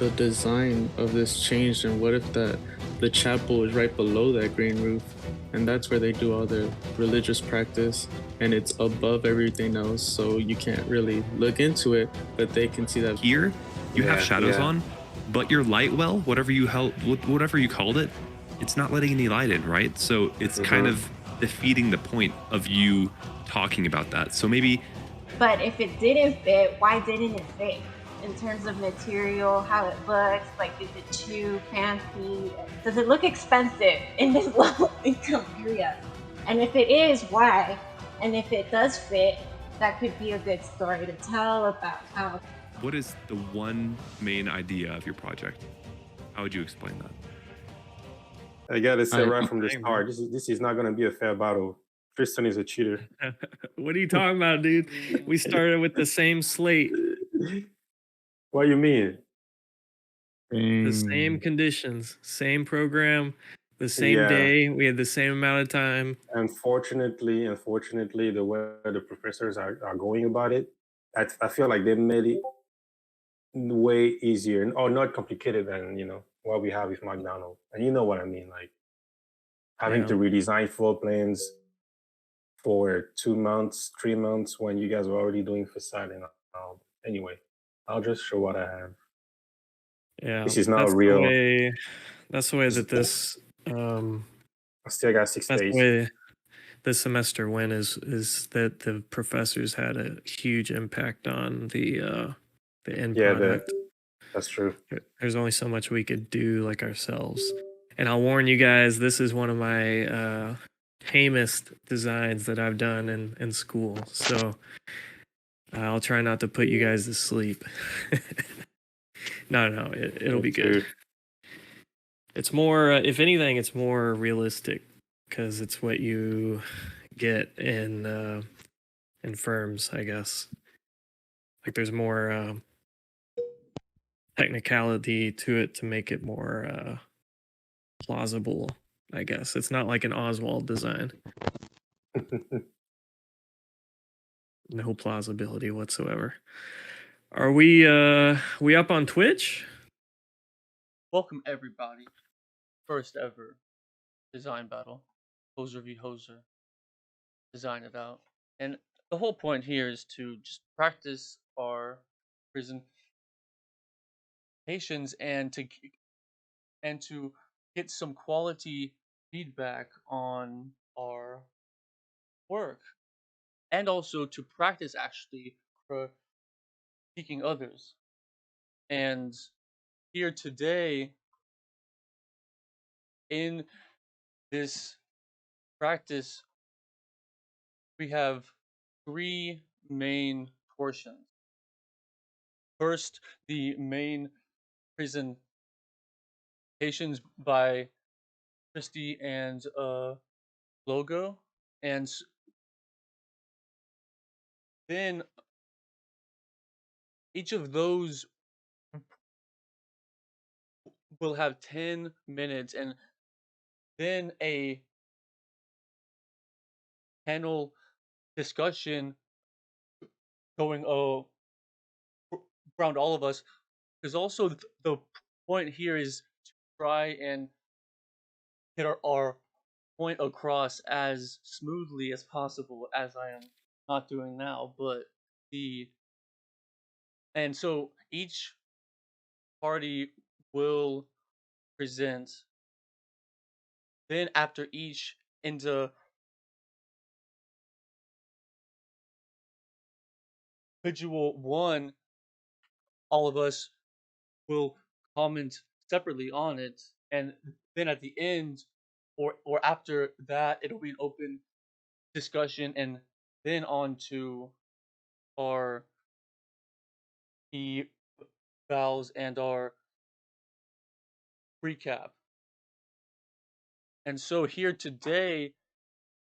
the design of this changed, and what if the chapel is right below that green roof, and that's where they do all their religious practice, and it's above everything else, so you can't really look into it, but they can see that. Here, you have Yeah, shadows yeah, on, but your light well, whatever you called it, it's not letting any light in, right? So it's kind hmm of defeating the point of you talking about that. So maybe But if it didn't fit, why didn't it fit? In terms of material, how it looks, like is it too fancy? Does it look expensive in this low income area? And if it is, why? And if it does fit, that could be a good story to tell about how. what is the one main idea of your project? How would you explain that? I gotta say I right from the Dang, bro. start, this is not gonna be a fair battle. Tristan is a cheater. What are you talking about, dude? We started with the same slate, What do you mean? the same Dang. conditions, same program, the same Yeah, day. We had the same amount of time. unfortunately, the way the professors are going about it, I feel like they made it way easier or not complicated than what we have with McDonald. And you know what I mean, like having Yeah. to redesign floor plans for 2 months, 3 months when you guys are already doing facade and anyway, I'll just show what I have. Yeah. This is not That's the real. way that's the way This- that this um I still got six that's the days. way this semester went is that the professors had a huge impact on the end Yeah, product. that's true. There's only so much we could do like ourselves. And I'll warn you guys, this is one of my tamest designs that I've done in school. So I'll try not to put you guys to sleep. No, it'll Me be good. too. It's more, if anything, it's more realistic because it's what you get in firms, I guess. Like there's more technicality to it to make it more plausible, I guess. It's not like an Oswald design. No plausibility whatsoever. Are we up on Twitch? Welcome everybody. First ever design battle. Hoser v Hoser. Design it out. And the whole point here is to just practice our presentations and to get some quality feedback on our work. And also to practice actually critiquing others. And here today in this practice we have three main portions. First, the main presentations by Christy and Logo, and then each of those will have 10 minutes, and then a panel discussion going around all of us. Because also the point here is to try and get our point across as smoothly as possible, as I am not doing now. But the and so each party will present. Then after each individual one, all of us will comment separately on it, and then at the end, or after that, it'll be an open discussion, and then on to our evals and our recap. And so here today,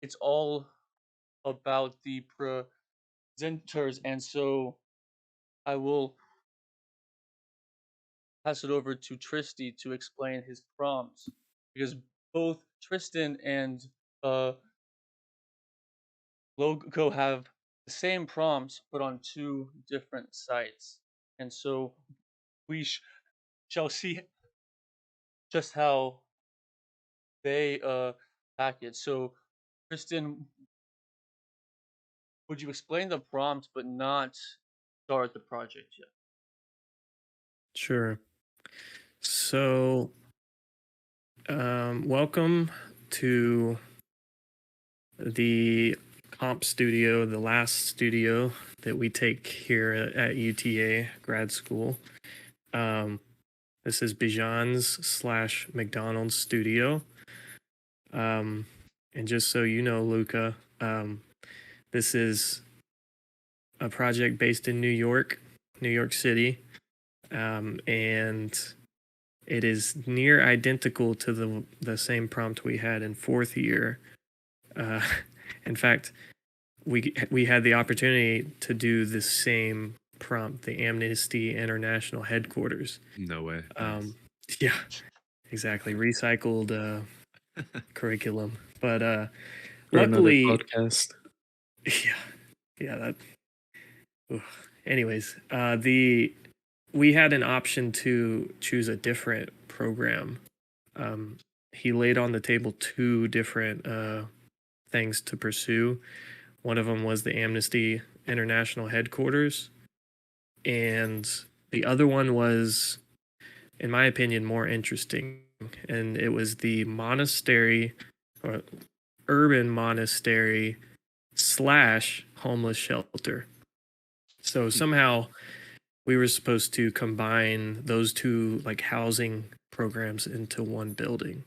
it's all about the presenters, and so I will pass it over to Tristy to explain his prompts, because both Tristan and Logo have the same prompts but on two different sites, and so we shall see just how they package. So, Kristen, would you explain the prompt but not start the project yet? Sure. So, welcome to the comp studio, the last studio that we take here at UTA grad school. This is Bijan's / McDonald's studio. And just so you know, Luca, this is a project based in New York City. And it is near identical to the same prompt we had in fourth year. In fact, we had the opportunity to do the same prompt, the Amnesty International headquarters. No way. Yeah, exactly. Recycled curriculum. But For another luckily, podcast. yeah, that. Oof. Anyways, we had an option to choose a different program. He laid on the table two different things to pursue. One of them was the Amnesty International headquarters, and the other one was, in my opinion, more interesting, and it was the monastery or urban monastery / homeless shelter. So somehow we were supposed to combine those two like housing programs into one building,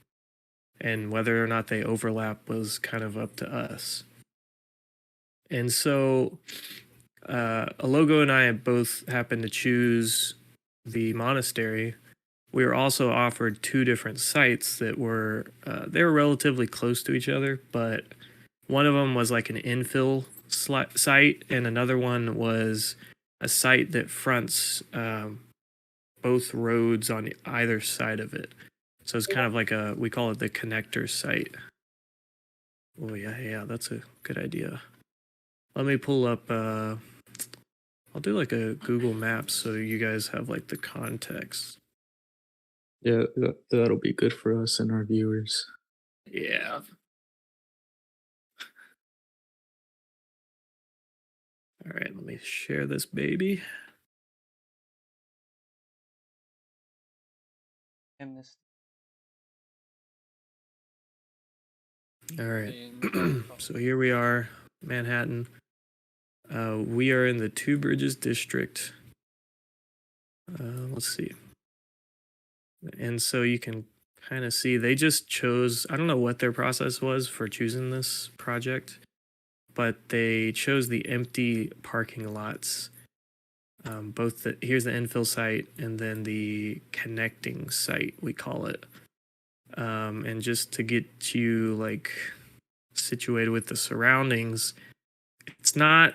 and whether or not they overlap was kind of up to us. And so Alogo and I both happened to choose the monastery. We were also offered two different sites that were they were relatively close to each other, but one of them was like an infill site, and another one was a site that fronts both roads on either side of it. So it's kind of like we call it the connector site. Oh yeah, that's a good idea. Let me pull up, I'll do like a Google Maps so you guys have like the context. Yeah, that'll be good for us and our viewers. Yeah. All right, let me share this baby. Amnesty. All right. So here we are, Manhattan. We are in the Two Bridges district. Let's see. And so you can kind of see they just chose, I don't know what their process was for choosing this project, but they chose the empty parking lots. Here's the infill site and then the connecting site, we call it. And just to get you like situated with the surroundings, it's not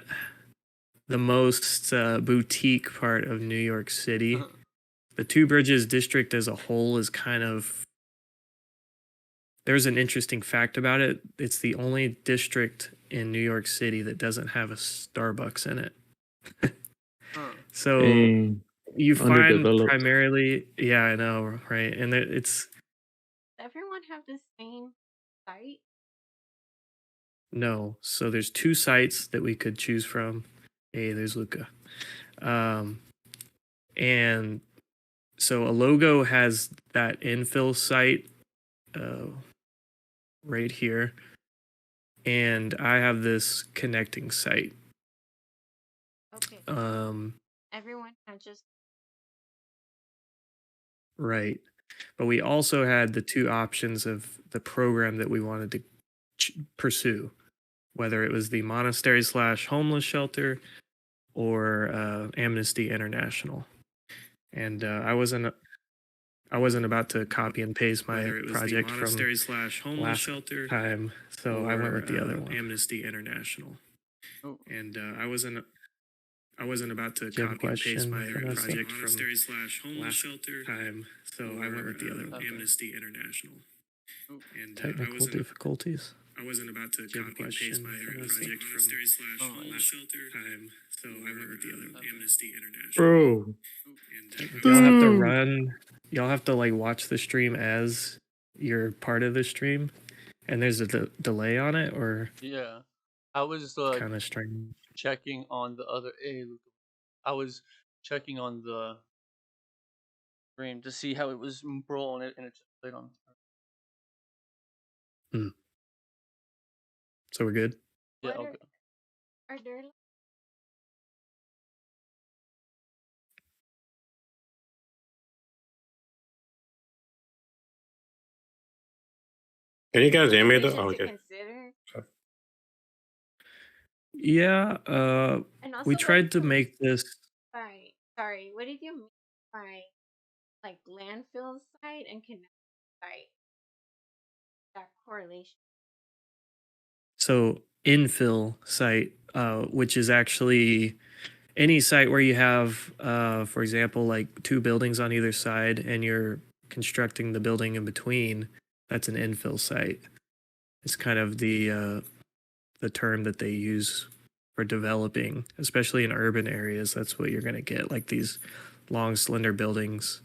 the most boutique part of New York City. The Two Bridges district as a whole is kind of, there's an interesting fact about it. It's the only district in New York City that doesn't have a Starbucks in it. So you find underdeveloped. primarily, yeah, I know, right? And it's, Does everyone have the same site? no. So there's two sites that we could choose from. Hey, there's Luca. And so Alogo has that infill site right here. And I have this connecting site. Okay. Everyone had just Right. But we also had the two options of the program that we wanted to pursue, whether it was the monastery / homeless shelter or Amnesty International. And I wasn't about to copy and paste my project from last time, so I went with the other one. Amnesty International. Oh. And I wasn't about to copy and paste my project from last time, so I went with the other one. Amnesty International. And technical difficulties. I wasn't about to copy and paste my project from last time, so I went with the other one. Amnesty International. Bro. And y'all have to run y'all have to like watch the stream as you're part of the stream, and there's a delay on it, or Yeah, I was kind of strange. checking on the other. Hey, Luca. I was checking on the stream to see how it was rolling, and it just played on. So we're good. Yeah. What Okay. are there Can you guys hear me though? locations Oh, to okay. consider? Yeah, And also, we what tried did to you make this. sorry, what did you mean by like landfill site and canal site? That correlation. So infill site, which is actually any site where you have, for example, like two buildings on either side, and you're constructing the building in between. That's an infill site. It's kind of the term that they use for developing, especially in urban areas. That's what you're going to get, like these long, slender buildings,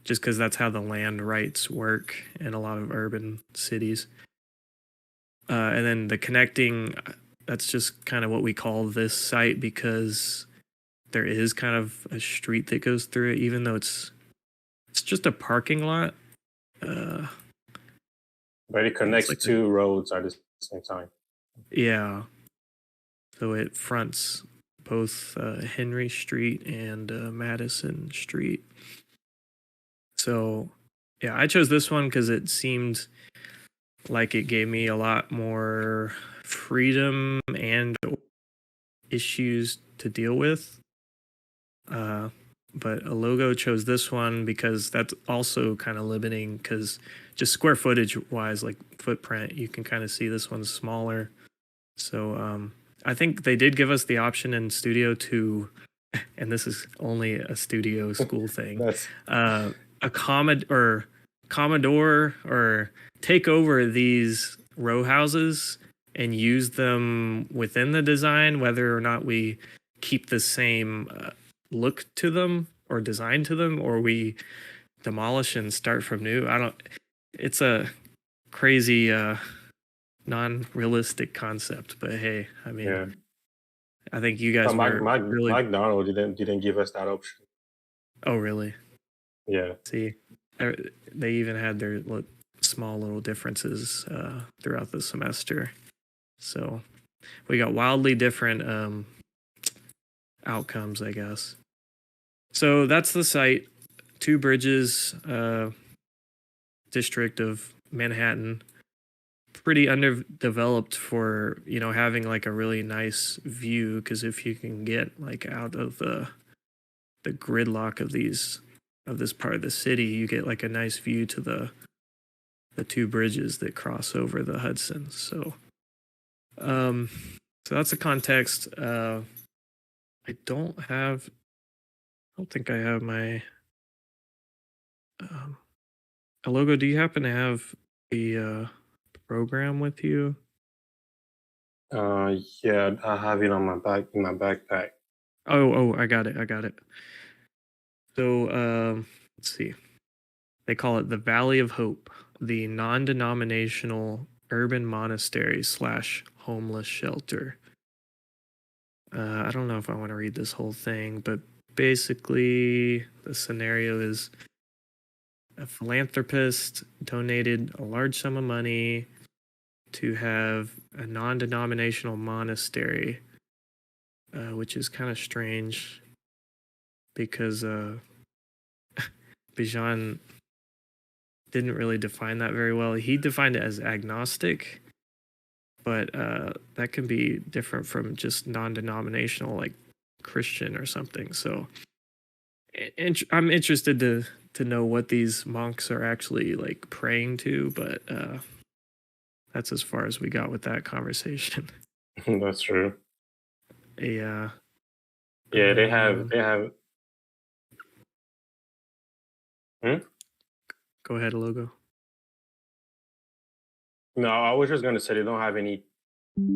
just because that's how the land rights work in a lot of urban cities. And then the connecting, that's just kind of what we call this site, because there is kind of a street that goes through it, even though it's just a parking lot. But it connects like two roads at the same time. Yeah. So it fronts both Henry Street and Madison Street. So, yeah, I chose this one because it seemed like it gave me a lot more freedom and issues to deal with. But a logo chose this one because that's also kind of limiting, because just square footage wise, like footprint, you can kind of see this one's smaller. So I think they did give us the option in studio to, and this is only a studio school thing, That's Commodore or take over these row houses and use them within the design, whether or not we keep the same look to them or design to them, or we demolish and start from new. It's a crazy non-realistic concept, but hey, I mean, yeah. I think you guys But were really. McDonald didn't give us that option. Oh, really? Yeah. See, they even had their small little differences throughout the semester. So we got wildly different outcomes, I guess. So that's the site, Two Bridges, district of Manhattan. Pretty underdeveloped for, having like a really nice view, because if you can get like out of the gridlock of this part of the city, you get like a nice view to the two bridges that cross over the Hudson. So that's the context. I don't think I have my a logo. Do you happen to have the program with you? Yeah, I have it on my backpack. Oh, I got it. So let's see. They call it the Valley of Hope, the non-denominational urban monastery / homeless shelter. I don't know if I want to read this whole thing, but basically the scenario is a philanthropist donated a large sum of money to have a non-denominational monastery, which is kind of strange because Bijan didn't really define that very well. He defined it as agnostic, but that can be different from just non-denominational, like Christian or something. So I'm interested to know what these monks are actually like praying to, but that's as far as we got with that conversation. That's true. Yeah, they have. Go ahead, logo. No, I was just gonna say they don't have any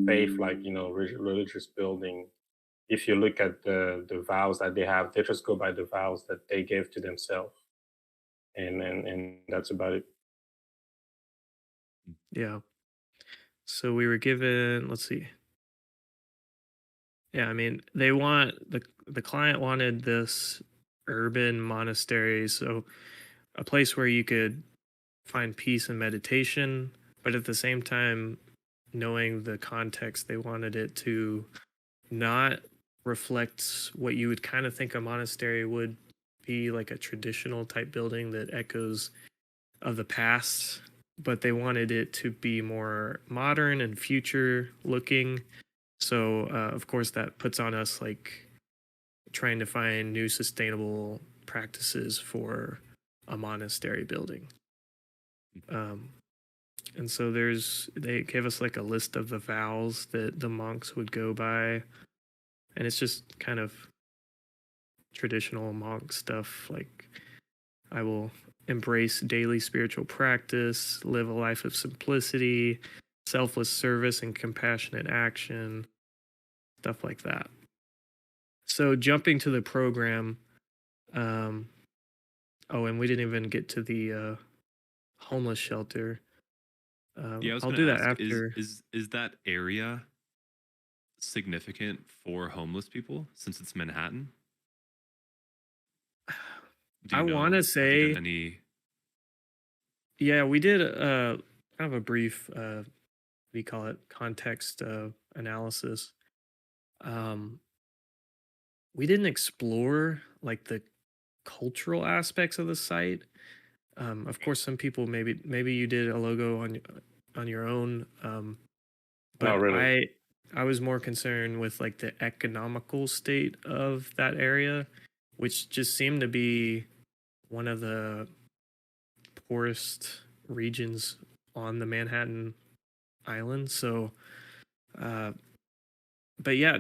faith, like religious building. If you look at the vows that they have, they just go by the vows that they gave to themselves. and that's about it. Yeah. So we were given, let's see. Yeah, I mean, the client wanted this urban monastery, so a place where you could find peace and meditation, but at the same time, knowing the context, they wanted it to not reflect what you would kind of think a monastery would be, like a traditional type building that echoes of the past, but they wanted it to be more modern and future looking. So, of course, that puts on us like trying to find new sustainable practices for a monastery building. And so they gave us like a list of the vows that the monks would go by. And it's just kind of traditional monk stuff like, I will embrace daily spiritual practice, live a life of simplicity, selfless service, and compassionate action, stuff like that. So jumping to the program, and we didn't even get to the homeless shelter. Yeah, I was I'll going do to that ask, after. is that area significant for homeless people since it's Manhattan? Do I you want know? to Have you done say, any? yeah, we did kind of a brief, what do you call it, context analysis. We didn't explore like the cultural aspects of the site. Of course, some people maybe you did a logo on your own, Not but really. I was more concerned with like the economical state of that area, which just seemed to be one of the poorest regions on the Manhattan Island. So, but yeah,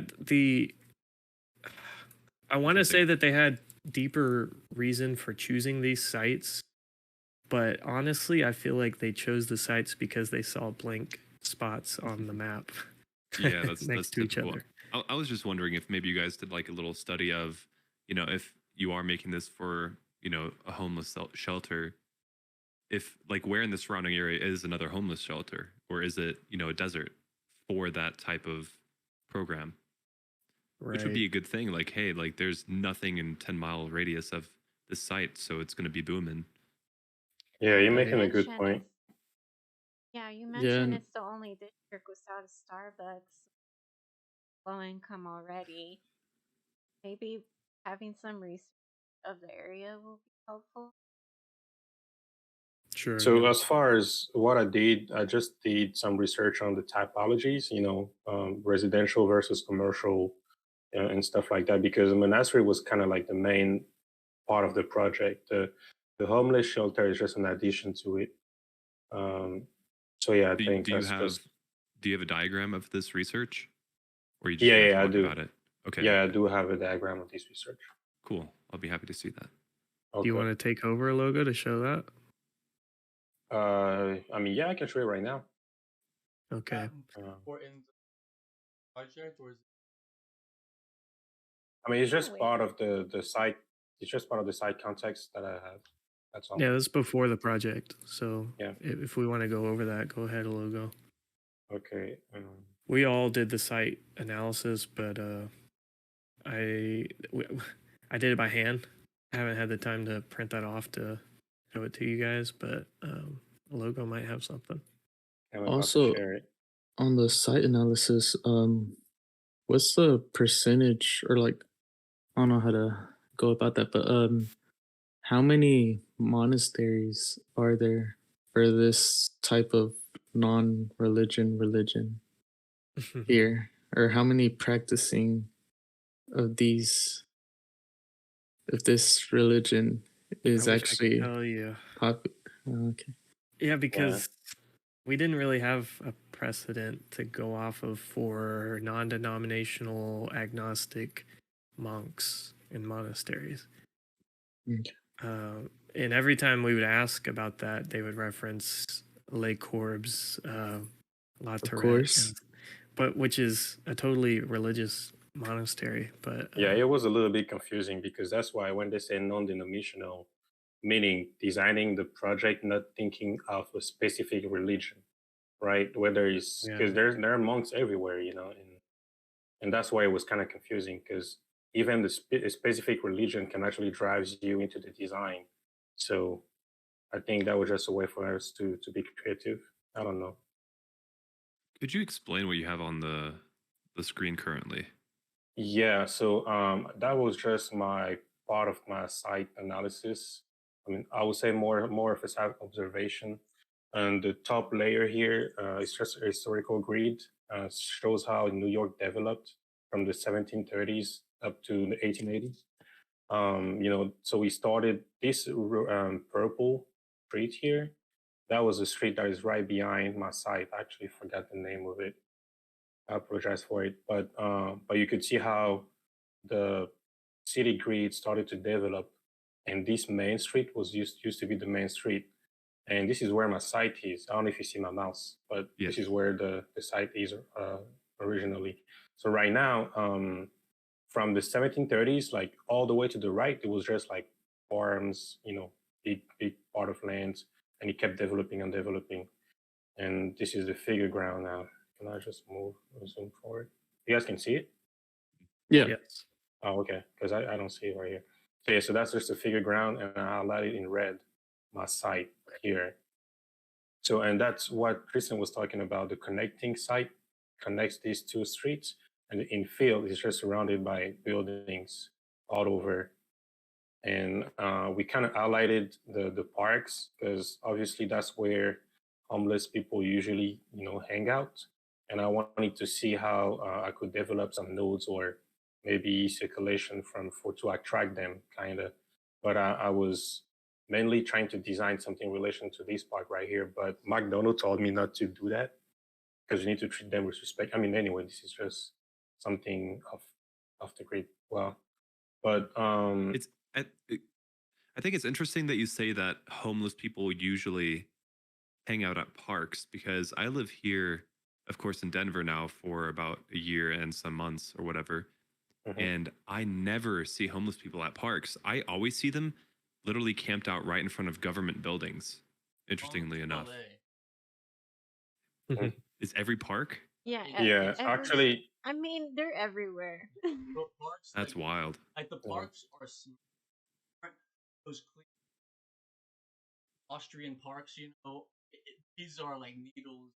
I want to say Interesting. that they had deeper reason for choosing these sites, but honestly, I feel like they chose the sites because they saw blank spots on the map Yeah, that's next to each typical. other. I was just wondering if maybe you guys did like a little study of, if you are making this for, a homeless shelter, if like where in the surrounding area is another homeless shelter, or is it, a desert for that type of program, which would Right. be a good thing. Like, hey, like there's nothing in 10-mile radius of this site, so it's going to be booming. Yeah, you're Right. making a good Mention point. it's Yeah, you Yeah, mentioned it's the only district without a Starbucks, low income already. Maybe having some research of the area will be helpful. Sure. So Yeah. as far as what I did, I just did some research on the typologies, residential versus commercial, and stuff like that, because the monastery was kind of like the main part of the project. The homeless shelter is just an addition to it. So yeah, I Do, think do you that's have just do you have a diagram of this research, or are you just yeah, going to yeah, I talk do. about it? Okay, Yeah, I do have a diagram of this research. cool. I'll be happy to see that. Do you Okay. want to take over a logo to show that? I mean, yeah, I can show it right now. Okay. Or in the project, or is I mean, it's Yeah, just wait. part of the site. It's just part of the site context that I have. That's all. Yeah, that's before the project. So Yeah. if we want to go over that, go ahead, logo. Okay. We all did the site analysis, but I I did it by hand. I haven't had the time to print that off to show it to you guys, but logo might have something. I'm about to also share it. on the site analysis, what's the percentage or like I don't know how to go about that, but how many monasteries are there for this type of non-religion here? Or how many practicing of these of this religion I is wish I could actually tell you. popular? Okay. Yeah, Yeah. because we didn't really have a precedent to go off of for non-denominational agnostic monks in monasteries. Okay. And every time we would ask about that, they would reference Les Corbes, La Of Tourette, course. but which is a totally religious monastery. But Yeah, it was a little bit confusing because that's why when they say non-denominational, meaning designing the project not thinking of a specific religion, right? Whether it's because Yeah. there are monks everywhere, and that's why it was kind of confusing because even the specific religion can actually drive you into the design. So I think that was just a way for us to be creative. I don't know. Could you explain what you have on the screen currently? Yeah, so that was just my part of my site analysis. I mean, I would say more of a site observation. And the top layer here is just a historical grid. Shows how New York developed from the 1730s up to the 1880s. So we started this purple street here. That was a street that is right behind my site. I actually forgot the name of it. I apologize for it, but you could see how the city grid started to develop, and this main street was used to be the main street, and this is where my site is. I don't know if you see my mouse, but Yes. this is where the site is originally. So right now, from the 1730s, like all the way to the right, it was just like farms, big part of lands, and it kept developing and developing. And this is the figure ground now. Can I just zoom forward? You guys can see it? Yeah. Yes. Oh, okay, because I don't see it right here. So yeah, so that's just the figure ground, and I highlighted in red my site here. So, and that's what Kristen was talking about. The connecting site connects these two streets, and the infield is just surrounded by buildings all over. And we kind of highlighted the parks because obviously that's where homeless people usually hang out. And I wanted to see how I could develop some nodes or maybe circulation to attract them, kind of. But I was mainly trying to design something in relation to this park right here. But McDonald told me not to do that because you need to treat them with respect. I mean, anyway, this is just something off the grid. Well, but It's I think it's interesting that you say that homeless people usually hang out at parks because I live here, of course, in Denver now for about a year and some months or whatever. mhm. And I never see homeless people at parks. I always see them literally camped out right in front of government buildings, interestingly enough. Mhm. Is every park? Yeah, Yeah, actually, I mean, they're everywhere. Parks, That's wild. like the Yeah. parks are smart. Those clean Austrian parks, these are like needles.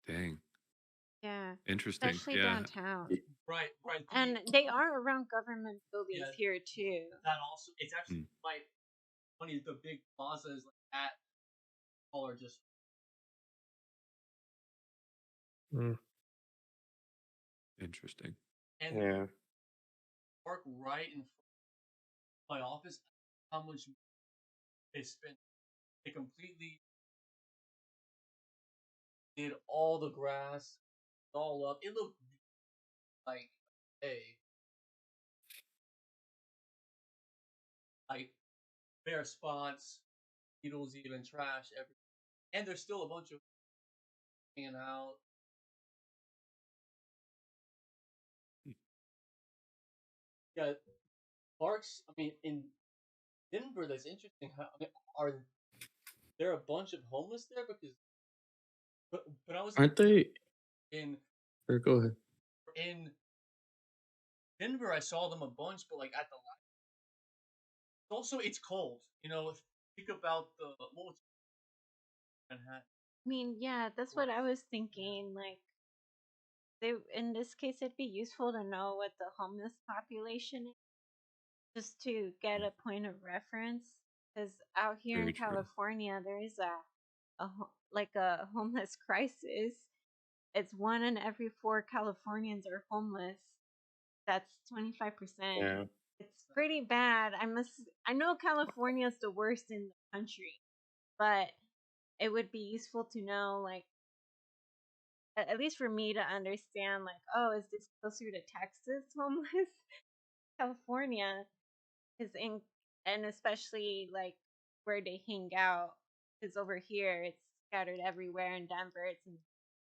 Dang. Yeah, Interesting. especially Yeah. downtown. Right. And they are around government buildings Yeah. here too. That also, it's actually Hmm. quite funny. The big plazas like that all are just Mm. Interesting. and yeah. park right in front of my office. How much they spent? They completely did all the grass, all up. It looked like like bare spots, needles, even trash, everything. And there's still a bunch of hanging out. Yeah, parks. I mean, in Denver, that's interesting. Are there a bunch of homeless there? Because but I was Aren't they? in Or go ahead. in Denver, I saw them a bunch, but like at the also it's cold. Think about the what was Manhattan. I mean, yeah, that's what I was thinking. Like, in this case, it'd be useful to know what the homeless population is, just to get a point of reference. Because out here Very in true. California, there is like a homeless crisis. It's 1 in every 4 Californians are homeless. That's 25%. Yeah. It's pretty bad. I know California is the worst in the country, but it would be useful to know, like, at least for me to understand, like, oh, is this closer to Texas homeless? California is in, and especially like where they hang out, because over here it's scattered everywhere. In Denver, it's in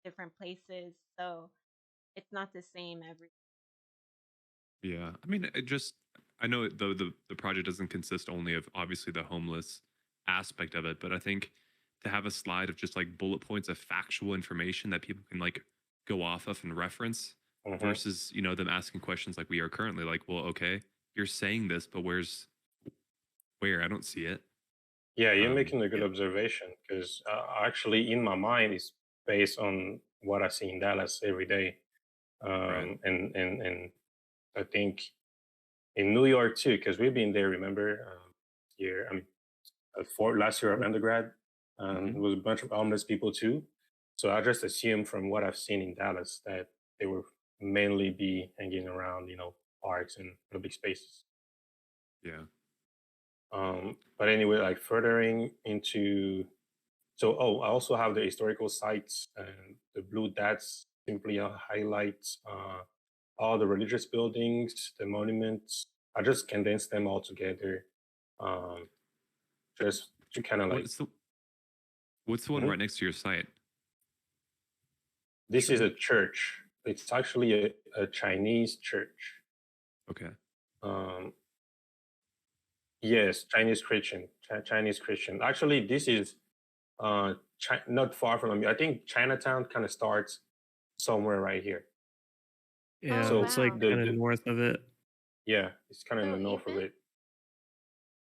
different places, so it's not the same every. Yeah. I mean, I know the project doesn't consist only of obviously the homeless aspect of it, but I think to have a slide of just like bullet points of factual information that people can like go off of and reference Hmm. versus, you know, them asking questions like we are currently like, well, okay, you're saying this, but where? I don't see it. Yeah, you're making a good Yeah. observation because actually, in my mind, it's based on what I see in Dallas every day, Right. and I think in New York too, because we've been there. Remember, year I mean, for last year of undergrad, Hmm. it was a bunch of homeless people too. So I just assume from what I've seen in Dallas that they will mainly be hanging around, parks and public spaces. Yeah. But anyway, like furthering into, so I also have the historical sites, and the blue dots simply highlights all the religious buildings, the monuments. I just condensed them all together, um, just to kind of like. What's the what's the one Mhm. right next to your site? This is a church. It's actually a Chinese church. Okay. Um, yes, Chinese Christian, Chinese Christian. Actually, this is not far from me. I think Chinatown kind of starts somewhere right here. Oh Yeah, So it's like wow. kind of north of it. yeah, it's kind of in So the north of even it.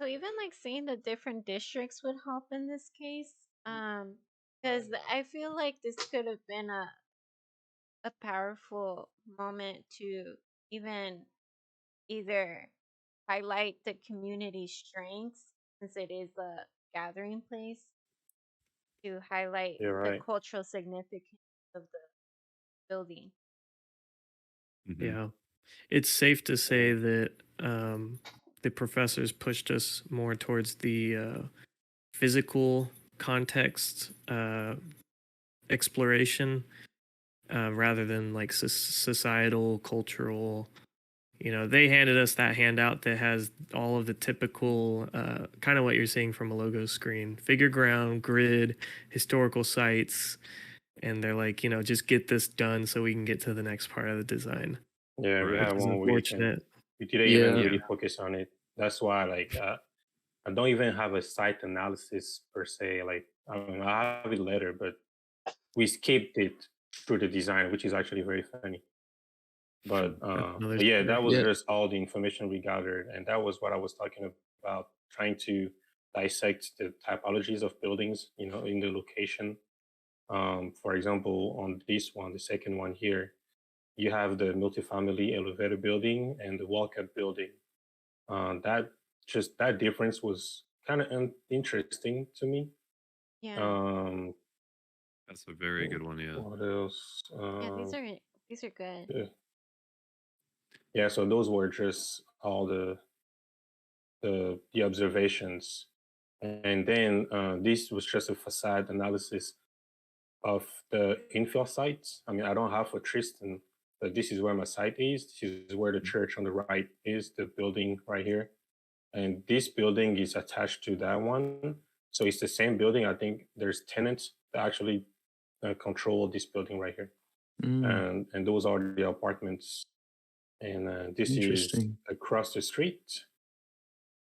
so even like seeing the different districts would help in this case. Because I feel like this could have been a powerful moment to even either highlight the community strengths since it is a gathering place to highlight You're the right. cultural significance of the building. Hmm. Yeah. It's safe to say Yeah, that the professors pushed us more towards the physical context exploration rather than like societal, cultural. You know, they handed us that handout that has all of the typical kind of what you're seeing from a logo screen: figure ground, grid, historical sites, and they're like, you know, just get this done so we can get to the next part of the design, yeah, we Right. which have is one week and unfortunate. we didn't even Yeah. really Yeah. focus on it. That's why, like, I don't even have a site analysis per se. Like, I mean, I have it later, but we skipped it through the design, which is actually very funny. That's another But yeah, story. that was Yeah. just all the information we gathered, and that was what I was talking about, trying to dissect the typologies of buildings, in the location. For example, on this one, the second one here, you have the multifamily elevator building and the walkout building. That difference was kind of interesting to me. Yeah. Um, That's a very good one. Yeah. what else? Yeah, these are good. Yeah, yeah. So those were just all the observations, and then this was just a facade analysis of the infill sites. I mean, I don't have for Tristan, but this is where my site is. This is where the church on the right is, the building right here. And this building is attached to that one. So it's the same building. I think there's tenants that actually control this building right here. Mm, And those are the apartments. And this is interesting. across the street.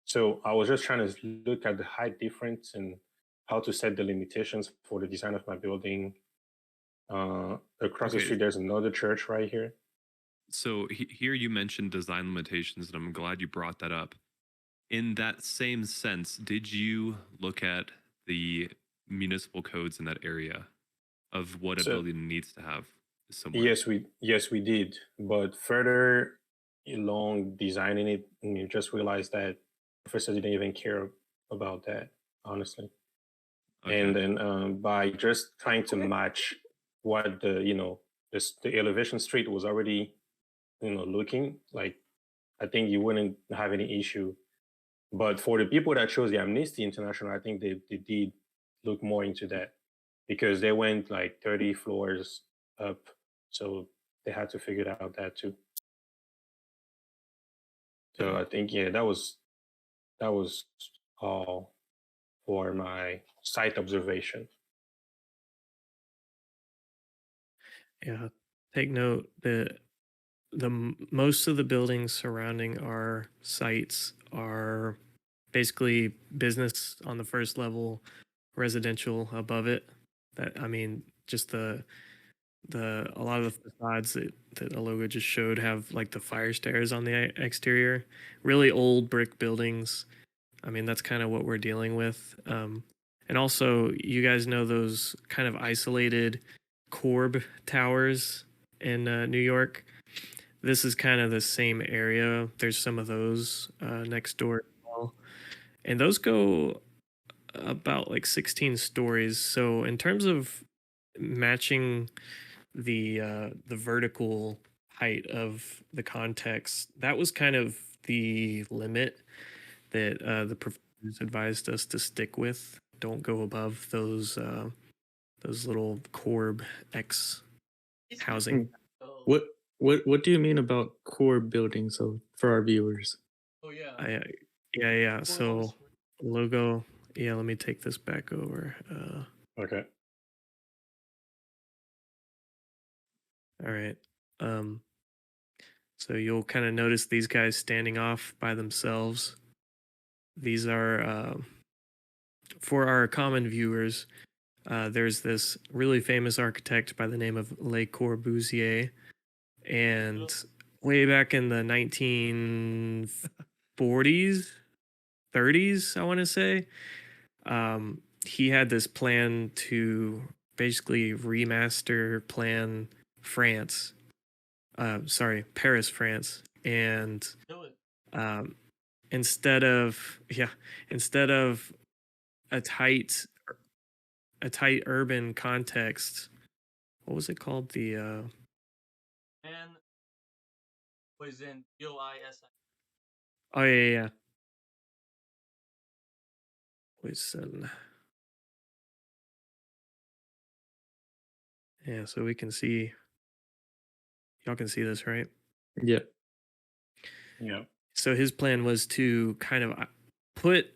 So I was just trying to look at the height difference and how to set the limitations for the design of my building. Across the Okay. street, there's another church right here. So here you mentioned design limitations, and I'm glad you brought that up. In that same sense, did you look at the municipal codes in that area of what a So building needs to have somewhere? yes we did, but further along designing it, and you just realized that professor didn't even care about that, honestly. Okay. And then by just trying to match what the elevation street was already looking like, I think you wouldn't have any issue. But for the people that chose the Amnesty International, I think they did look more into that because they went like 30 floors up. So they had to figure out that too. So Yeah. I think, yeah, that was all for my site observation. Yeah. Take note that most of the buildings surrounding our sites are basically business on the first level, residential above it. That I mean, just the a lot of the facades that Aloga just showed have like the fire stairs on the exterior. Really old brick buildings. I mean, that's kind of what we're dealing with. And also, you guys know those kind of isolated Corb towers in New York. This is kind of the same area. There's some of those next door as well. And those go about like 16 stories. So in terms of matching the vertical height of the context, that was kind of the limit that the professors advised us to stick with. Don't go above those little Corb X housing. Oh, What do you mean about core buildings? So for our viewers. oh yeah. Yeah. Or So almost- logo. Yeah, let me take this back over. Okay. All right. So you'll kind of notice these guys standing off by themselves. These are for our common viewers. There's this really famous architect by the name of Le Corbusier, and way back in the 1940s, 30s, I want to say, he had this plan to basically remaster plan France. Paris, France, and Do it. instead of a tight urban context, what was it called? The And was in UISI. oh yeah. Listen. Yeah, so we can see. Y'all can see this, right? Yeah. Yeah. So his plan was to kind of put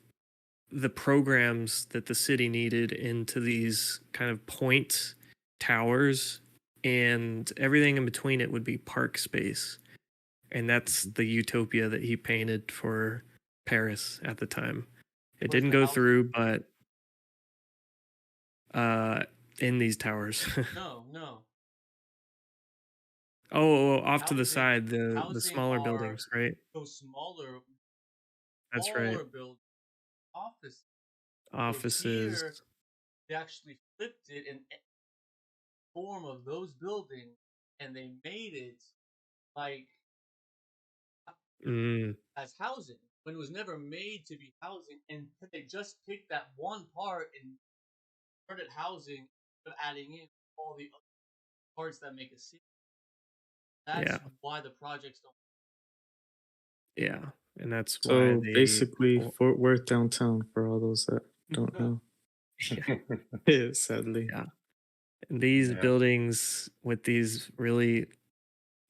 the programs that the city needed into these kind of point towers, and everything in between it would be park space. And that's the utopia that he painted for Paris at the time. It Was didn't the go house- through, but in these towers. No. Off to the Housing- side, the housing smaller are- buildings, right? Those smaller, That's right. buildings, office. Offices. Here, they actually flipped it in form of those buildings, and they made it like Mm, as housing when it was never made to be housing, and they just picked that one part and started housing, but adding in all the other parts that make a city. That's Yeah. why the projects don't. yeah, and that's why So they basically, well, Fort Worth downtown for all those that don't know. Yeah, sadly. Yeah. And these Yeah. buildings with these really,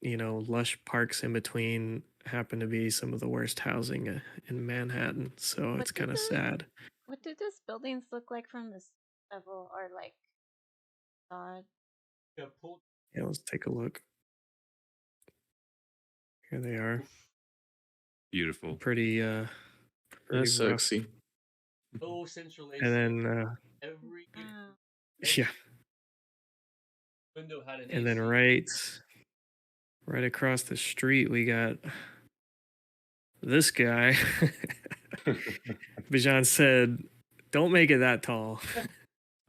lush parks in between happen to be some of the worst housing in Manhattan. So What it's do kind of the- sad. What do those buildings look like from this level, or like facade? Yeah, pulled Yeah, let's take a look. Here they are. Beautiful. Pretty That's rough. sexy. no central AC. And then Every Wow. yeah, window had an and then AC. right across the street we got this guy. Bijan said, "Don't make it that tall."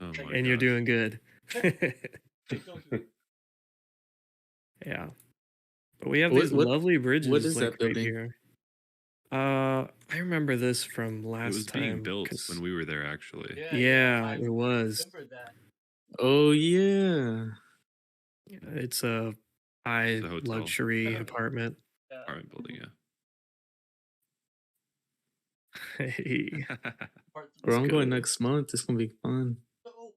Oh my And you're gosh. doing good. Please don't do Yeah. But we have What- these what- lovely bridges is like that building? right here. I remember this from last It was time. being built 'cause- when we were there, actually. Yeah, I it was. remember that. Oh yeah. It's a high It's a hotel. luxury apartment. Yeah. Apartment building, yeah. Hey. Part Bro, I'm Let's going go. next month. It's gonna be fun. Oh,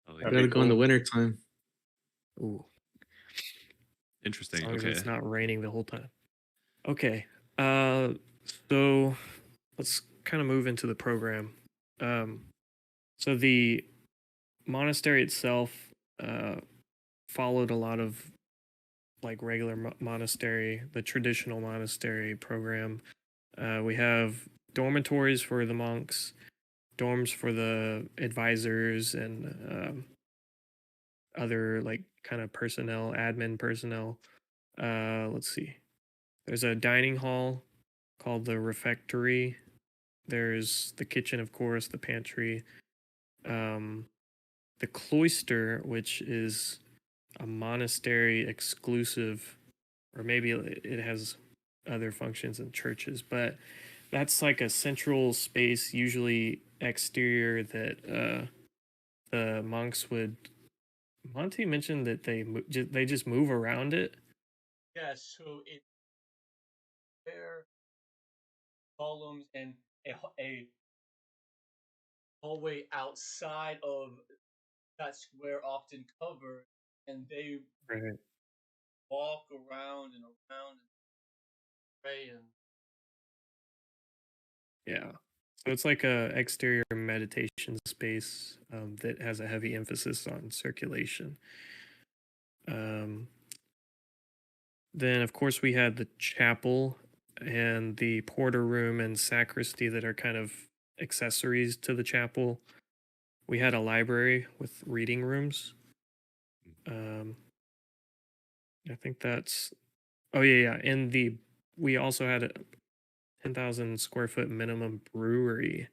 Oh, I yeah. That'd gotta be go in the cool. winter time. Ooh, as Interesting. long as Okay. it's not raining the whole time. Okay. So let's kind of move into the program. So the monastery itself followed a lot of like regular monastery, the traditional monastery program. We have dormitories for the monks, dorms for the advisors, and other like kind of personnel, admin personnel. Let's see. There's a dining hall called the refectory. There's the kitchen, of course, the pantry, the cloister, which is a monastery exclusive, or maybe it has other functions in churches, but that's like a central space, usually exterior, that the monks would. Monty mentioned that they just move around it. Yeah, so it's where columns and a hallway outside of that square often covered, and they Right. walk around and around and pray and Yeah. So it's like a exterior meditation space that has a heavy emphasis on circulation. Then, of course, we had the chapel and the porter room and sacristy that are kind of accessories to the chapel. We had a library with reading rooms. I think that's. Oh yeah, yeah. And we also had a 10,000 square foot minimum brewery,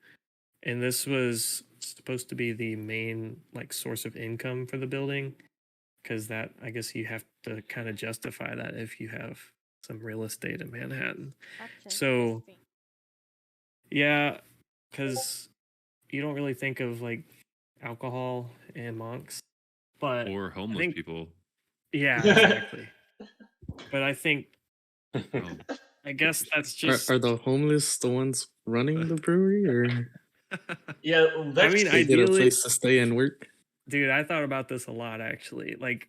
and this was supposed to be the main like source of income for the building, because that, I guess, you have to kind of justify that if you have some real estate in Manhattan. That's So interesting. yeah, because you don't really think of like alcohol and monks, but Or I homeless think people. yeah, exactly. But I think Oh, I guess that's Are, just. are the homeless the ones running the brewery, or yeah, I that's mean, they get a ideally, place to stay and work? dude, I thought about this a lot actually. Like,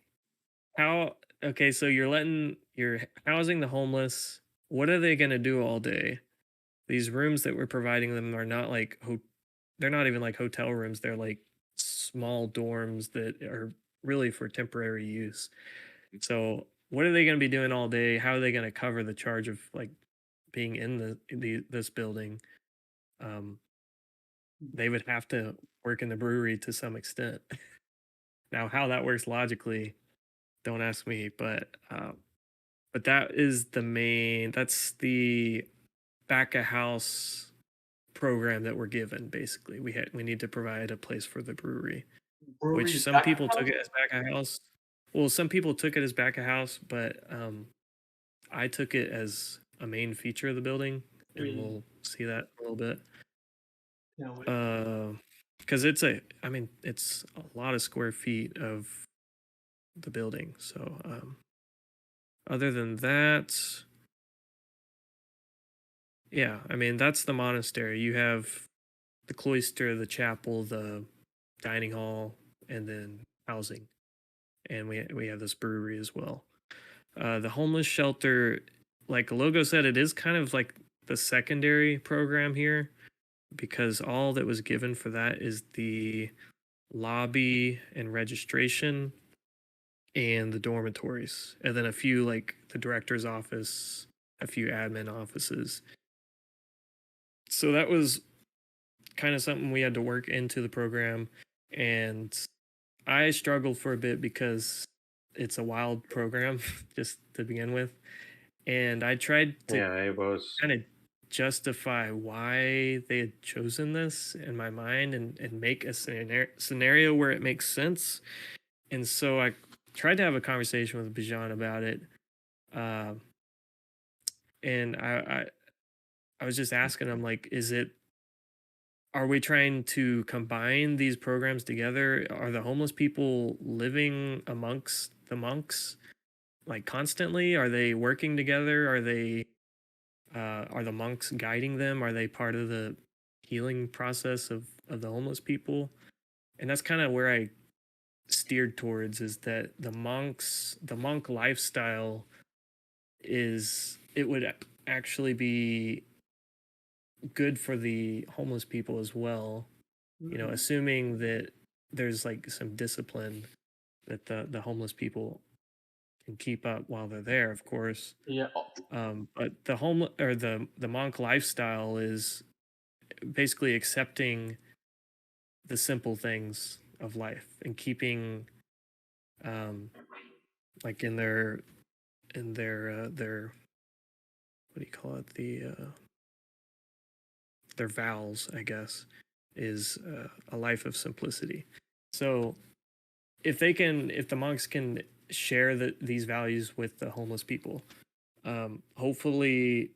how? Okay, so you're housing the homeless. What are they gonna do all day? These rooms that we're providing them are not like they're not even like hotel rooms. They're like small dorms that are really for temporary use. So what are they going to be doing all day? How are they going to cover the charge of like being in this building? They would have to work in the brewery to some extent. Now, how that works logically, don't ask me. But that is the main. That's the back of house program that we're given. Basically, we need to provide a place for the brewery, which breweries some back people took house? it as back of house. Well, some people took it as back of house, but I took it as a main feature of the building, and Really? we'll see that in a little bit. No, Because it's it's a lot of square feet of the building. So, other than that, yeah, I mean, that's the monastery. You have the cloister, the chapel, the dining hall, and then housing. And we have this brewery as well. The homeless shelter, like the logo said, it is kind of like the secondary program here, because all that was given for that is the lobby and registration and the dormitories, and then a few like the director's office, a few admin offices. So that was kind of something we had to work into the program, and I struggled for a bit because it's a wild program just to begin with, and I tried to Yeah, it was. kind of justify why they had chosen this in my mind, and make a scenario where it makes sense. And so I tried to have a conversation with Bijan about it, uh, and I was just asking him, like, are we trying to combine these programs together? Are the homeless people living amongst the monks like constantly? Are they working together? Are the monks guiding them? Are they part of the healing process of the homeless people? And that's kind of where I steered towards, is that the monk lifestyle it would actually be good for the homeless people as well. You know, assuming that there's like some discipline that the homeless people can keep up while they're there, of course. Yeah. But the monk lifestyle is basically accepting the simple things of life and keeping, like in their what do you call it, their vows, I guess, is a life of simplicity. So if the monks can share these values with the homeless people, hopefully,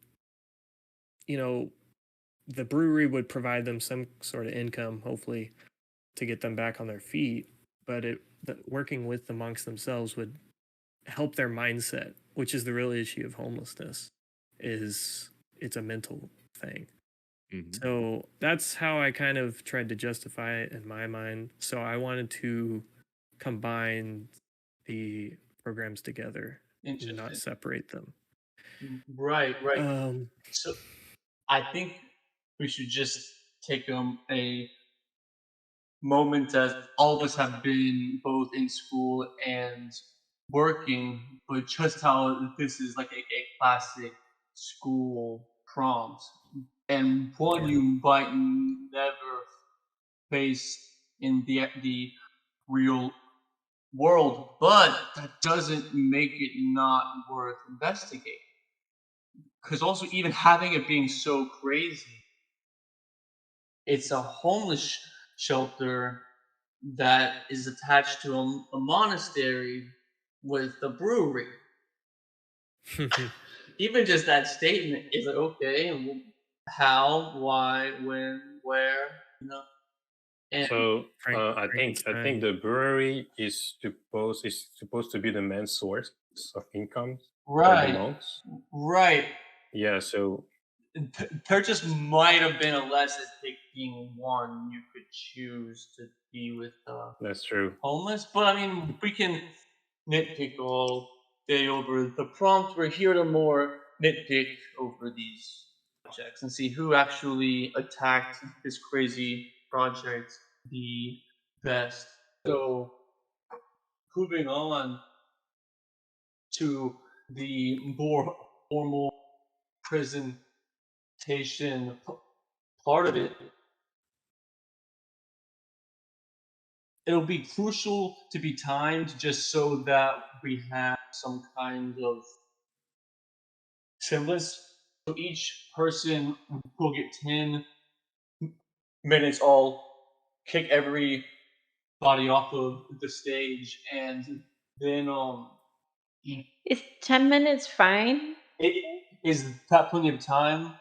the brewery would provide them some sort of income, hopefully, to get them back on their feet. But working with the monks themselves would help their mindset, which is the real issue of homelessness. It's a mental thing. So that's how I kind of tried to justify it in my mind. So I wanted to combine the programs together and not separate them. Right. So I think we should just take a moment, as all of us have been both in school and working, but just how this is like a classic school prompt, and one you might never face in the real world, but that doesn't make it not worth investigating. Because also, even having it being so crazy, it's a homeless shelter that is attached to a monastery with a brewery. Even just that statement is like, okay, how, why, when, where, And So I think Frankenstein. the brewery is supposed to be the main source of income for the right, monks. right. Yeah. So There just might have been a less as being one you could choose to be with that's true. homeless, but I mean, we can nitpick all day over the prompt. We're here to more nitpick over these projects and see who actually attacked this crazy project the best. So, moving on to the more formal presentation part of it, it'll be crucial to be timed just so that we have some kind of semblance. So each person will get 10 minutes. I'll kick everybody off of the stage, and then Is 10 minutes fine? is that plenty of time?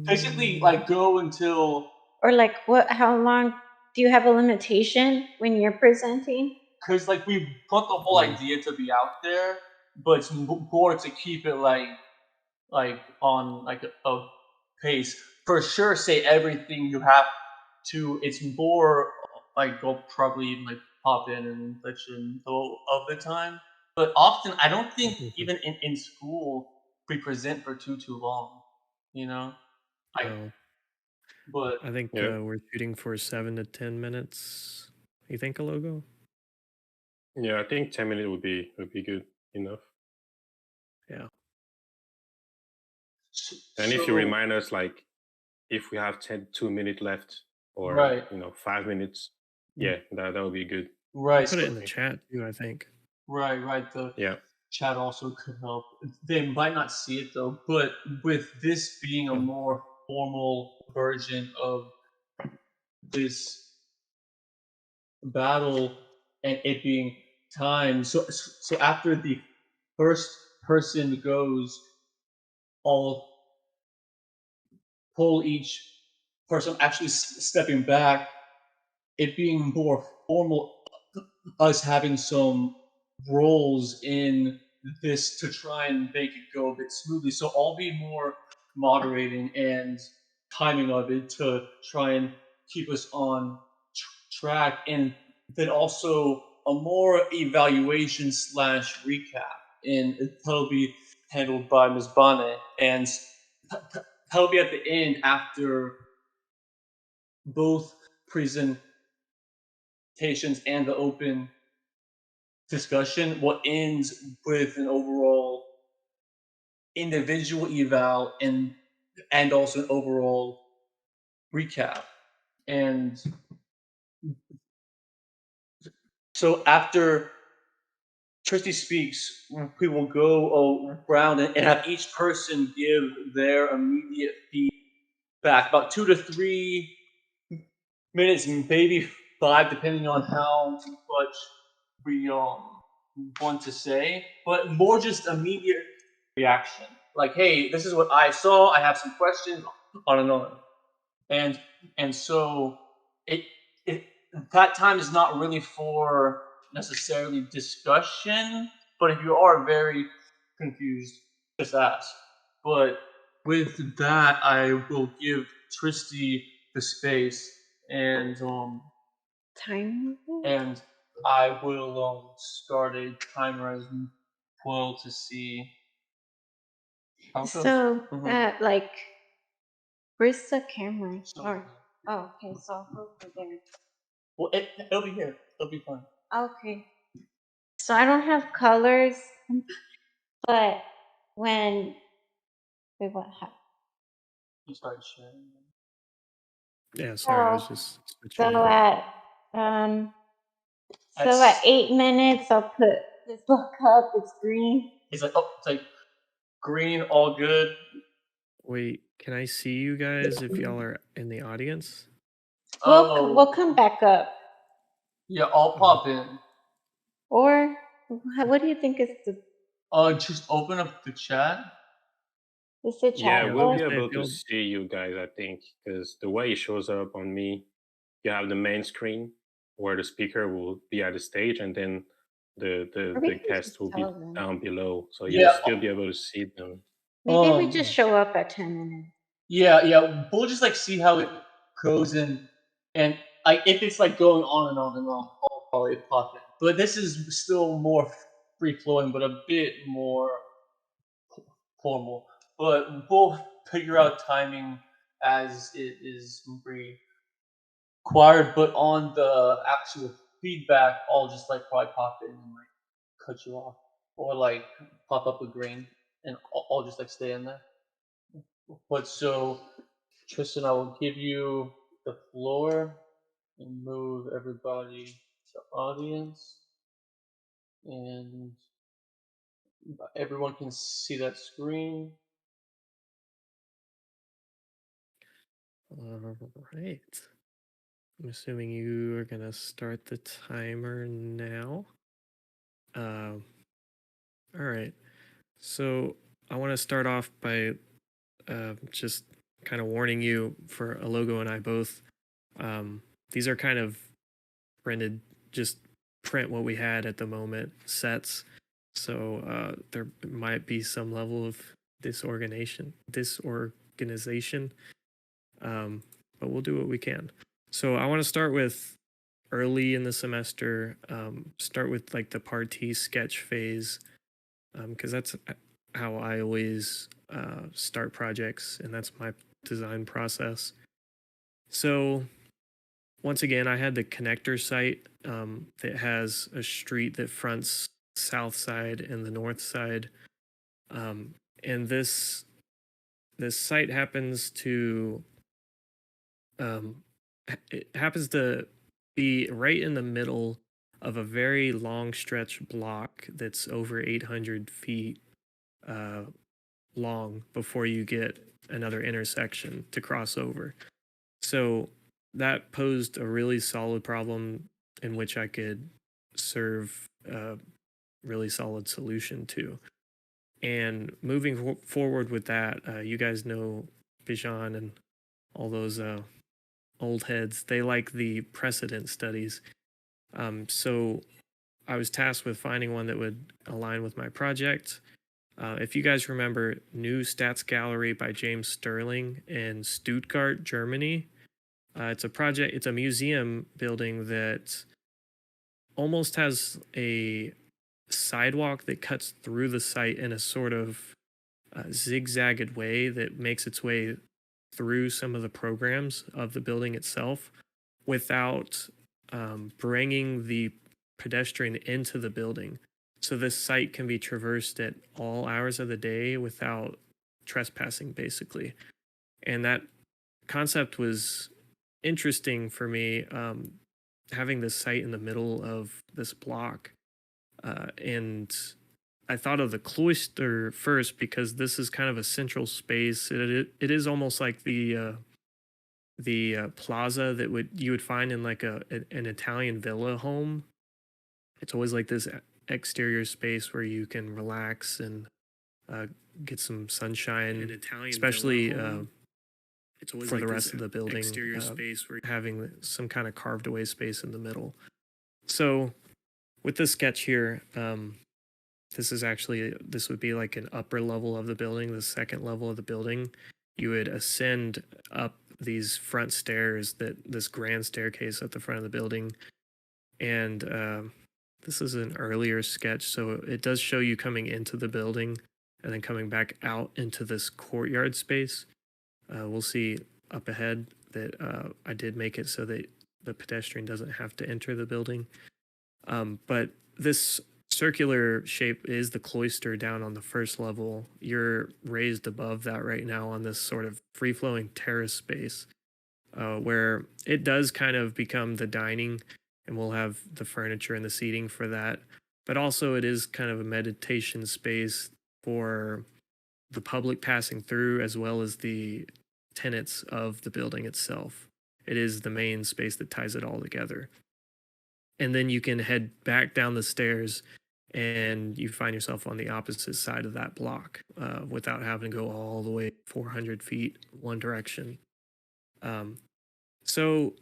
Basically, like go until, Or like how long do you have a limitation when you're presenting? because like we want the whole idea to be out there, but it's more to keep it like on like a pace. For sure, say everything you have to. It's more like go probably even like pop in and let you know of the time. But often, I don't think even in school we present for too long. No. But I think Yeah. we're shooting for 7 to 10 minutes. You think a logo? Yeah, I think 10 minutes would be good enough. Yeah. And if you remind us, like, if we have 2 minutes left, or Right. 5 minutes, yeah, that would be good. Right. Put it in the chat too, I think. Right. The Yeah. chat also could help. They might not see it though, but with this being a more formal version of this battle and it being timed, so after the first person goes, I'll pull each person actually stepping back, it being more formal, us having some roles in this to try and make it go a bit smoothly. So I'll be more moderating and timing of it to try and keep us on track, and then also a more evaluation / recap, and that'll be handled by Ms. Bane, and that'll be at the end after both presentations and the open discussion, what ends with an overall individual eval and also an overall recap. And so after Tristy speaks, we will go around and have each person give their immediate feedback, about 2 to 3 minutes, maybe 5, depending on how much we want to say, but more just immediate reaction. Like, hey, this is what I saw. I have some questions, on and on. And so it that time is not really for necessarily discussion, but if you are very confused, just ask. But with that, I will give Tristy the space, and Time. I will start a timer as well to see how it goes. So, Mhm. like, where's the camera? So, Or, oh, okay, so I'll go over there. well, it'll be here. It'll be fine. Okay. So I don't have colors, but when wait, what happened? You started sharing. Yeah, sorry, I was So, just switching. so it. at so at 8 minutes, I'll put this look up. It's green. He's like, oh, it's like green, all good. Wait, can I see you guys if y'all are in the audience? We'll come back up. Yeah, I'll pop in. Or what do you think is the Just open up the chat. is the Yeah, chat? we'll I be was gonna say, able if to y'all- see you guys, I think, because the way it shows up on me, you have the main screen where the speaker will be at the stage, and then Or the we can guest just will be tell them. down below, so Yeah. you'll still be able to see them. Maybe we just show up at 10 minutes. Yeah. We'll just like see how it goes, and if it's like going on and on and on, I'll probably pop in. But this is still more free flowing, but a bit more formal. But we'll figure out timing as it is required. But on the actual feedback, I'll just like probably pop in and like cut you off, or like pop up a green, and I'll just like stay in there. But so, Tristan, I will give you the floor and move everybody to audience, and everyone can see that screen. All right. I'm assuming you are gonna start the timer now. All right. So I want to start off by just kind of warning you for Alogo and I both. These are kind of printed, just print what we had at the moment sets. So there might be some level of disorganization, but we'll do what we can. So I want to start with early in the semester. Start with like the party sketch phase, because that's how I always start projects, and that's my design process. So once again, I had the connector site that has a street that fronts south side and the north side, and this site happens to it happens to be right in the middle of a very long stretch block that's over 800 feet long before you get another intersection to cross over. So that posed a really solid problem in which I could serve a really solid solution to. And moving forward with that, you guys know Bijan and all those old heads. They like the precedent studies. So I was tasked with finding one that would align with my project. If you guys remember New Stats Gallery by James Sterling in Stuttgart, Germany, it's a project, it's a museum building that almost has a sidewalk that cuts through the site in a sort of zigzagged way that makes its way through some of the programs of the building itself without bringing the pedestrian into the building. So this site can be traversed at all hours of the day without trespassing, basically. And that concept was interesting for me, having this site in the middle of this block. And I thought of the cloister first because this is kind of a central space. It is almost like the plaza that you would find in like an Italian villa home. It's always like this exterior space where you can relax and get some sunshine, especially for the rest of the building. Exterior space where having some kind of carved away space in the middle. So with this sketch here, this would be like an upper level of the building, the second level of the building. You would ascend up these front stairs, this grand staircase at the front of the building. And this is an earlier sketch, so it does show you coming into the building and then coming back out into this courtyard space. We'll see up ahead that I did make it so that the pedestrian doesn't have to enter the building. But this circular shape is the cloister down on the first level. You're raised above that right now on this sort of free-flowing terrace space, where it does kind of become the dining, and we'll have the furniture and the seating for that. But also it is kind of a meditation space for the public passing through, as well as the tenants of the building itself. It is the main space that ties it all together. And then you can head back down the stairs and you find yourself on the opposite side of that block, without having to go all the way 400 feet one direction. So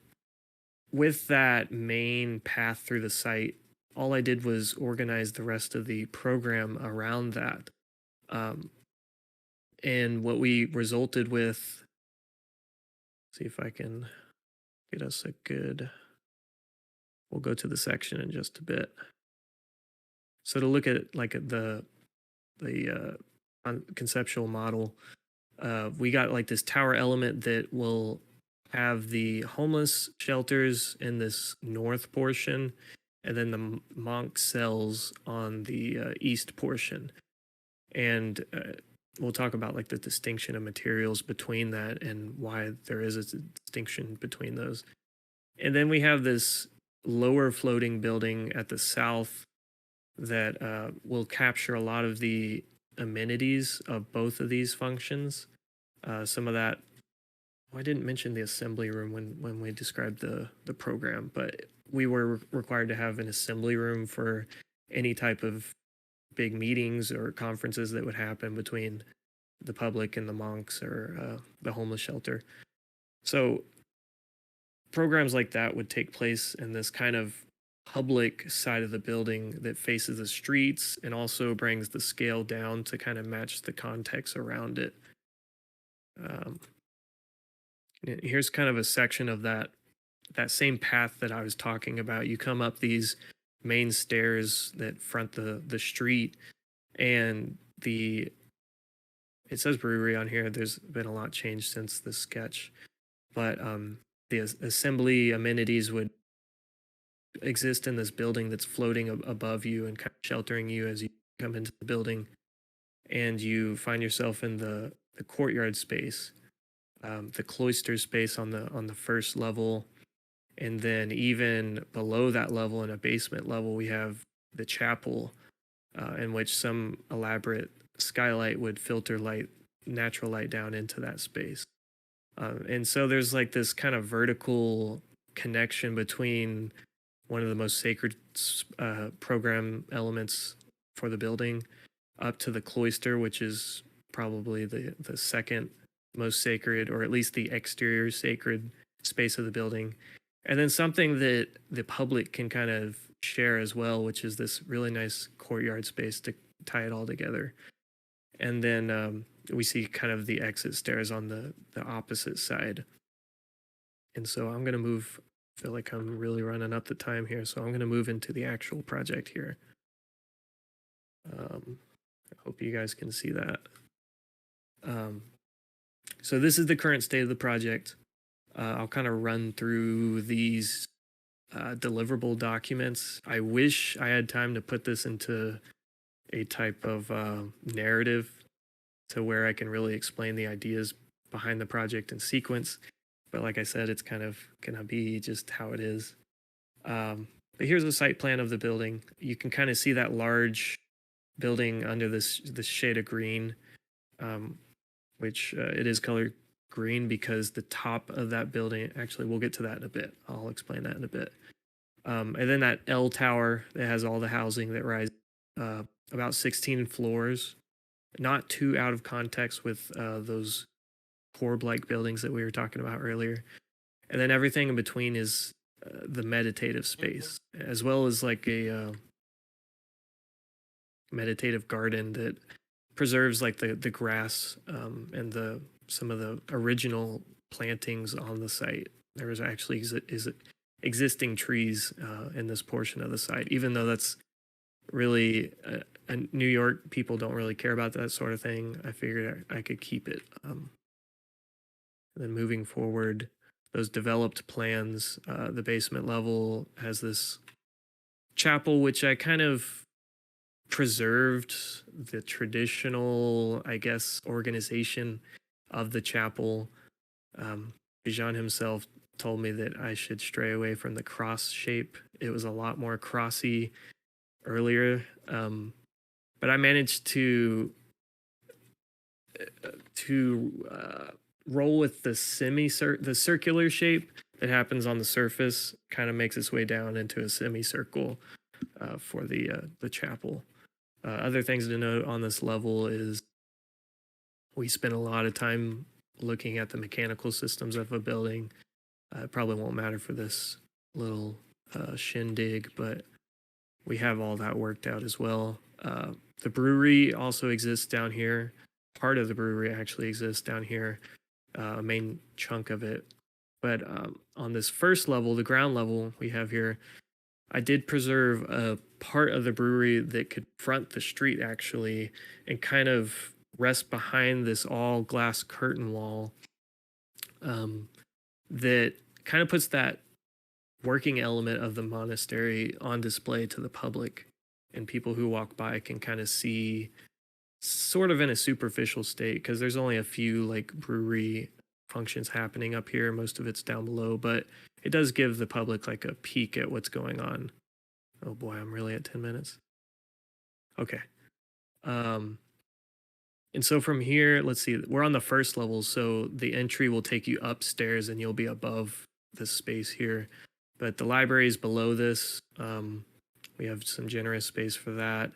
with that main path through the site, all I did was organize the rest of the program around that. And what we resulted with, see if I can get us a good, we'll go to the section in just a bit. So to look at like the conceptual model, we got like this tower element that will have the homeless shelters in this north portion, and then the monk cells on the east portion. And we'll talk about like the distinction of materials between that and why there is a distinction between those. And then we have this lower floating building at the south that will capture a lot of the amenities of both of these functions. Some of that, I didn't mention the assembly room when we described the program, but we were required to have an assembly room for any type of big meetings or conferences that would happen between the public and the monks or the homeless shelter. So programs like that would take place in this kind of public side of the building that faces the streets and also brings the scale down to kind of match the context around it. Here's kind of a section of that same path that I was talking about. You come up these main stairs that front the street, and it says brewery on here. There's been a lot changed since the sketch, but the assembly amenities would exist in this building that's floating above you and kind of sheltering you as you come into the building, and you find yourself in the courtyard space, the cloister space on the first level. And then even below that level, in a basement level, we have the chapel, in which some elaborate skylight would filter natural light down into that space. And so there's like this kind of vertical connection between one of the most sacred program elements for the building up to the cloister, which is probably the second most sacred, or at least the exterior sacred space of the building. And then something that the public can kind of share as well, which is this really nice courtyard space to tie it all together. And then we see kind of the exit stairs on the opposite side. And so I'm going to move, I feel like I'm really running up the time here, so I'm going to move into the actual project here. I hope you guys can see that. So this is the current state of the project. I'll kind of run through these deliverable documents. I wish I had time to put this into a type of narrative to where I can really explain the ideas behind the project in sequence. But like I said, it's kind of gonna be just how it is. But here's a site plan of the building. You can kind of see that large building under this shade of green, which it is colored green because the top of that building, actually we'll get to that in a bit. I'll explain that in a bit. And then that L tower that has all the housing that rises about 16 floors, not too out of context with those orb-like buildings that we were talking about earlier. And then everything in between is the meditative space, as well as like a meditative garden that preserves like the grass and some of the original plantings on the site. There was actually existing trees in this portion of the site, even though that's really New York people don't really care about that sort of thing. I figured I could keep it. And then moving forward, those developed plans, the basement level has this chapel, which I kind of preserved the traditional, I guess, organization of the chapel. Bijan himself told me that I should stray away from the cross shape. It was a lot more crossy earlier, but I managed to roll with the circular shape that happens on the surface. Kind of makes its way down into a semicircle for the chapel. Other things to note on this level is we spent a lot of time looking at the mechanical systems of a building. It probably won't matter for this little shindig, but we have all that worked out as well. The brewery also exists down here. Part of the brewery actually exists down here, a main chunk of it. But on this first level, the ground level we have here, I did preserve a part of the brewery that could front the street actually and kind of rest behind this all glass curtain wall that kind of puts that working element of the monastery on display to the public, and people who walk by can kind of see sort of in a superficial state because there's only a few like brewery functions happening up here. Most of it's down below, but it does give the public like a peek at what's going on. Oh boy, I'm really at 10 minutes. Okay. And so from here, let's see, we're on the first level. So the entry will take you upstairs and you'll be above this space here. But the library is below this. We have some generous space for that.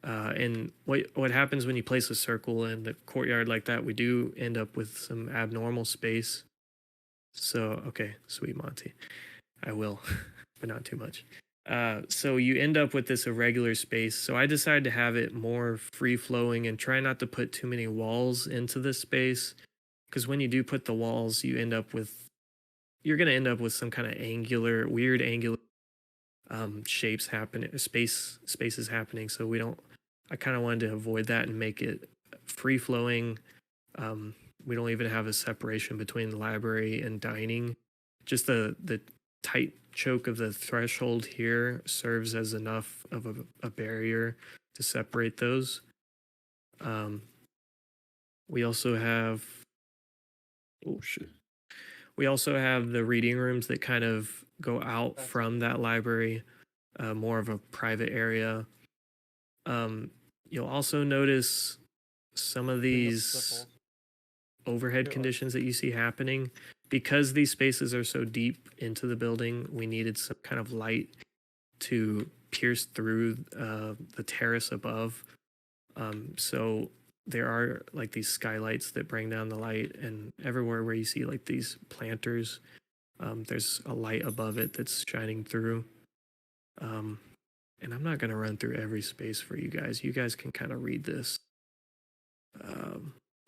And what happens when you place a circle in the courtyard like that, we do end up with some abnormal space. So, okay, sweet Monty. I will, but not too much. So you end up with this irregular space. So I decided to have it more free-flowing and try not to put too many walls into this space. Because when you do put the walls, you're going to end up with some kind of weird angular shapes happening, spaces happening. So I kind of wanted to avoid that and make it free-flowing. We don't even have a separation between the library and dining. Just the tight choke of the threshold here serves as enough of a barrier to separate those. We also have the reading rooms that kind of go out from that library, more of a private area. You'll also notice some of these overhead conditions that you see happening. Because these spaces are so deep into the building, we needed some kind of light to pierce through the terrace above. So there are like these skylights that bring down the light, and everywhere where you see like these planters, there's a light above it that's shining through. And I'm not going to run through every space for you guys. You guys can kind of read this.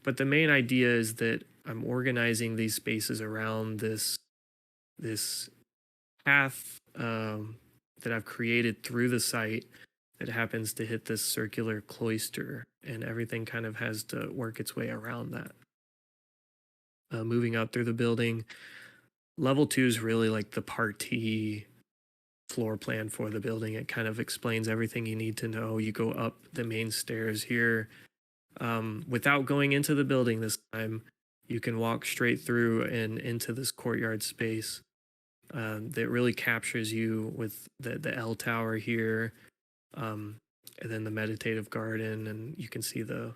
But the main idea is that I'm organizing these spaces around this path that I've created through the site that happens to hit this circular cloister, and everything kind of has to work its way around that. Moving up through the building, level 2 is really like the party floor plan for the building. It kind of explains everything you need to know. You go up the main stairs here. Without going into the building this time, you can walk straight through and into this courtyard space that really captures you with the L tower here, and then the meditative garden, and you can see the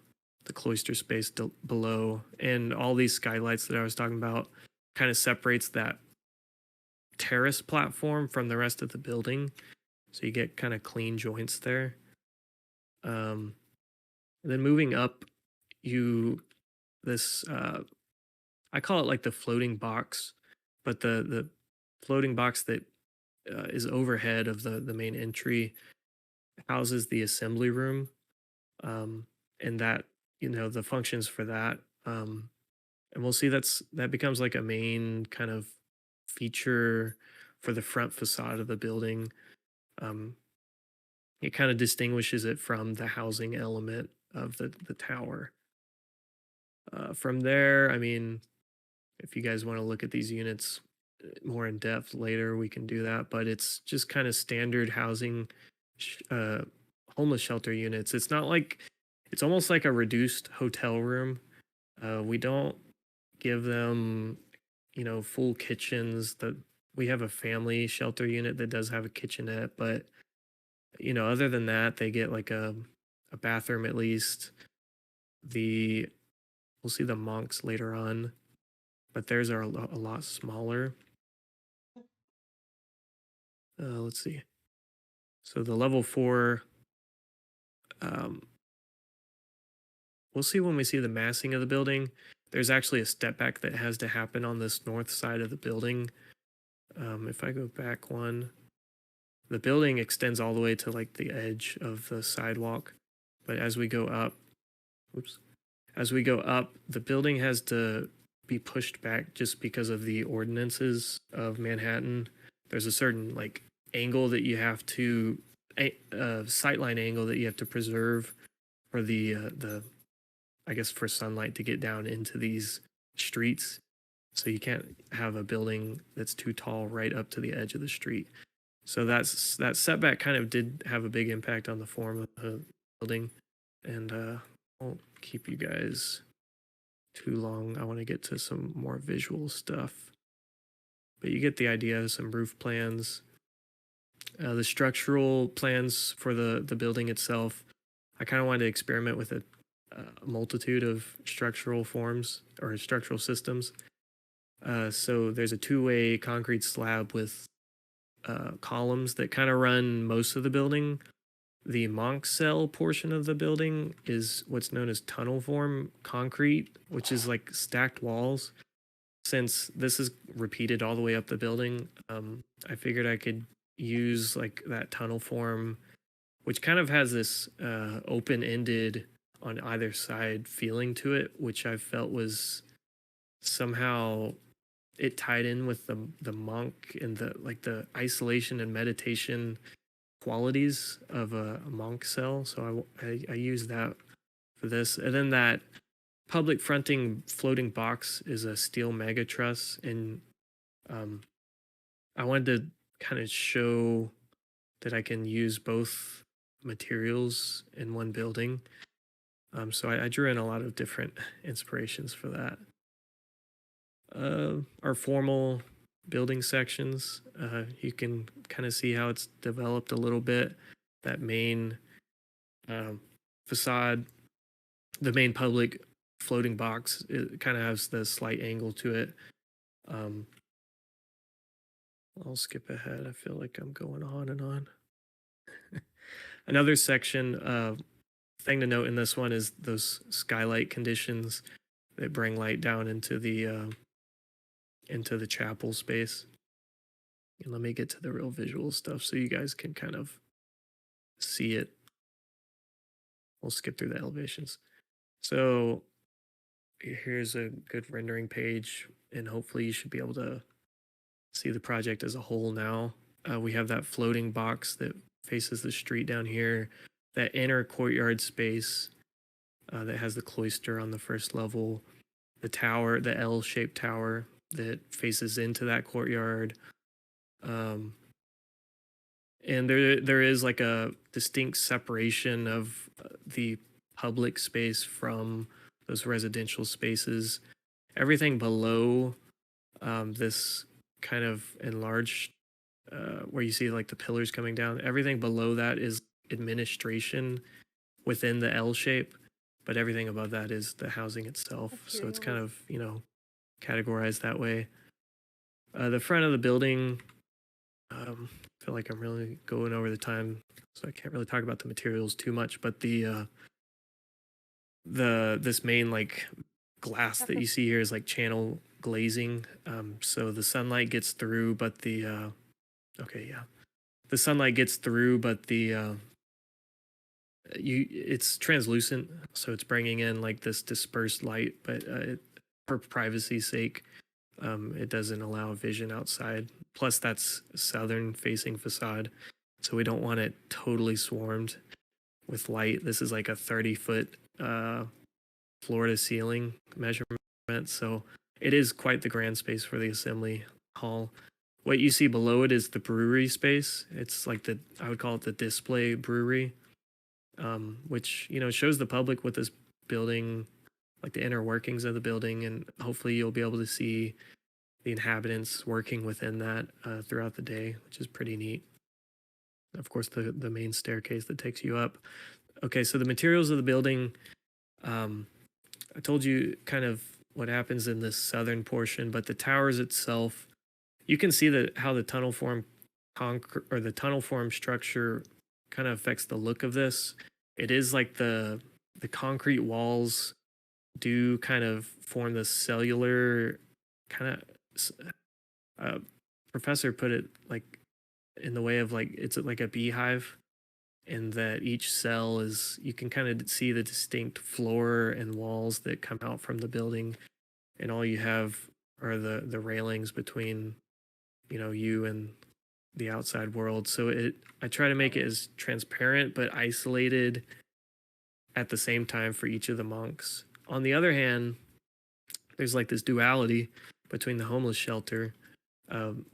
cloister space below, and all these skylights that I was talking about kind of separates that terrace platform from the rest of the building, so you get kind of clean joints there. And then moving up, this I call it like the floating box, but the floating box that is overhead of the main entry houses the assembly room, and that, the functions for that, and we'll see that becomes like a main kind of feature for the front facade of the building. um, it kind of distinguishes it from the housing element of the tower. From there, I mean, if you guys want to look at these units more in depth later, we can do that, but it's just kind of standard housing, homeless shelter units. It's not like, it's almost like a reduced hotel room. We don't give them, full kitchens. We have a family shelter unit that does have a kitchenette, but other than that, they get like a bathroom at least. We'll see the monks later on, but theirs are a lot smaller. Let's see. So the level 4, we'll see when we see the massing of the building. There's actually a step back that has to happen on this north side of the building. If I go back one, the building extends all the way to like the edge of the sidewalk. But as we go up, the building has to be pushed back just because of the ordinances of Manhattan. There's a certain like angle that you have to, sightline angle that you have to preserve for the I guess for sunlight to get down into these streets. So you can't have a building that's too tall right up to the edge of the street. So that setback kind of did have a big impact on the form of the building. And I won't keep you guys too long. I want to get to some more visual stuff. But you get the idea, some roof plans. The structural plans for the building itself, I kind of wanted to experiment with a multitude of structural forms or structural systems. So there's a 2-way concrete slab with columns that kind of run most of the building. The monk cell portion of the building is what's known as tunnel form concrete, which is like stacked walls. Since this is repeated all the way up the building, I figured I could use like that tunnel form, which kind of has this open-ended on either side feeling to it, which I felt was somehow it tied in with the monk and the isolation and meditation qualities of a monk cell. So I use that for this. And then that public fronting floating box is a steel mega truss, and I wanted to kind of show that I can use both materials in one building. So I drew in a lot of different inspirations for that. Our formal building sections, you can kind of see how it's developed a little bit. That main facade, the main public floating box, it kind of has the slight angle to it. I'll skip ahead. I feel like I'm going on and on. Another section, thing to note in this one is those skylight conditions that bring light down into the chapel space. And let me get to the real visual stuff so you guys can kind of see it. We'll skip through the elevations. So here's a good rendering page, and hopefully you should be able to see the project as a whole now. We have that floating box that faces the street down here, that inner courtyard space that has the cloister on the first level, the tower, the L-shaped tower that faces into that courtyard. and there is like a distinct separation of the public space from those residential spaces. Everything below this kind of enlarged, where you see like the pillars coming down, everything below that is administration within the L shape, but everything above that is the housing itself. So it's kind of, categorized that way. The front of the building, I feel like I'm really going over the time, so I can't really talk about the materials too much, but this main like glass that you see here is like channel glazing. So the sunlight gets through, but the sunlight gets through, but it's translucent, so it's bringing in like this dispersed light, but for privacy's sake, it doesn't allow vision outside. Plus, that's southern facing facade, so we don't want it totally swarmed with light. This is like a 30-foot floor to ceiling measurement, so it is quite the grand space for the assembly hall. What you see below it is the brewery space. It's like I would call it the display brewery, which shows the public what this building, like the inner workings of the building, and hopefully you'll be able to see the inhabitants working within that throughout the day, which is pretty neat. Of course, the main staircase that takes you up. Okay, so the materials of the building, I told you kind of what happens in this southern portion, but the towers itself, you can see how the tunnel form structure kind of affects the look of this. It is like the concrete walls do kind of form the cellular kind of, professor put it like in the way of like it's like a beehive, and that each cell is, you can kind of see the distinct floor and walls that come out from the building, and all you have are the railings between you and the outside world. So I try to make it as transparent but isolated at the same time for each of the monks. On the other hand, there's like this duality between the homeless shelter,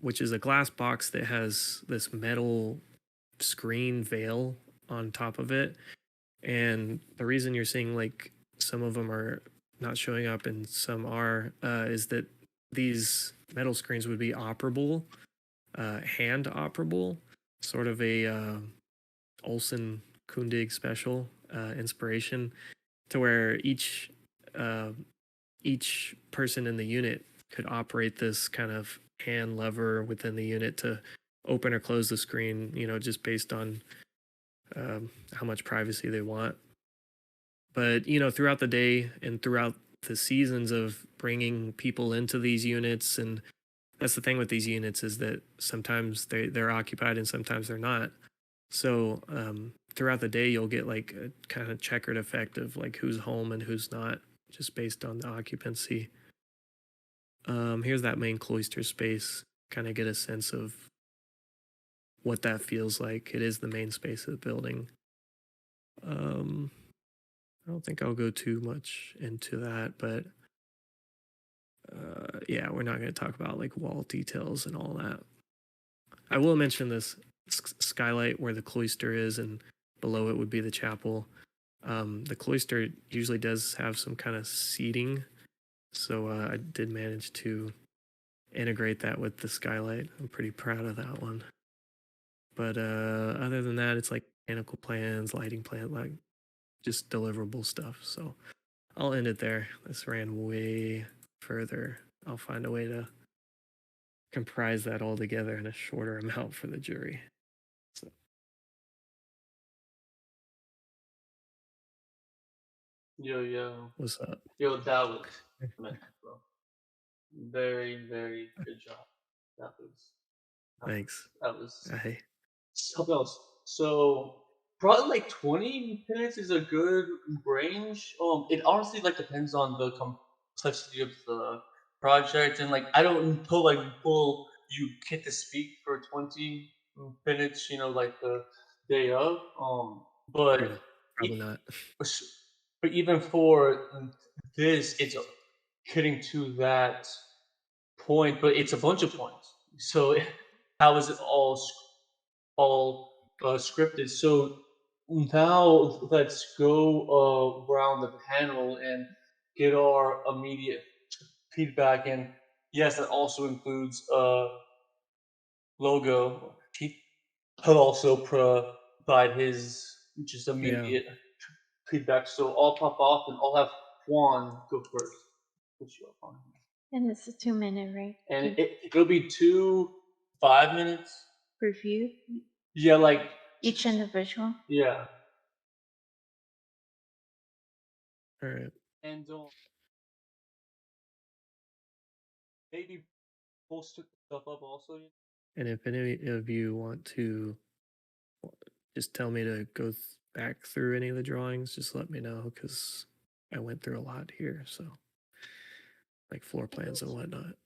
which is a glass box that has this metal screen veil on top of it. And the reason you're seeing like some of them are not showing up and some are, is that these metal screens would be operable, hand operable, sort of a Olsen Kundig special inspiration, to where each person in the unit could operate this kind of hand lever within the unit to open or close the screen, just based on how much privacy they want. But throughout the day and throughout the seasons of bringing people into these units, and that's the thing with these units, is that sometimes they're occupied and sometimes they're not. So throughout the day, you'll get like a kind of checkered effect of like who's home and who's not, just based on the occupancy. Here's that main cloister space. Kind of get a sense of what that feels like. It is the main space of the building. I don't think I'll go too much into that, but yeah, we're not going to talk about like wall details and all that. I will mention this skylight where the cloister is, and below it would be the chapel. The cloister usually does have some kind of seating, so I did manage to integrate that with the skylight. I'm pretty proud of that one. But other than that, it's like mechanical plans, lighting plan, like just deliverable stuff. So I'll end it there. This ran way further. I'll find a way to comprise that all together in a shorter amount for the jury. So. Yo. What's up? Yo, that was tremendous, bro. Very, very good job. Thanks. That was Hey. something else. So probably like 20 minutes is a good range. It honestly like depends on the complexity of the project, and like I don't know like will you get to speak for 20 minutes, like the day of. But Probably not. But even for this, it's getting to that point, but it's a bunch of points. So how is it all all scripted. So now let's go around the panel and get our immediate feedback. And yes, that also includes logo. He'll also provide his just immediate feedback. So I'll pop off and I'll have Juan go first. Put you up on here. And this is 2 minute, right? And it'll be 5 minutes. Review Yeah, like each individual. yeah. All right. And maybe pull stuff up also. And if any of you want to just tell me to go back through any of the drawings, just let me know, because I went through a lot here. So, like floor plans and whatnot.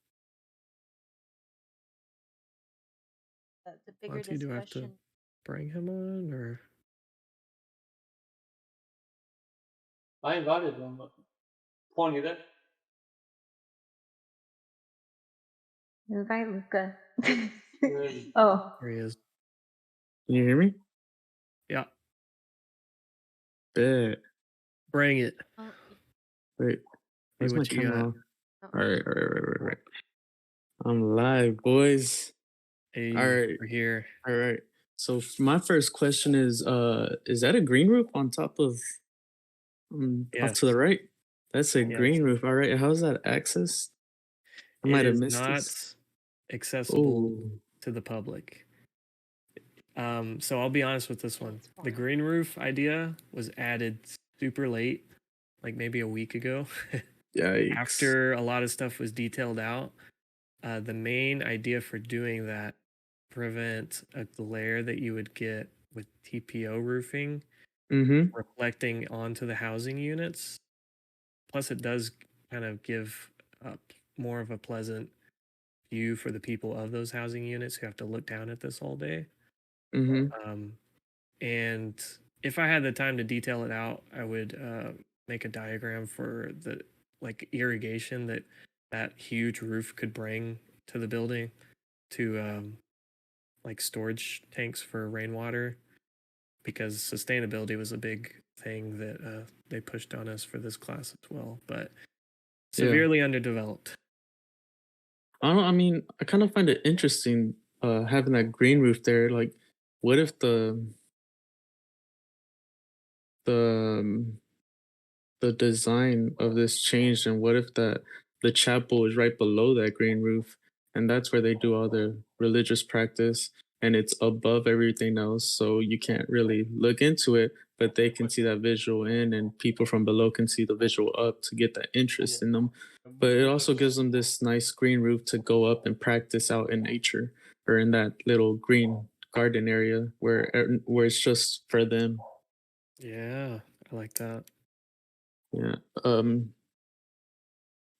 The bigger Monty, do I have to discussion. bring him on, or? I invited them, but Juan, you there? Invite Luca. Good. Oh, There he is. Can you hear me? Yeah, Bet. bring it. oh, Wait, See where's my what you camera got. off? oh. All right. I'm live, boys. Hey, All right. we're here. All right. So my first question is that a green roof on top of off to the Yes. right? That's a Yes. green roof. All right. How's that access? I might It have is missed not this. accessible Oh. to the public. So I'll be honest with this one. That's The fine. green roof idea was added super late, like maybe a week ago. Yikes. After a lot of stuff was detailed out. The main idea for doing that prevent a glare that you would get with TPO roofing Mm-hmm. reflecting onto the housing units. Plus, it does kind of give more of a pleasant view for the people of those housing units who have to look down at this all day. Mm-hmm. And if I had the time to detail it out, I would make a diagram for the like irrigation that huge roof could bring to the building, to like storage tanks for rainwater, because sustainability was a big thing that they pushed on us for this class as well, but severely underdeveloped. I mean, I kind of find it interesting having that green roof there. Like, what if the the design of this changed, and what if the chapel is right below that green roof, and that's where they do all their religious practice, and it's above everything else, so you can't really look into it, but they can see that visual in, and people from below can see the visual up to get that interest in them. But it also gives them this nice green roof to go up and practice out in nature, or in that little green garden area where it's just for them. Yeah, I like that. Yeah.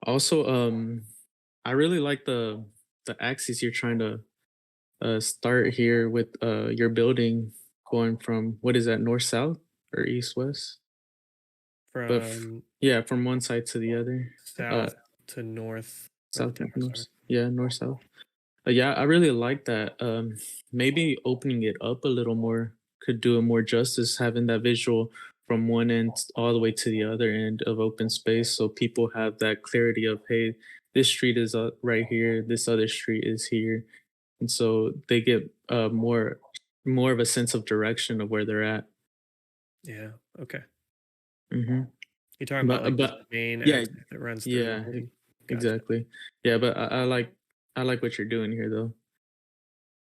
Also, I really like the axis you're trying to start here with your building, going from, what is that, north south or east west? But From yeah, from one side to the other. south to north. South to or north. sorry. Yeah, north south. Yeah, I really like that. Maybe opening it up a little more could do it more justice, having that visual from one end all the way to the other end of open space, so people have that clarity of, hey, this street is right here, this other street is here, and so they get more of a sense of direction of where they're at. Yeah, okay. Mm-hmm. You're talking about like But the main yeah, axis that runs through the yeah, building? Gotcha. exactly. Yeah, but I like what you're doing here though.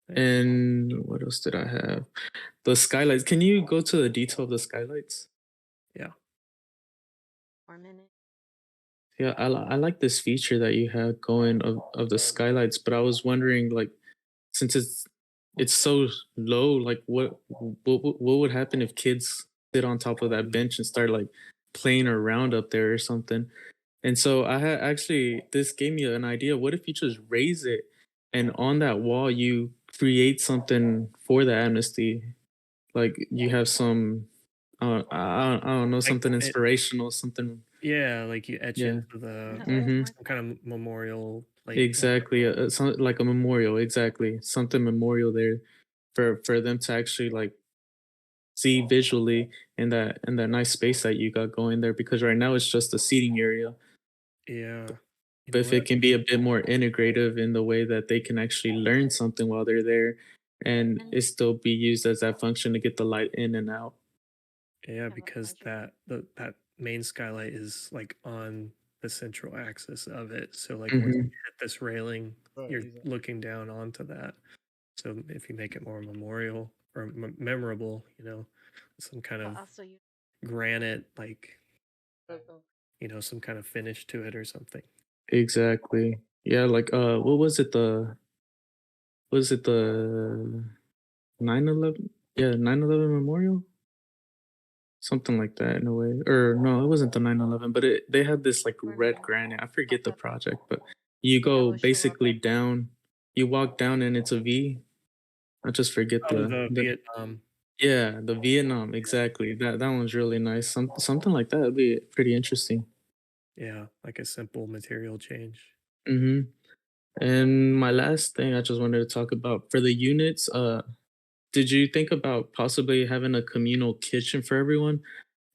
Thanks. And what else did I have? The skylights. Can you go to the detail of the skylights? Yeah. 4 minutes. Yeah, I like this feature that you had going of the skylights, but I was wondering, like, since it's so low, like what would happen if kids sit on top of that bench and start like playing around up there or something? And so I had actually, this gave me an idea. What if you just raise it, and on that wall you create something for the amnesty? Like you have some, I don't know, Like something inspirational, something. Yeah, like you etch Yeah. into the Mhm. some kind of memorial, like Exactly. Some, like a memorial. Exactly. Something memorial there for them to actually like see visually in that nice space that you got going there, because right now it's just a seating area. Yeah. You But know if it what? can be a bit more integrative in the way that they can actually learn something while they're there, and it still be used as that function to get the light in and out. Yeah, because that main skylight is like on the central axis of it. So like once you Mhm. hit this railing, Right, you're exactly. looking down onto that. So if you make it more memorial or memorable, some kind But of also you granite, like some kind of finish to it or something. Exactly. Yeah, like, what was it the 9/11? Yeah, 9/11 memorial? Something like that in a way. Or no, it wasn't the 9/11, but they had this like red granite. I forget the project, but you go basically down, you walk down and it's a V. I just forget Oh, the the Vietnam. yeah, the Vietnam, exactly. That one's really nice. Something like that would be pretty interesting. Yeah, like a simple material change. Mhm. And my last thing I just wanted to talk about for the units, did you think about possibly having a communal kitchen for everyone?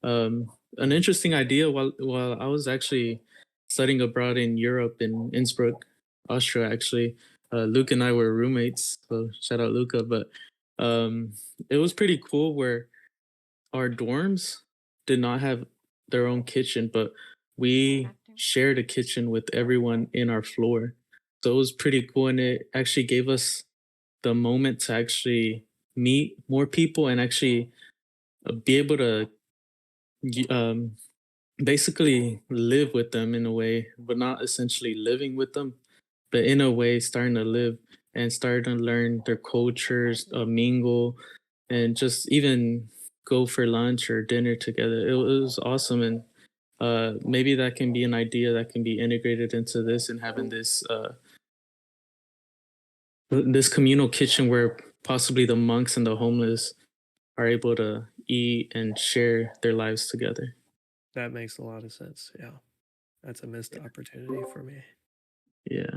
An interesting idea while I was actually studying abroad in Europe in Innsbruck, Austria. Actually, Luke and I were roommates, so shout out Luca. But um, it was pretty cool where our dorms did not have their own kitchen, but we shared a kitchen with everyone in our floor. So it was pretty cool, and it actually gave us the moment to actually meet more people and actually be able to basically live with them in a way, but not essentially living with them, but in a way starting to live and starting to learn their cultures, mingle, and just even go for lunch or dinner together. It was awesome, and maybe that can be an idea that can be integrated into this and having this communal kitchen where possibly the monks and the homeless are able to eat and share their lives together. That makes a lot of sense. Yeah. That's a missed opportunity for me. Yeah.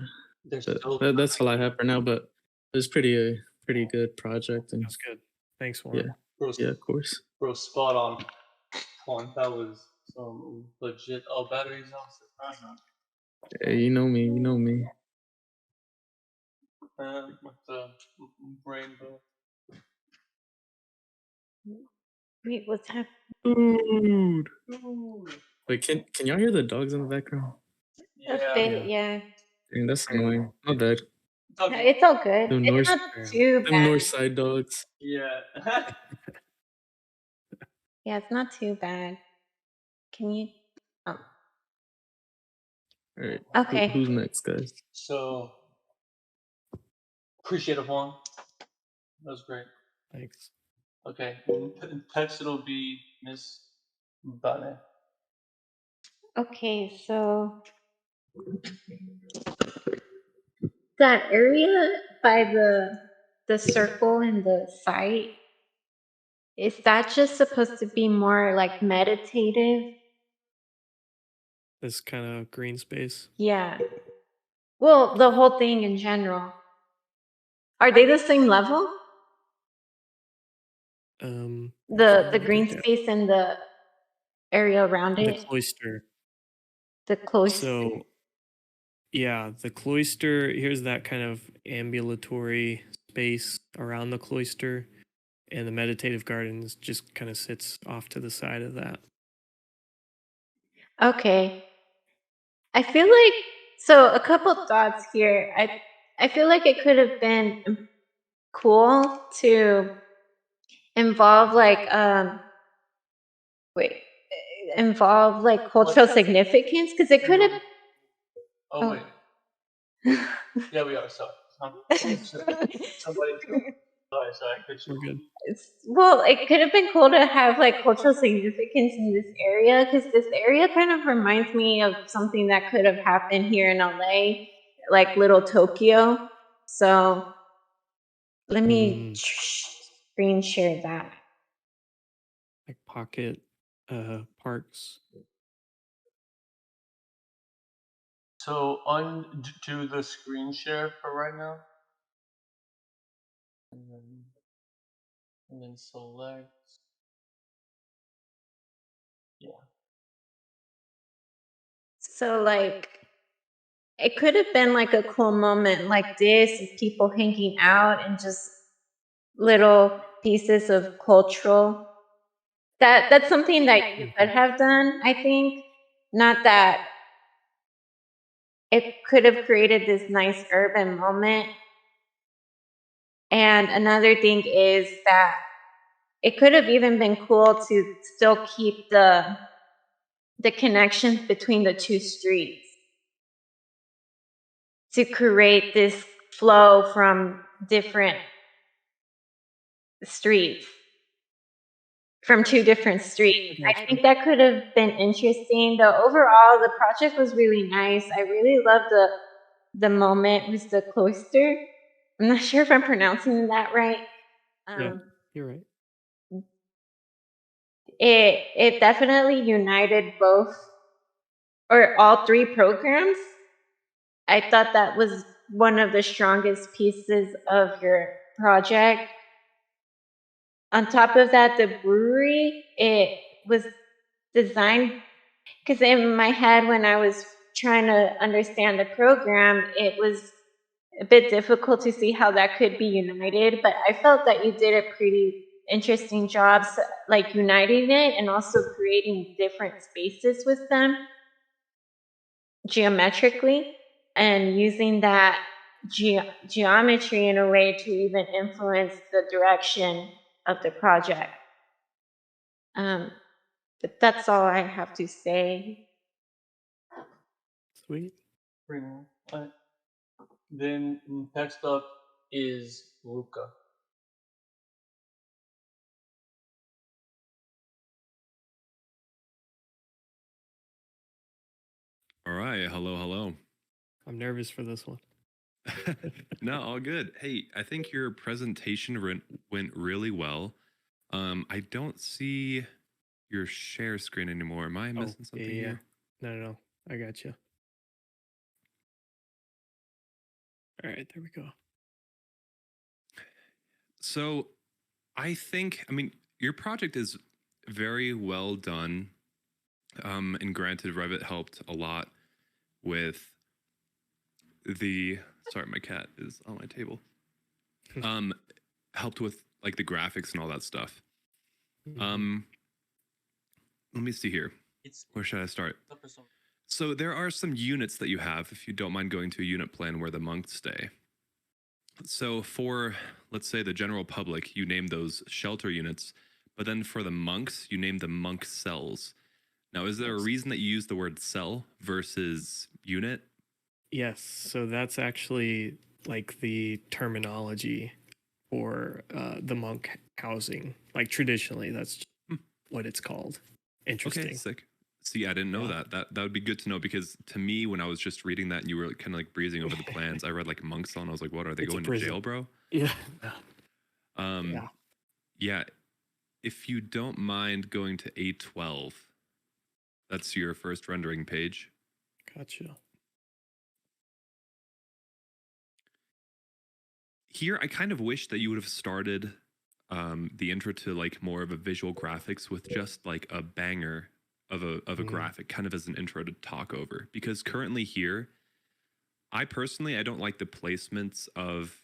They're But so that's all I have for now, but it's pretty good project, and That's good. Thanks, yeah, Warren. bro, yeah, of course. bro, spot on. That was some legit. Oh, batteries on. Hey, you know me, you know me. With the rainbow. wait, what's happening? Dude. Ooh. Wait, can y'all hear the dogs in the background? A Yeah. bit, yeah. Dang, that's annoying. My bad. No, it's all good. Them It's north not Yeah. too them north bad. side dogs. Yeah. Yeah, it's not too bad. Can you? Oh, All right. okay. Who's next, guys? So appreciate it, Juan. That was great. Thanks. Okay. Next it'll be Miss Bane. Okay, so that area by the circle and the site, is that just supposed to be more like meditative? This kind of green space. Yeah. Well, the whole thing in general. Are they the same level? The green space and the area around The it? cloister. The cloister. So yeah, the cloister, here's that kind of ambulatory space around the cloister, and the meditative gardens just kind of sits off to the side of that. Okay. I feel like so a couple thoughts here. I feel like it could have been cool to involve like wait involve like cultural significance because it could have. Oh wait. Yeah, we are. Sorry. Somebody. Sorry. We're good. Well, it could have been cool to have like cultural significance in this area because this area kind of reminds me of something that could have happened here in LA, like Little Tokyo. So let me screen share that. Like pocket parks. So undo the screen share for right now. and then select. Yeah. So like it could have been like a cool moment like this of people hanging out and just little pieces of cultural. That's something that you could have done, I think. Not that it could have created this nice urban moment. And another thing is that it could have even been cool to still keep the connections between the two streets to create this flow from different streets, from two different streets. I think that could have been interesting. Though overall, the project was really nice. I really loved the moment with the cloister. I'm not sure if I'm pronouncing that right. Yeah, you're right. It definitely united both or all three programs. I thought that was one of the strongest pieces of your project. On top of that, the brewery, it was designed because in my head when I was trying to understand the program, it was a bit difficult to see how that could be united, but I felt that you did a pretty interesting job like uniting it and also creating different spaces with them geometrically and using that geometry in a way to even influence the direction of the project. But that's all I have to say. Sweet. Pretty much. Alright. Then next up is Luca. All right. Hello, hello. I'm nervous for this one. No, all good. Hey, I think your presentation went really well. I don't see your share screen anymore. Am I missing something here? No. I got you. All right, there we go. So I mean, your project is very well done. And granted, Revit helped a lot with sorry, my cat is on my table. Helped with like the graphics and all that stuff. Let me see here. Where should I start? So there are some units that you have, if you don't mind going to a unit plan where the monks stay. So for, let's say, the general public, you name those shelter units, but then for the monks, you name them monk cells. Now, is there a reason that you use the word cell versus unit? Yes, so that's actually like the terminology for the monk housing. Like traditionally, that's what it's called. Interesting. Okay, sick. See, I didn't know that. That would be good to know, because to me, when I was just reading that and you were kind of like breezing over the plans, I read like monk cell and I was like, what, are they going to jail, bro? Yeah. Yeah. If you don't mind going to A12, that's your first rendering page. Gotcha. Here, I kind of wish that you would have started the intro to like more of a visual graphics with just like a banger of a graphic, kind of as an intro to talk over. Because currently here, I personally, I don't like the placements of,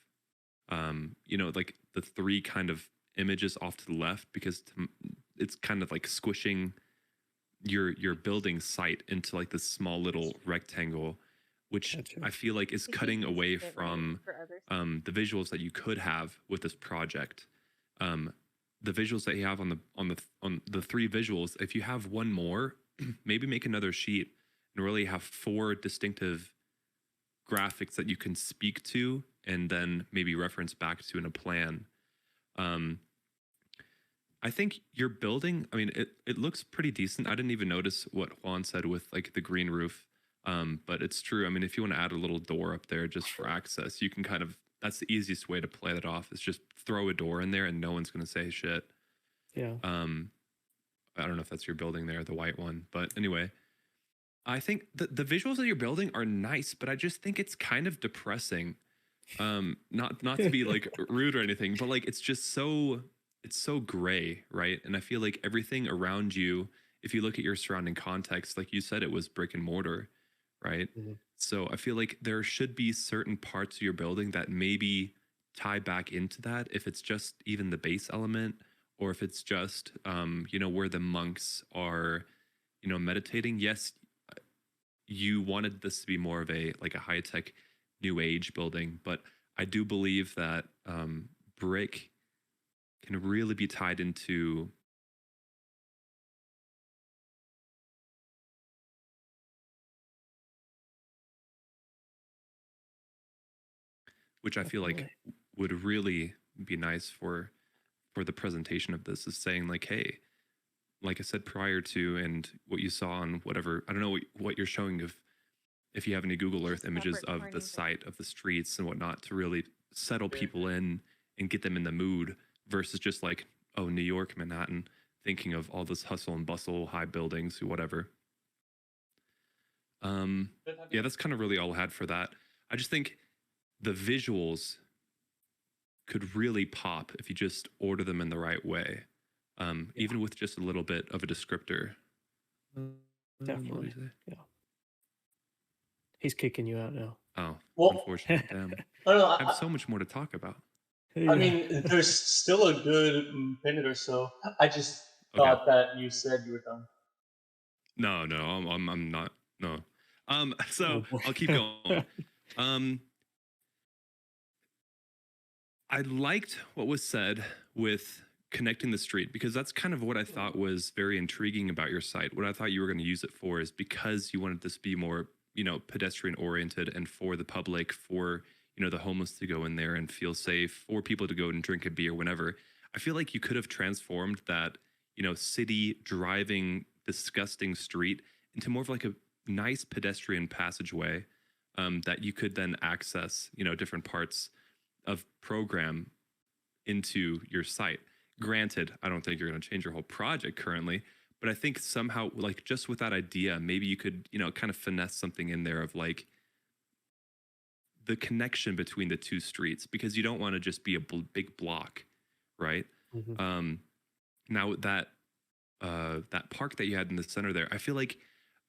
like the three kind of images off to the left, because it's kind of like squishing your building site into like this small little rectangle, which I feel like is cutting away from the visuals that you could have with this project. The visuals that you have on the three visuals, if you have one more, maybe make another sheet and really have four distinctive graphics that you can speak to and then maybe reference back to in a plan. I think your building, I mean, it looks pretty decent. I didn't even notice what Juan said with like the green roof. But it's true. I mean, if you want to add a little door up there just for access, you can kind of, that's the easiest way to play that off, is just throw a door in there and no one's going to say shit. Yeah. I don't know if that's your building there, the white one, but anyway, I think the visuals of your building are nice, but I just think it's kind of depressing. Not to be like rude or anything, but like it's just so it's so gray, right? And I feel like everything around you, if you look at your surrounding context, like you said, it was brick and mortar, right? Mhm. So I feel like there should be certain parts of your building that maybe tie back into that, if it's just even the base element, or if it's just where the monks are, meditating. Yes, you wanted this to be more of a like a high tech new age building, but I do believe that brick can really be tied into, which I feel like Definitely. would really be nice for the presentation of this, is saying like, hey, like I said prior to, and what you saw on whatever, I don't know what you're showing, if you have any Google Earth images Separate of the corners. site of the streets and whatnot, to really settle people Mhm. in and get them in the mood, versus just like, oh, New York, Manhattan, thinking of all this hustle and bustle, high buildings, whatever. Good, have Yeah, you- that's kind of really all I had for that. I just think the visuals could really pop if you just order them in the right way, Yeah. even with just a little bit of a descriptor. What did Definitely. he say? Yeah. He's kicking you out now. Oh, Well, unfortunate. Damn. I don't know. I have so much more to talk about. I Yeah. mean, there's still a good minute or so. I just Okay. thought that you said you were done. No, I'm not. No. So Oh, boy. I'll keep going. Um, I liked what was said with connecting the street, because that's kind of what I thought was very intriguing about your site. What I thought you were going to use it for is because you wanted this to be more, pedestrian oriented, and for the public, for, the homeless to go in there and feel safe, for people to go and drink a beer whenever. I feel like you could have transformed that, city driving disgusting street into more of like a nice pedestrian passageway, that you could then access, different parts of program into your site. Granted, I don't think you're going to change your whole project currently, but I think somehow, like, just with that idea, maybe you could, kind of finesse something in there of like the connection between the two streets, because you don't want to just be a big block, right? Mhm. Now that park that you had in the center there, I feel like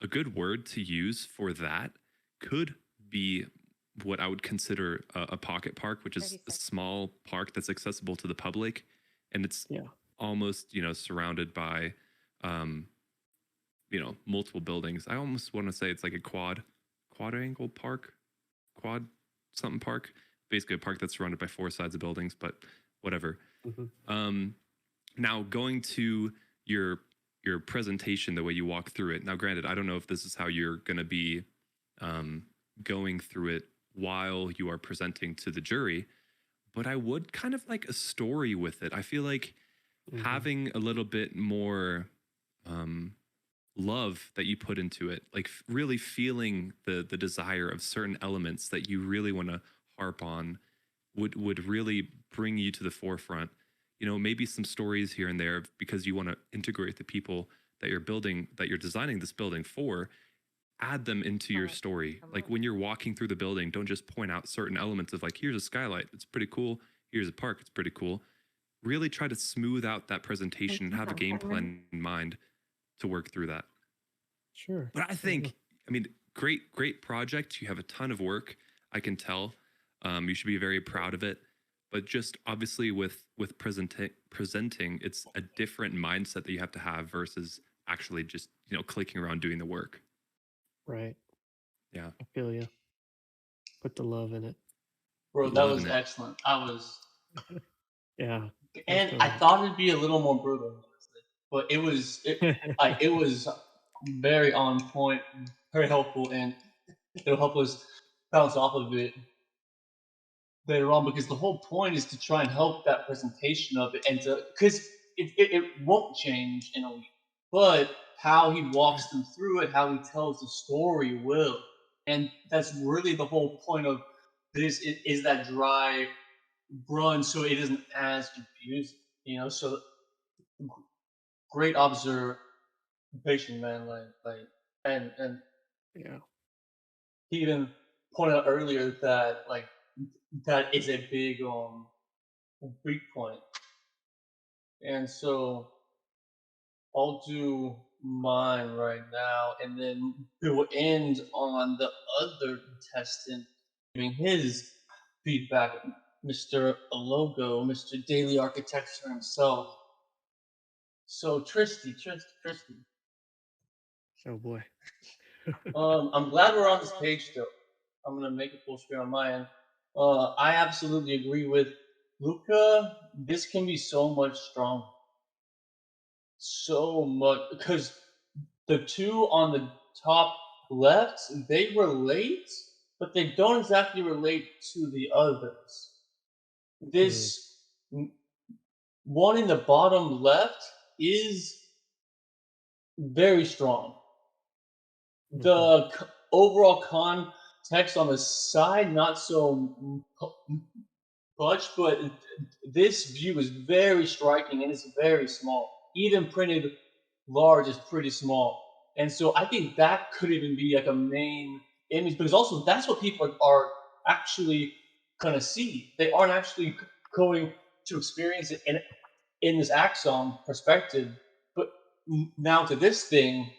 a good word to use for that could be what I would consider a pocket park, which is 30 a seconds. small park that's accessible to the public, and it's Yeah. almost surrounded by multiple buildings. I almost want to say it's like a quadrangle park, quad something park, basically a park that's surrounded by four sides of buildings, but whatever. Mhm. Now going to your presentation, the way you walk through it. Now, granted, I don't know if this is how you're going to be going through it while you are presenting to the jury, but I would kind of like a story with it. I feel like Mhm. having a little bit more um, love that you put into it, like really feeling the desire of certain elements that you really want to harp on, would really bring you to the forefront. Maybe some stories here and there, because you want to integrate the people that you're designing this building for, add them into your Alright, story. I'm Like over. when you're walking through the building, don't just point out certain elements of like, here's a skylight, it's pretty cool. Here's a park, it's pretty cool. Really try to smooth out that presentation and have a game plan in mind to work through that. Sure. But I think, I mean, great project. You have a ton of work. I can tell. You should be very proud of it. But just obviously with presenting, it's a different mindset that you have to have versus actually just clicking around doing the work. Right. Yeah, I feel you. Put the love in it. Bro, put that love was in it. excellent. Yeah. And I thought it'd be a little more brutal, honestly, but it was very on point, very helpful, and it'll help us bounce off of it later on, because the whole point is to try and help that presentation of it, and to because it won't change in a week, but how he walks them through it, how he tells the story will, and that's really the whole point of this, is that dry run, so it isn't as confusing, so great observation, man, and Yeah. he even pointed out earlier that that is a big weak point And so I'll do mine right now, and then we will end on the other contestant giving his feedback, Mr. Logo, Mr. Daily Architecture himself. So Tristy. Oh boy. I'm glad we're on this page still. I'm gonna make it full screen on my end. I absolutely agree with Luca. This can be so much stronger. So much, because the two on the top left, they relate, but they don't exactly relate to the others. This one in the bottom left is very strong. The overall context on the side, not so much, but this view is very striking and it's very small. Even printed large is pretty small. And so I think that could even be like a main image, because also that's what people are actually gonna see. They aren't actually going to experience it in this axon perspective. But now to this thing,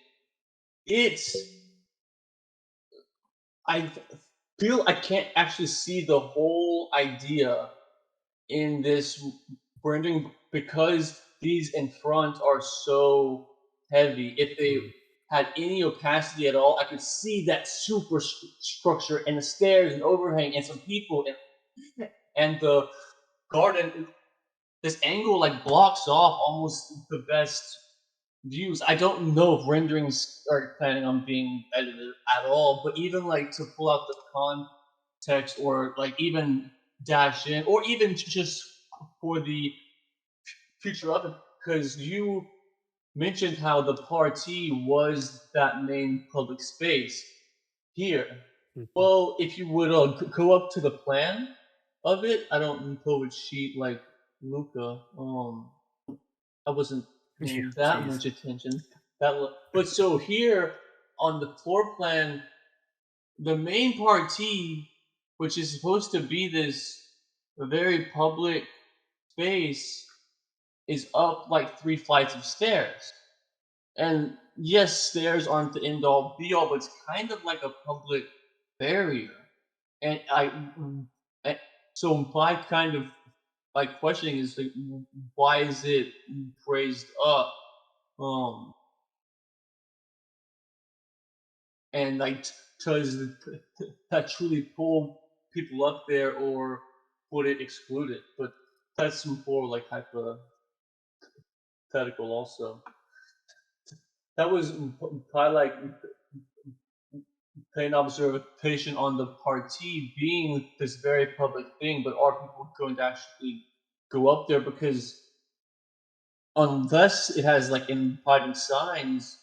I feel I can't actually see the whole idea in this rendering because these in front are so heavy. If they had any opacity at all, I could see that super structure and the stairs and overhang and some people and the garden. This angle like blocks off almost the best views. I don't know if renderings are planning on being edited at all, but even like to pull out the context or like even dash in or even just for the future of it, because you mentioned how the party was that main public space here. Well, if you would go up to the plan of it, I don't know which sheet like Luca. I wasn't paying that much attention. But so here on the floor plan, the main party, which is supposed to be this very public space, is up like 3 flights of stairs. And yes, stairs aren't the end all be all, but it's kind of like a public barrier. And so my kind of like questioning is like, why is it praised up? And like, does that truly pull people up there, or would it exclude it? But that's more like hypothetical also. That was probably like an observation on the party being this very public thing, but are people going to actually go up there? Because unless it has like inviting signs,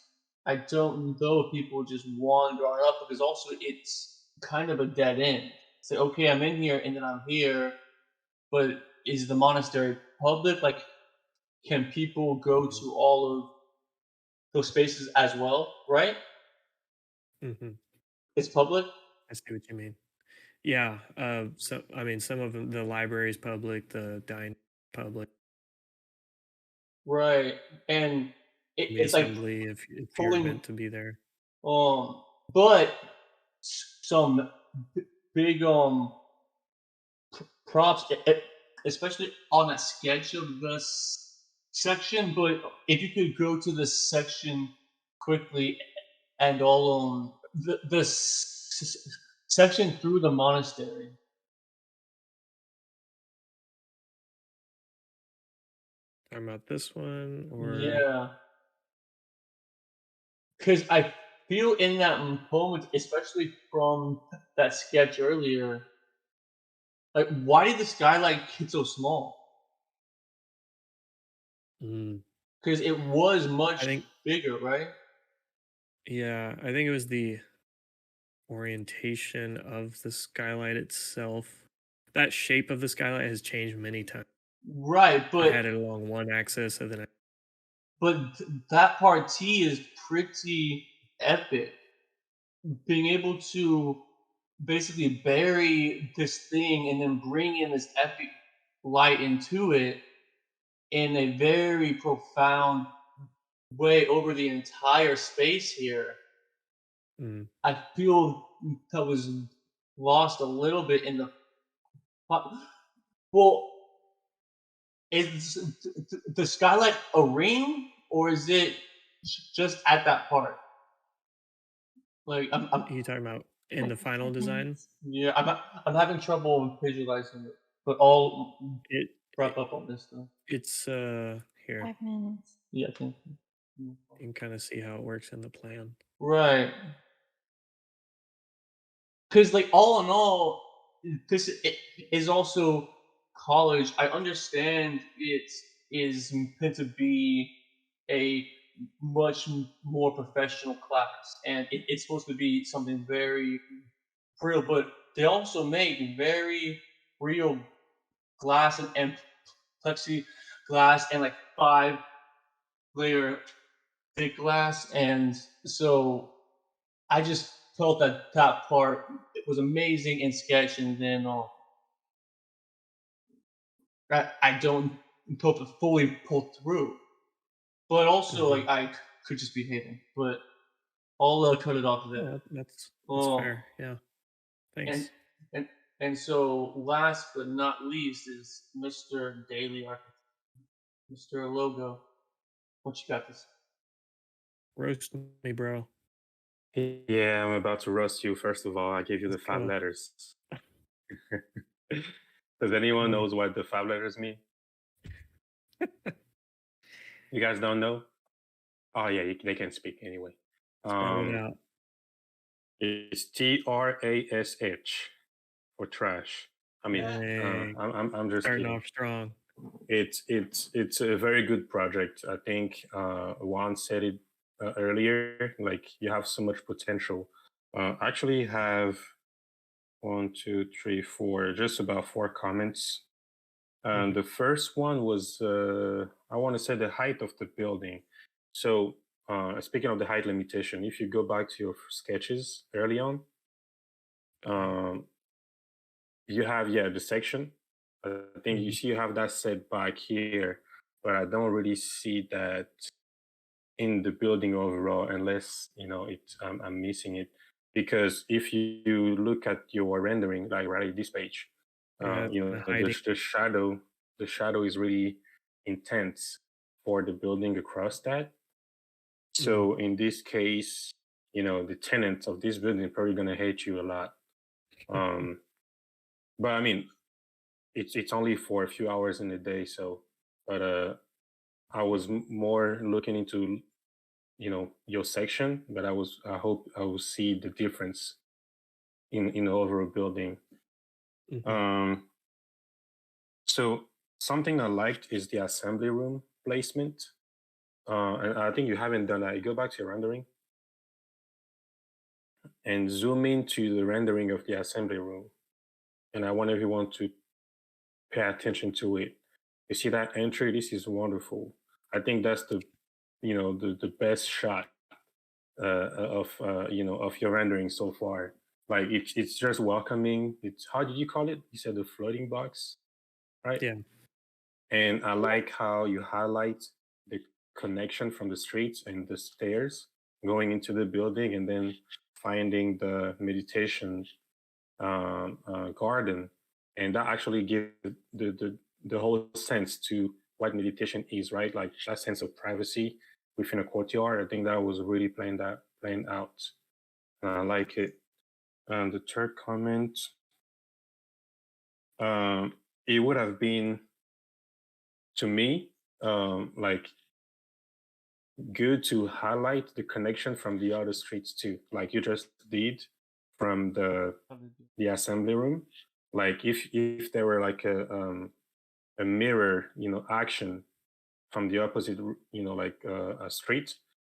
I don't know if people just wander on up, because also it's kind of a dead end. Say, okay, I'm in here and then I'm here, but is the monastery public? Like, can people go to all of those spaces as well, right? It's public? I see what you mean. Yeah. So I mean, some of them, the library is public, the dining public, Right. And the it's like assembly if you're pulling, meant to be there. but some big props, especially on a sketch of the section. But if you could go to the section quickly and all the section through the monastery. Talking about this one, or Yeah, because I feel in that moment, especially from that sketch earlier, like, why did the skylight get so small? Because it was I much think, bigger, right? yeah, I think it was the orientation of the skylight itself. That shape of the skylight has changed many times. Right, I but had it along one axis, and then that party is pretty epic. Being able to basically bury this thing and then bring in this epic light into it, in a very profound way over the entire space here. Mm. I feel that was lost a little bit in the well, is the skylight a ring or is it just at that part? Like You talking about in the final design? yeah, I'm having trouble visualizing it, but I'll It, wrap up on this though. it's here. 5 minutes. Yeah, I think. You can kind of see how it works in the plan. Right. Because like all in all, this is also college. I understand it is meant to be a much more professional class, and it's supposed to be something very real. But they also make very real glass and plexiglass and like 5-layer thick glass, and so I just felt that that part was amazing in sketch, and then I don't hope it fully pulled through. But also, like I could just be hating, but I'll cut it off there. Oh, that's Um, fair. Yeah. and Thanks. and and so last but not least is Mr. Daily Architect, Mr. Logo. What you got this? Roast me, bro. Yeah, I'm about to roast you. First of all, I gave you the Let's 5 go. letters. Does anyone Mm. knows what the 5 letters mean? You guys don't know? Oh yeah, they can speak anyway. Spell it out. It's TRASH for trash. I mean, Dang. I'm just Starting kidding. off strong. It's a very good project. I think Juan said it earlier. Like you have so much potential. Actually, have 1, 2, 3, 4, just about 4 comments. And the first one was I want to say the height of the building. So speaking of the height limitation, if you go back to your sketches early on, you have the section. I think you see you have that set back here, but I don't really see that in the building overall, unless I'm missing it. Because if you look at your rendering, like right at this page, Yeah, the hiding. the shadow is really intense for the building across that. So in this case, the tenants of this building are probably gonna hate you a lot. But I mean, it's only for a few hours in a day, so but I was more looking into your section, but I hope I will see the difference in the overall building. So something I liked is the assembly room placement, and I think you haven't done that. You go back to your rendering and zoom into the rendering of the assembly room, and I want everyone to pay attention to it. You see that entry? This is wonderful. I think that's the best shot of your rendering so far. Like it's just welcoming. It's, how did you call it? You said the floating box, right? Yeah. And I like how you highlight the connection from the streets and the stairs going into the building, and then finding the meditation garden, and that actually gives the whole sense to what meditation is, right? Like that sense of privacy within a courtyard. I think that was really playing out. I like it. The third comment, it would have been, to me, like good to highlight the connection from the other streets too, like you just did from the assembly room. Like if there were like a mirror, action from the opposite, like a street,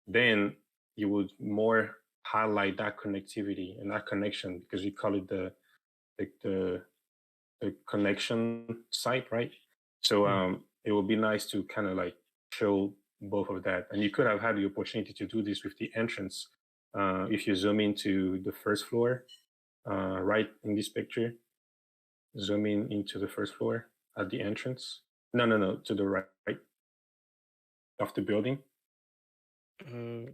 then you would more highlight that connectivity and that connection, because you call it the connection site, right? So it would be nice to kind of like show both of that. And you could have had the opportunity to do this with the entrance. If you zoom into the first floor, right in this picture, zoom in into the first floor at the entrance. No, to the right of the building I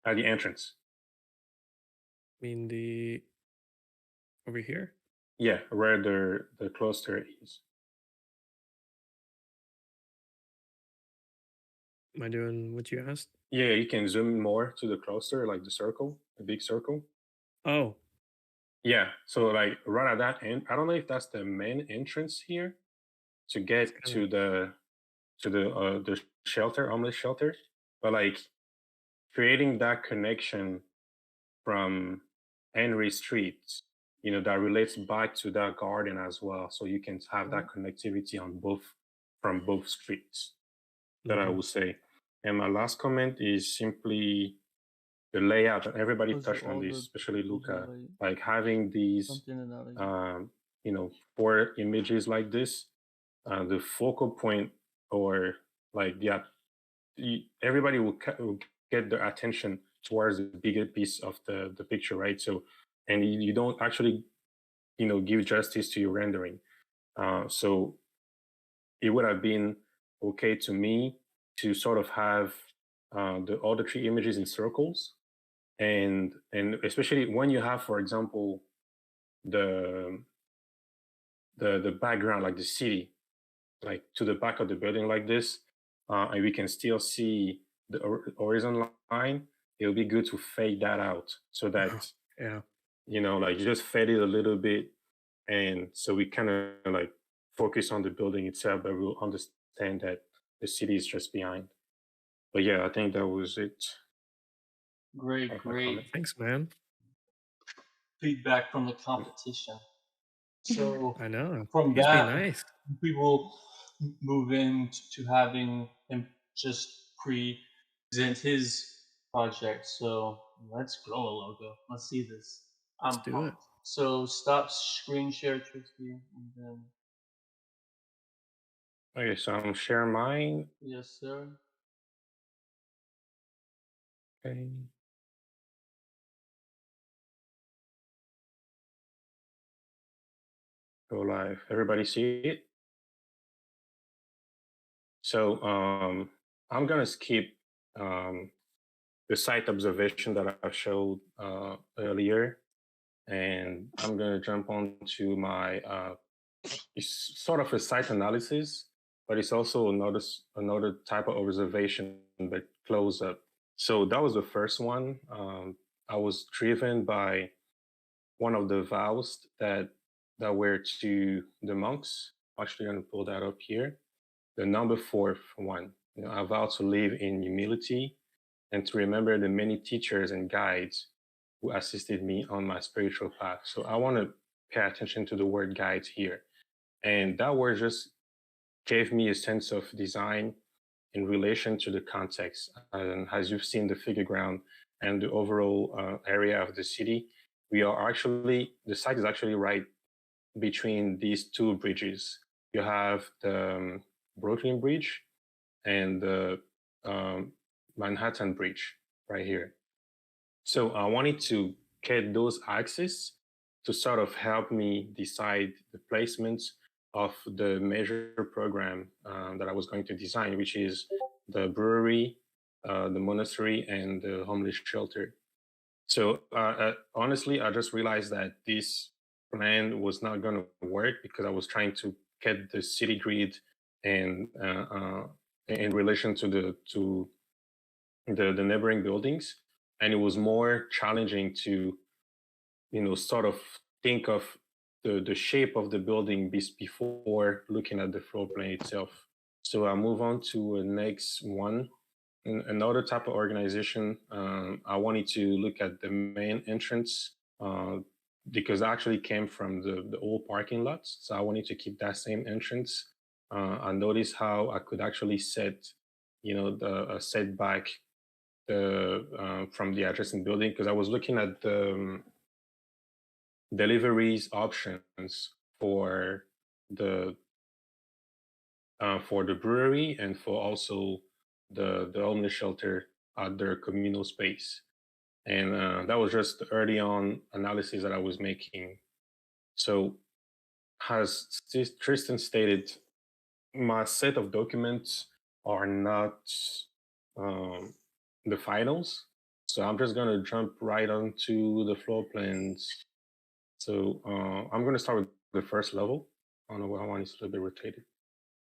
at the entrance. mean the over here. Yeah, where the cluster is. Am I doing what you asked? Yeah, you can zoom more to the cluster, like the circle, the big circle. Oh, Yeah, so like right at that end, I don't know if that's the main entrance here to it's get kind of to the shelter, homeless shelter, but like creating that connection from Henry Street, that relates back to that garden as well. So you can have that connectivity on both from both streets. That I would say. And my last comment is simply the layout. And everybody Those are touched on all this, the especially those are Luca. like Like having these, something and out of four images like this, the focal point or like everybody will get their attention towards the bigger piece of the picture, right? So, and you don't actually, give justice to your rendering. So it would have been okay to me to sort of have all the three images in circles, and especially when you have, for example, the the background, like the city, like to the back of the building like this, and we can still see the horizon line. It'll be good to fade that out so that yeah. like you just fade it a little bit, and so we kind of like focus on the building itself, but we'll understand that the city is just behind. But yeah, I think that was it. Great, Of my great comment. Thanks, man. feedback from the competition. So I know. from He's being that, nice. we will move into having him just present his project. So let's grow a logo. Let's see this. I'm Let's do it. pumped. So stop screen share, Trixie, and then Okay, so I'm sharing mine. yes, sir. Okay. Go live. Everybody see it? So I'm gonna skip um, the site observation that I showed earlier, and I'm gonna jump on to my it's sort of a site analysis, but it's also another type of observation, but close up. So that was the first one. I was driven by one of the vows that were to the monks. Actually, I'm gonna pull that up here. The number fourth one. I vow to live in humility and to remember the many teachers and guides who assisted me on my spiritual path. So I want to pay attention to the word guides here. And that word just gave me a sense of design in relation to the context. And as you've seen the figure ground and the overall area of the city, the site is actually right between these two bridges. You have the Brooklyn Bridge and the Manhattan Bridge right here. So I wanted to get those axes to sort of help me decide the placements of the major program that I was going to design, which is the brewery, the monastery, and the homeless shelter. So honestly, I just realized that this plan was not going to work because I was trying to get the city grid and in relation to the neighboring buildings, and it was more challenging to sort of think of the shape of the building before looking at the floor plan itself. So I move on to the next one. Another type of organization, I wanted to look at the main entrance because I actually came from the old parking lots. So I wanted to keep that same entrance. I noticed how I could actually set, the setback from the adjacent building because I was looking at the deliveries options for the brewery and for also the homeless shelter at their communal space. And that was just early on analysis that I was making. So, as Tristan stated, my set of documents are not the finals. So I'm just gonna jump right onto the floor plans. So I'm gonna start with the first level. I don't know why one is a little bit rotated.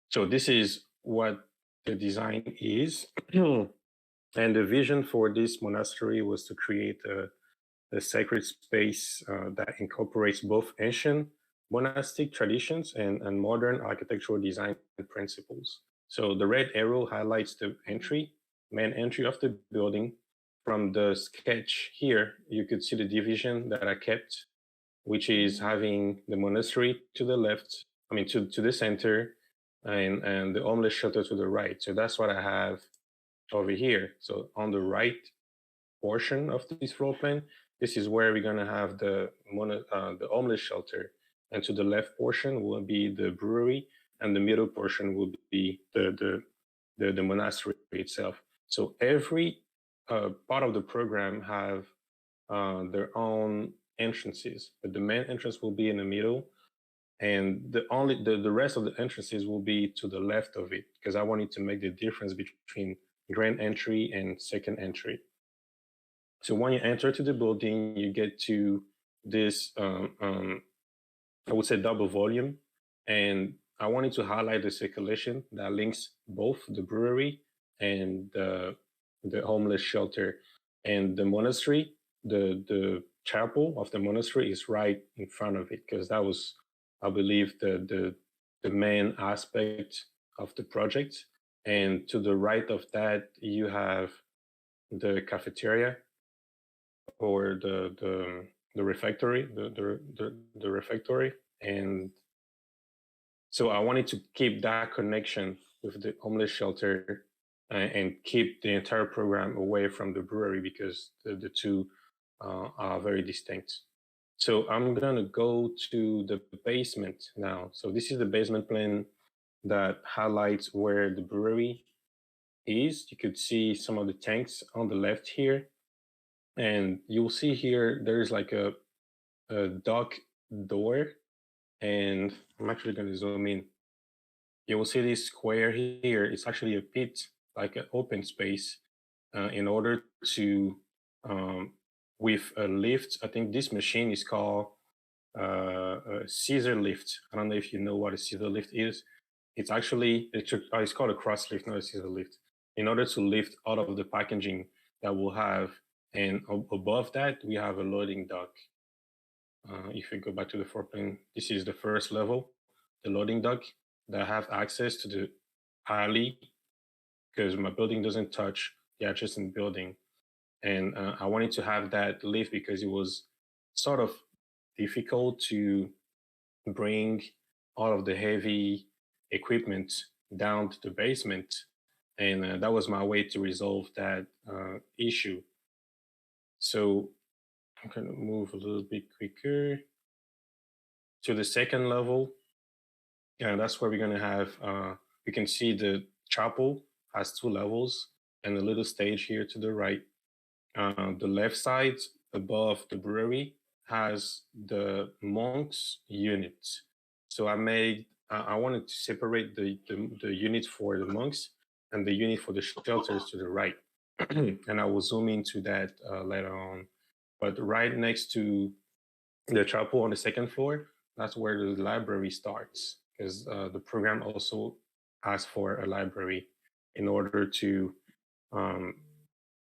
So this is what the design is. And the vision for this monastery was to create a sacred space that incorporates both ancient monastic traditions and modern architectural design principles. So the red arrow highlights the main entry of the building. From the sketch here, you could see the division that I kept, which is having the monastery to the left, to the center, and the homeless shelter to the right. So that's what I have over here. So on the right portion of this floor plan, this is where we're gonna have the homeless shelter, and to the left portion will be the brewery, and the middle portion will be the monastery itself. So every part of the program have their own entrances, but the main entrance will be in the middle, and the rest of the entrances will be to the left of it, because I wanted to make the difference between grand entry and second entry. So when you enter to the building, you get to this, I would say, double volume. And I wanted to highlight the circulation that links both the brewery and the homeless shelter. And the monastery, the chapel of the monastery is right in front of it, because that was, I believe, the main aspect of the project. And to the right of that, you have the cafeteria, or the refectory, the refectory. And so I wanted to keep that connection with the homeless shelter, and keep the entire program away from the brewery, because the two are very distinct. So I'm gonna go to the basement now. So this is the basement plan that highlights where the brewery is. You could see some of the tanks on the left here. And you'll see here, there's like a dock door, and I'm actually going to zoom in. You will see this square here. It's actually a pit, like an open space, in order to, with a lift. I think this machine is called a scissor lift. I don't know if you know what a scissor lift is. It's actually, it's called a cross lift, not a scissor lift. In order to lift all of the packaging that we'll have. And above that, we have a loading dock. If we go back to the floor plan, this is the first level, the loading dock, that have access to the alley, because my building doesn't touch the adjacent building. And I wanted to have that lift because it was sort of difficult to bring all of the heavy equipment down to the basement. And that was my way to resolve that issue. So I'm going to move a little bit quicker to the second level. And that's where we're going to have, you can see the chapel has 2 levels and a little stage here to the right. The left side above the brewery has the monks unit. So I wanted to separate the unit for the monks and the unit for the shelters to the right. And I will zoom into that later on. But right next to the chapel on the second floor, that's where the library starts, because the program also asks for a library in order to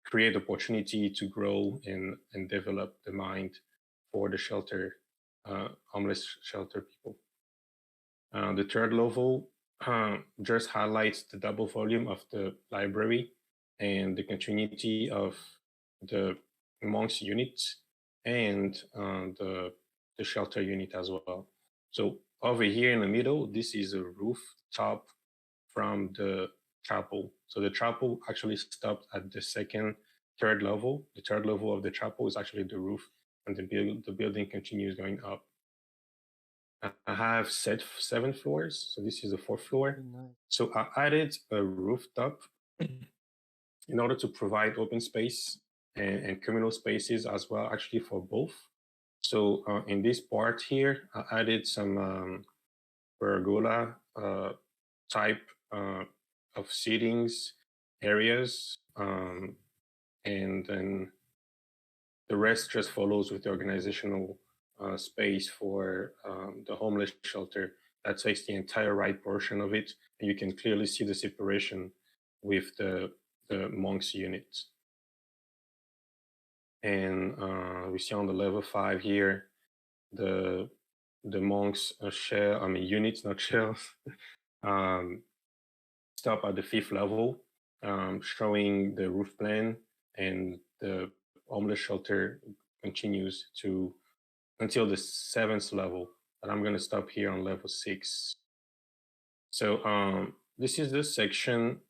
create opportunity to grow and develop the mind for the shelter, homeless shelter people. The third level just highlights the double volume of the library and the continuity of the monks unit and the shelter unit as well. So over here in the middle, this is a rooftop from the chapel. So the chapel actually stopped at the third level. The third level of the chapel is actually the roof, and the building continues going up. I have 7 floors, so this is the 4th floor. Nice. So I added a rooftop in order to provide open space and communal spaces as well, actually for both. So in this part here, I added some pergola type of seatings areas, and then the rest just follows with the organizational space for the homeless shelter. That takes the entire right portion of it, and you can clearly see the separation with the monks units. And we see on the level 5 here the monks units, not shells, stop at the 5th level, showing the roof plan, and the homeless shelter continues to until the 7th level. But I'm going to stop here on level 6. So this is the section,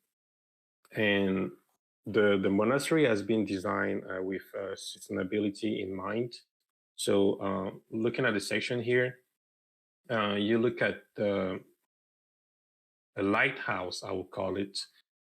and the monastery has been designed with sustainability in mind. So looking at the section here, you look at a lighthouse, I would call it.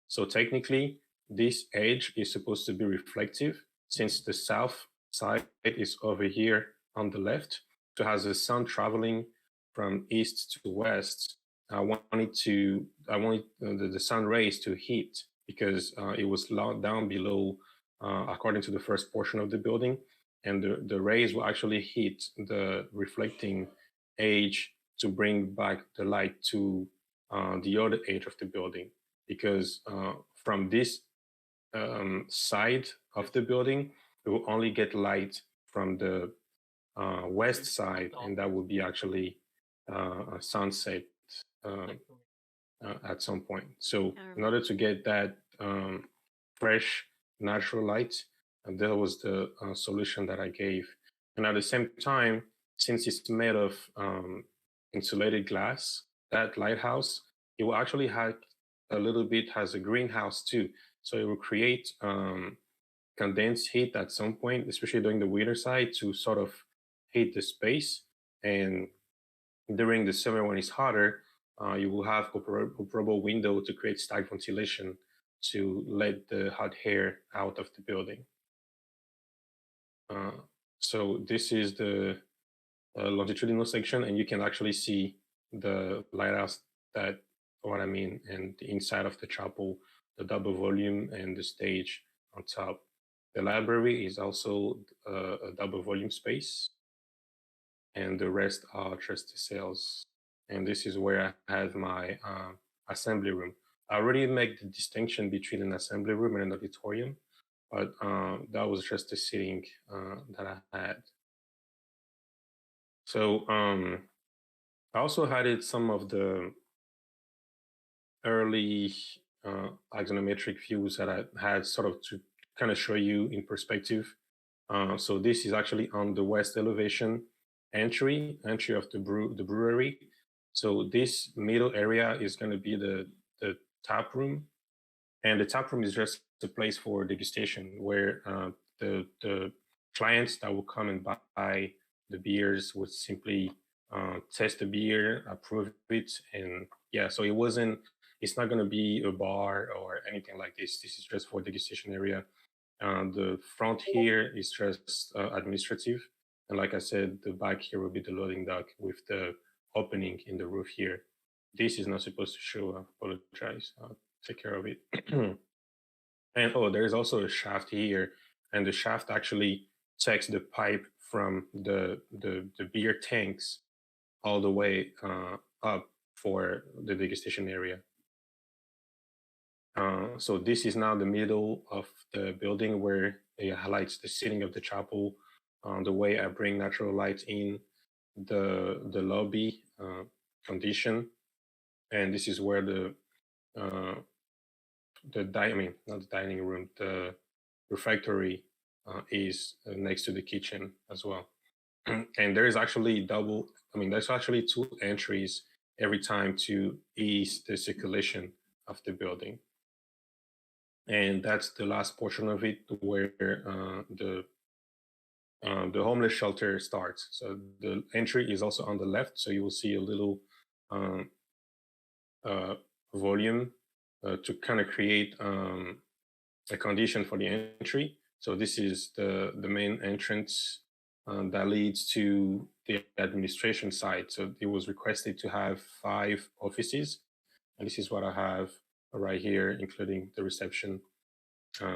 So technically, this edge is supposed to be reflective, since the south side is over here on the left. So as the sun traveling from east to west, I wanted the sun rays to hit, because it was down below, according to the first portion of the building, and the rays will actually hit the reflecting edge to bring back the light to the other edge of the building, because from this side of the building, it will only get light from the west side, and that would be actually a sunset at some point. So in order to get that fresh, natural light, that was the solution that I gave. And at the same time, since it's made of insulated glass, that lighthouse, it will actually have a little bit, has a greenhouse too. So it will create condensed heat at some point, especially during the winter side, to sort of heat the space. And during the summer, when it's hotter, you will have operable window to create stack ventilation to let the hot air out of the building. So this is the longitudinal section, and you can actually see the lighthouse, that what I mean, and the inside of the chapel, the double volume, and the stage on top. The library is also a double volume space, and the rest are just the cells. And this is where I have my assembly room. I already make the distinction between an assembly room and an auditorium, but that was just the seating that I had. So I also added some of the early axonometric views that I had, sort of to kind of show you in perspective. So this is actually on the west elevation entry of the brewery. So this middle area is going to be the tap room, and the tap room is just a place for degustation, where the clients that will come and buy the beers would simply test the beer, approve it, and yeah. So it's not going to be a bar or anything like this. This is just for degustation area. The front here is just administrative. And like I said, the back here will be the loading dock with the opening in the roof here. This is not supposed to show, I apologize. I'll take care of it. And there's also a shaft here. And the shaft actually takes the pipe from the beer tanks all the way up for the degustation area. So this is now the middle of the building, where it highlights the seating of the chapel, the way I bring natural light in the lobby condition, and this is where the dining room, the refectory is next to the kitchen as well. And there is actually there's actually 2 entries every time to ease the circulation of the building. And that's the last portion of it, where the homeless shelter starts. So the entry is also on the left, so you will see a little volume to kind of create a condition for the entry. So this is the main entrance that leads to the administration side. So it was requested to have 5 offices, And this is what I have right here, including the reception,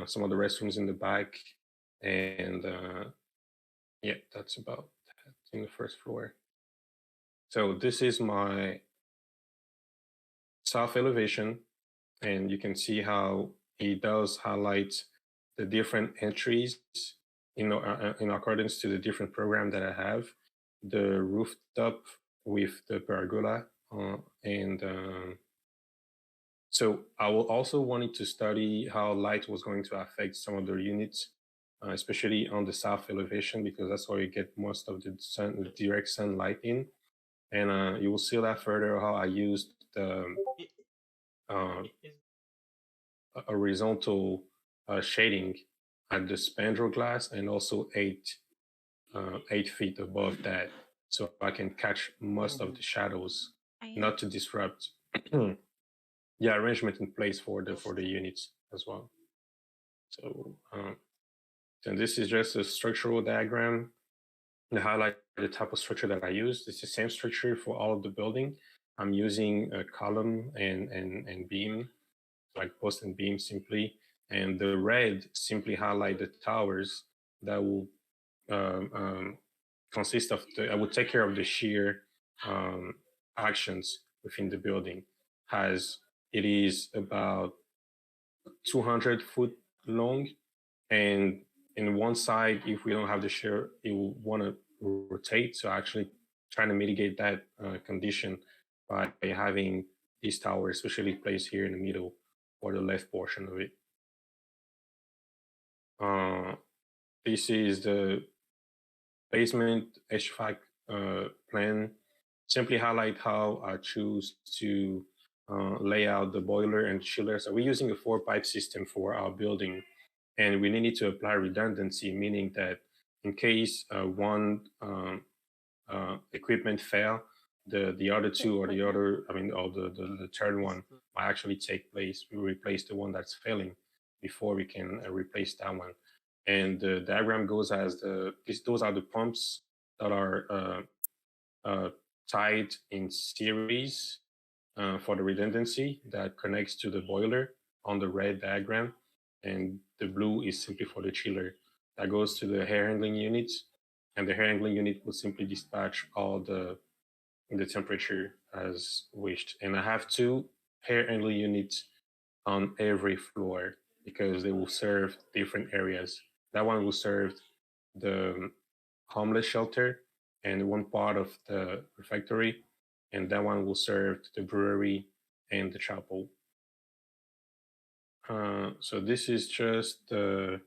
some of the restrooms in the back, and yeah, that's about that in the first floor. So this is my south elevation, and you can see how it does highlight the different entries, in accordance to the different program that I have. The rooftop with the pergola, and so I will also wanted to study how light was going to affect some of the units, especially on the south elevation, because that's where you get most of the direct sunlight in. And you will see that further how I used the uh, horizontal shading at the spandrel glass, and also 8 feet above that, so I can catch most of the shadows, not to disrupt the arrangement in place for the units as well. So and this is just a structural diagram to highlight the type of structure that I use. It's the same structure for all of the building. I'm using a column and beam, like post and beam simply. And the red simply highlight the towers that will consist of I would take care of the shear actions within the building. As it is about 200 foot long, and in one side, if we don't have the shear, it will want to rotate. So actually trying to mitigate that condition by having these towers, especially placed here in the middle or the left portion of it. This is the basement HVAC plan. Simply highlight how I choose to lay out the boiler and chiller. So we're using a 4-pipe system for our building, and we needed to apply redundancy, meaning that in case one equipment fail, the other two, or the other, or the third one might actually take place. We replace the one that's failing before we can replace that one. And the diagram goes as those are the pumps that are tied in series for the redundancy that connects to the boiler on the red diagram, and the blue is simply for the chiller that goes to the air handling unit, and the air handling unit will simply dispatch all the temperature as wished. And I have 2 air handling units on every floor because they will serve different areas. That one will serve the homeless shelter and one part of the refectory, and that one will serve the brewery and the chapel. So this is just the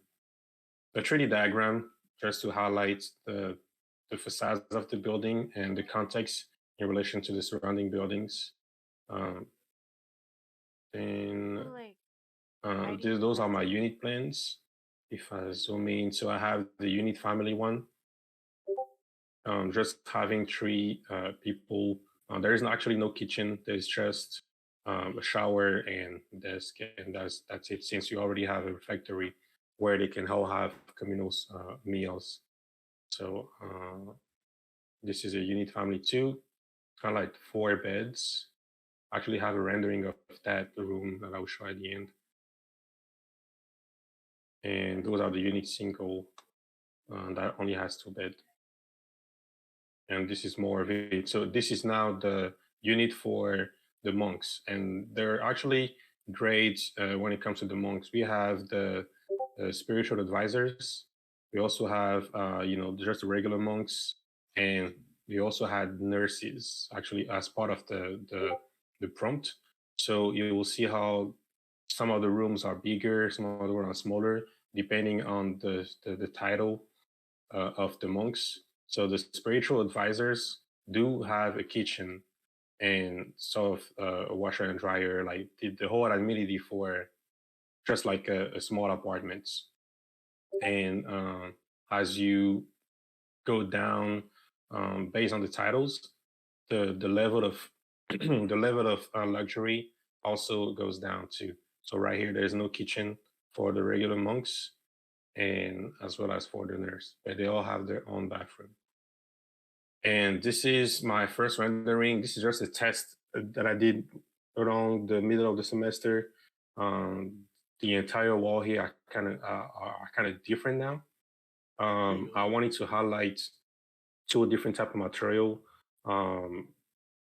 3D diagram, just to highlight the facades of the building and the context in relation to the surrounding buildings. Then those are my unit plans. If I zoom in, so I have the unit family one. Just having 3 people. There is actually no kitchen. There's just a shower and desk, and that's it. Since you already have a refectory where they can all have communal meals. So this is a unit family 2, kind of like 4 beds. Actually have a rendering of that room that I will show at the end. And those are the unit single that only has 2 beds. And this is more of it. So this is now the unit for the monks, and there are actually grades when it comes to the monks. We have the spiritual advisors. We also have just the regular monks, and we also had nurses actually as part of the prompt. So you will see how some of the rooms are bigger, some of the rooms are smaller, depending on the title of the monks. So the spiritual advisors do have a kitchen and sort of a washer and dryer, like the whole amenity for just like a small apartments. And as you go down, based on the titles, the level of the level of luxury also goes down too. So right here, there's no kitchen for the regular monks, and as well as for the nurse, but they all have their own bathroom. And this is my first rendering. This is just a test that I did around the middle of the semester. The entire wall here are kind of different now. I wanted to highlight two different type of material, um,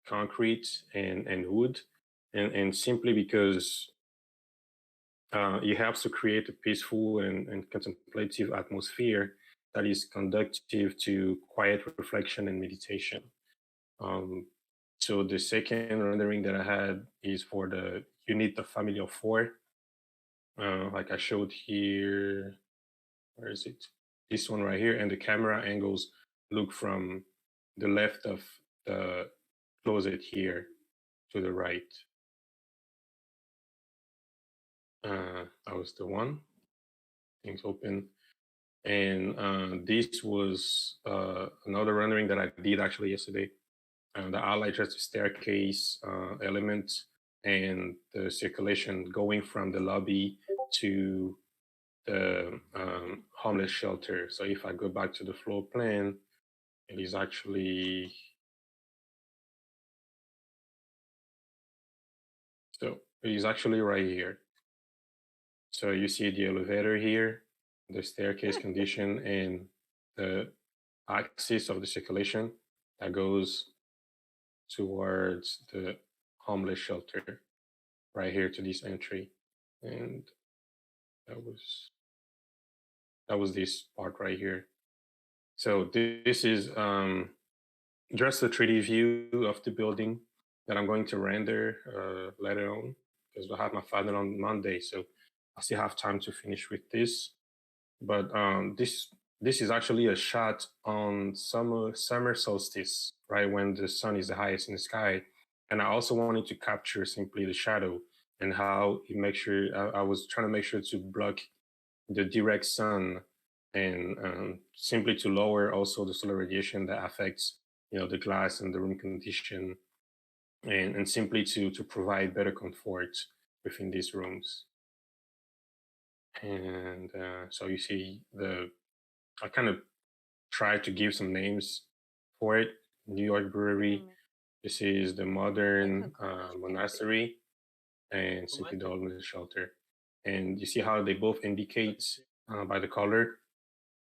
concrete and wood, and simply because it helps to create a peaceful and contemplative atmosphere that is conducive to quiet reflection and meditation. Um, so the second rendering that I had is for the unit of family of four. Like I showed here, where is it? This one right here, and the camera angles look from the left of the closet here to the right. That was the one. Things open. And this was another rendering that I did actually yesterday. The highlight just the staircase element and the circulation going from the lobby to the homeless shelter. So if I go back to the floor plan, it is actually, so it is actually right here. So you see the elevator here, the staircase condition, and the axis of the circulation that goes towards the homeless shelter right here to this entry. And that was this part right here. So this is just a 3D view of the building that I'm going to render later on, because I have my final on Monday, so I still have time to finish with this. But this is actually a shot on summer solstice, right when the sun is the highest in the sky. And I also wanted to capture simply the shadow and how it makes sure I was trying to make sure to block the direct sun and simply to lower also the solar radiation that affects the glass and the room condition, and simply to provide better comfort within these rooms. And so you see I kind of tried to give some names for it. New York Brewery. This is the modern monastery, and simply the homeless shelter. And you see how they both indicate by the color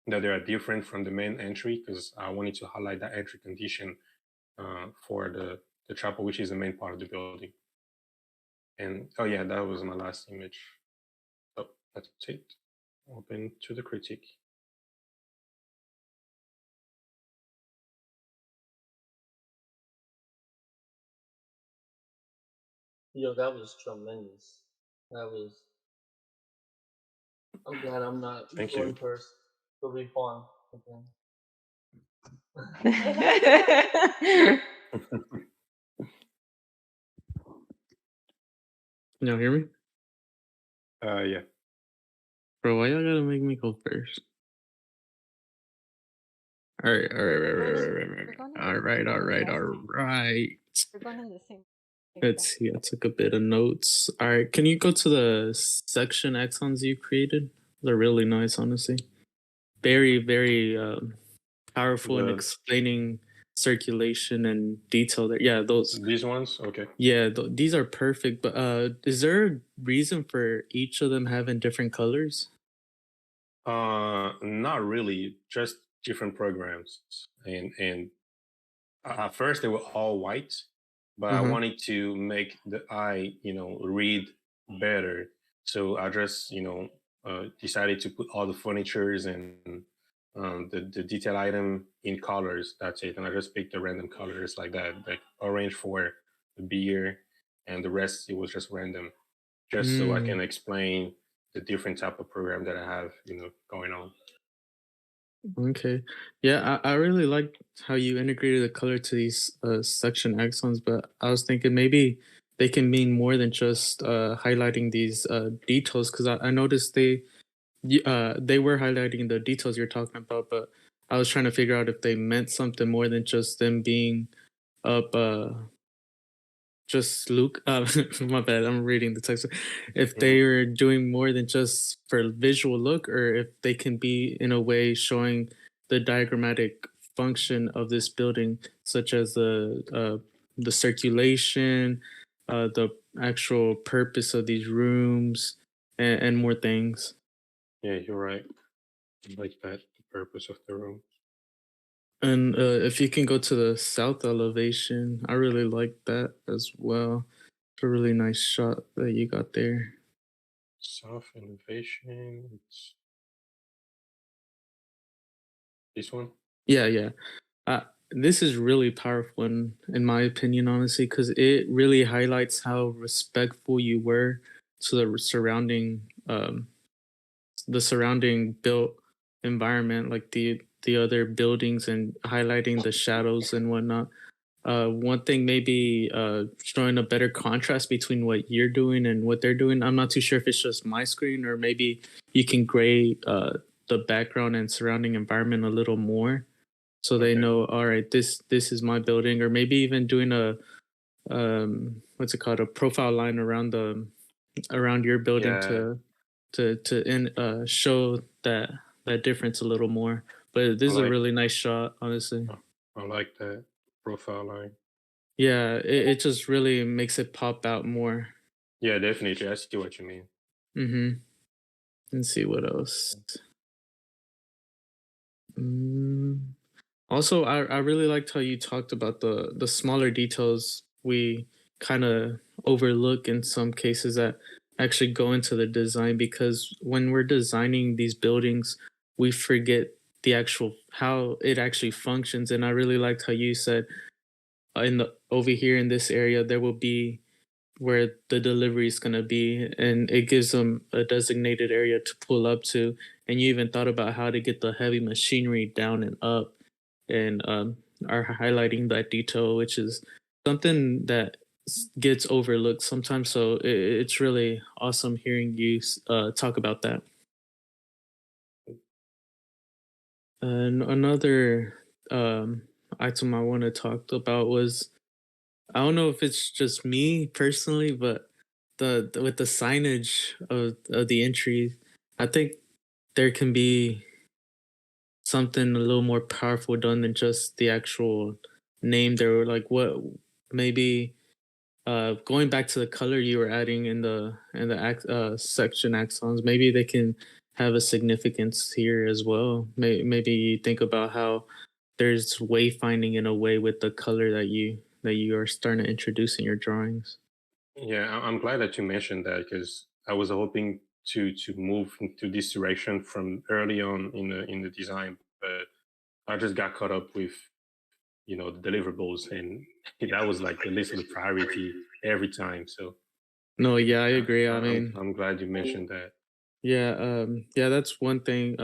that they are different from the main entry, because I wanted to highlight that entry condition for the chapel, which is the main part of the building. And oh yeah, that was my last image. So that's it. Open to the critique. Yo, that was tremendous. That was. I'm glad I'm not Thank going you. first. It'll be fun again. Can y'all hear me? Yeah. Bro, why y'all gotta make me go first? All right. We're going in the same. Let's see. I took a bit of notes. All right. Can you go to the section axons you created? They're really nice, honestly. Very, very powerful in The- explaining circulation and detail there. Yeah, those. These ones, okay. Yeah, these are perfect. But is there a reason for each of them having different colors? Not really, just different programs. And at first they were all white, but I wanted to make the eye, read better. So I just, decided to put all the furnitures and the detail item in colors. That's it. And I just picked the random colors like that, like orange for the beer, and the rest it was just random, just so I can explain the different type of program that I have, going on. Okay. Yeah, I really like how you integrated the color to these section axons, but I was thinking maybe they can mean more than just highlighting these details, because I noticed they were highlighting the details you're talking about, but I was trying to figure out if they meant something more than just them being up just Luke. My bad. I'm reading the text. If they are doing more than just for visual look, or if they can be in a way showing the diagrammatic function of this building, such as the circulation, the actual purpose of these rooms and more things. Yeah, you're right. I like that, the purpose of the room. And if you can go to the south elevation, I really like that as well. It's a really nice shot that you got there. South elevation. It's this one. Yeah, yeah. This is really powerful in my opinion, honestly, because it really highlights how respectful you were to the surrounding built environment, like the other buildings, and highlighting the shadows and whatnot. One thing maybe showing a better contrast between what you're doing and what they're doing. I'm not too sure if it's just my screen or maybe you can gray the background and surrounding environment a little more, so they Okay. know. All right, this is my building, or maybe even doing a what's it called, a profile line around your building Yeah, show that difference a little more. But this I is a like really nice shot, honestly. I like that profile line. Yeah, it just really makes it pop out more. Yeah, definitely. I see what you mean. Mm-hmm. Let's see what else. Mm. Also, I really liked how you talked about the smaller details we kind of overlook in some cases that actually go into the design, because when we're designing these buildings, we forget the actual how it actually functions. And I really liked how you said in the over here in this area there will be where the delivery is going to be, and it gives them a designated area to pull up to. And you even thought about how to get the heavy machinery down and up, and are highlighting that detail, which is something that gets overlooked sometimes. So it's really awesome hearing you talk about that. And another item I want to talk about was, I don't know if it's just me personally, but with the signage of the entry, I think there can be something a little more powerful done than just the actual name there. Like what maybe going back to the color you were adding in the section axons, maybe they can have a significance here as well. Maybe you think about how there's wayfinding in a way with the color that you are starting to introduce in your drawings. Yeah, I'm glad that you mentioned that because I was hoping to move into this direction from early on in the design, but I just got caught up with the deliverables, and that was like the list of the priority every time. So No, yeah, I agree. I I'm mean, I'm glad you mentioned that. yeah, yeah, that's one thing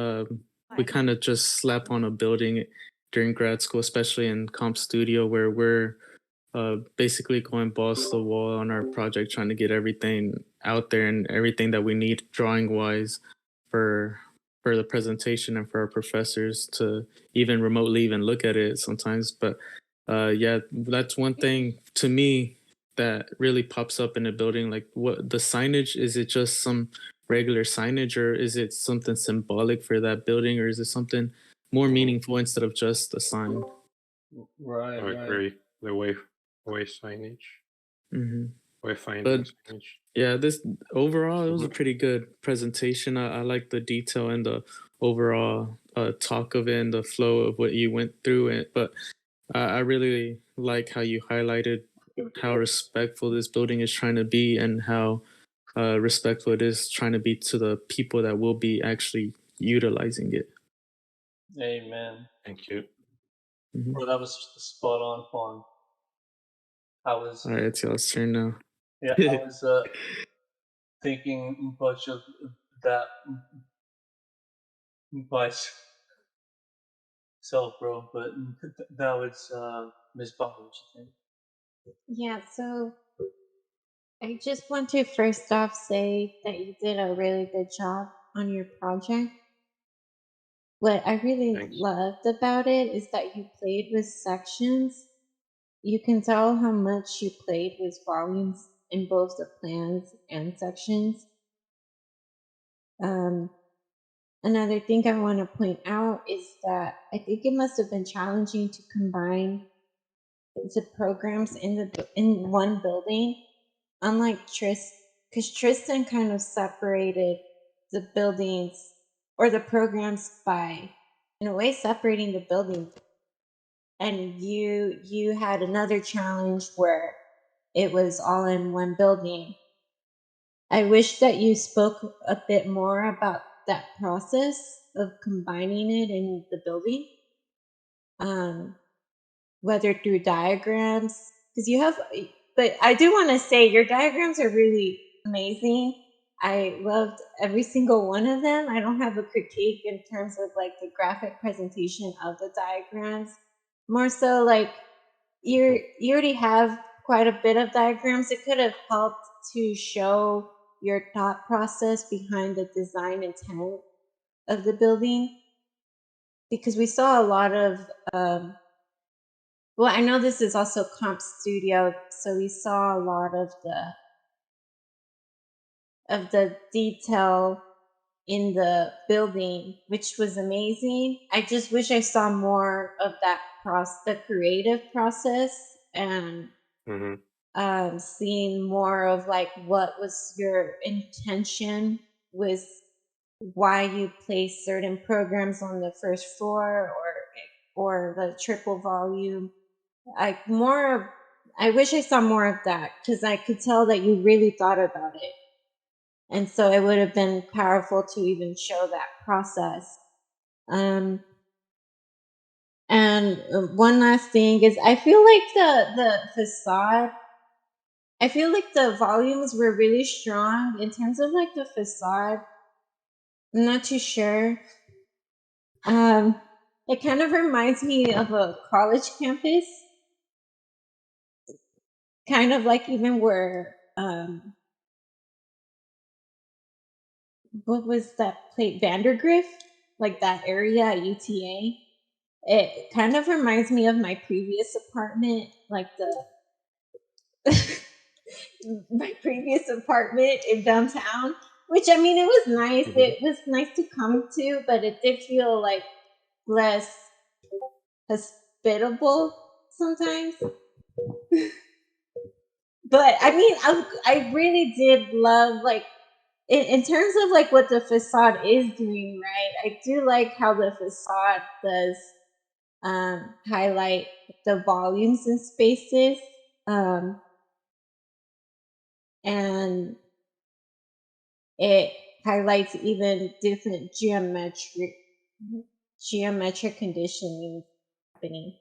we kind of just slap on a building during grad school, especially in comp studio, where we're basically going balls to the wall on our project, trying to get everything out there and everything that we need drawing wise for the presentation and for our professors to even remotely even look at it sometimes. But yeah, that's one thing to me that really pops up in a building. Like, what the signage, is it just some regular signage, or is it something symbolic for that building, or is it something more Mhm. meaningful instead of just a sign? Right, I right. agree. The way signage, Hmm. wayfinding But signage. yeah, this overall it was a Mhm. pretty good presentation. I like the detail and the overall talk of it and the flow of what you went through it. But I really like how you highlighted how respectful this building is trying to be, and how respectful it is trying to be to the people that will be actually utilizing it. Amen. Thank you. Hmm. Bro, that was spot on, Fawn. I was, All right, it's y'all's turn now. yeah, I was thinking much of that myself, bro. But that was Miss Bobby. What you think? Yeah, so I just want to first off say that you did a really good job on your project. What I really Thanks. loved about it is that you played with sections. You can tell how much you played with volumes in both the plans and sections. Um, Another thing I want to point out is that I think it must have been challenging to combine the programs in one building, unlike because Tristan kind of separated the buildings or the programs by, in a way, separating the buildings. And you had another challenge where it was all in one building. I wish that you spoke a bit more about that process of combining it in the building, whether through diagrams, because you have. But I do want to say your diagrams are really amazing. I loved every single one of them. I don't have a critique in terms of like the graphic presentation of the diagrams. More so like you already have quite a bit of diagrams. It could have helped to show your thought process behind the design intent of the building, because we saw a lot of well, I know this is also comp studio, so we saw a lot of the detail in the building, which was amazing. I just wish I saw more of that the creative process, and seeing more of like what was your intention with why you place certain programs on the first floor or the triple volume. I wish I saw more of that, because I could tell that you really thought about it. And so it would have been powerful to even show that process. And one last thing is, I feel like the facade, I feel like the volumes were really strong in terms of like the facade. I'm not too sure. It kind of reminds me of a college campus, kind of like even where what was that place, Vandergrift, like that area at UTA. It kind of reminds me of my previous apartment, like my previous apartment in downtown. Which, I mean, it was nice. It was nice to come to, but it did feel like less hospitable sometimes. But I mean, I really did love, like, in terms of like what the facade is doing, right? I do like how the facade does highlight the volumes and spaces, and it highlights even different geometric conditioning happening.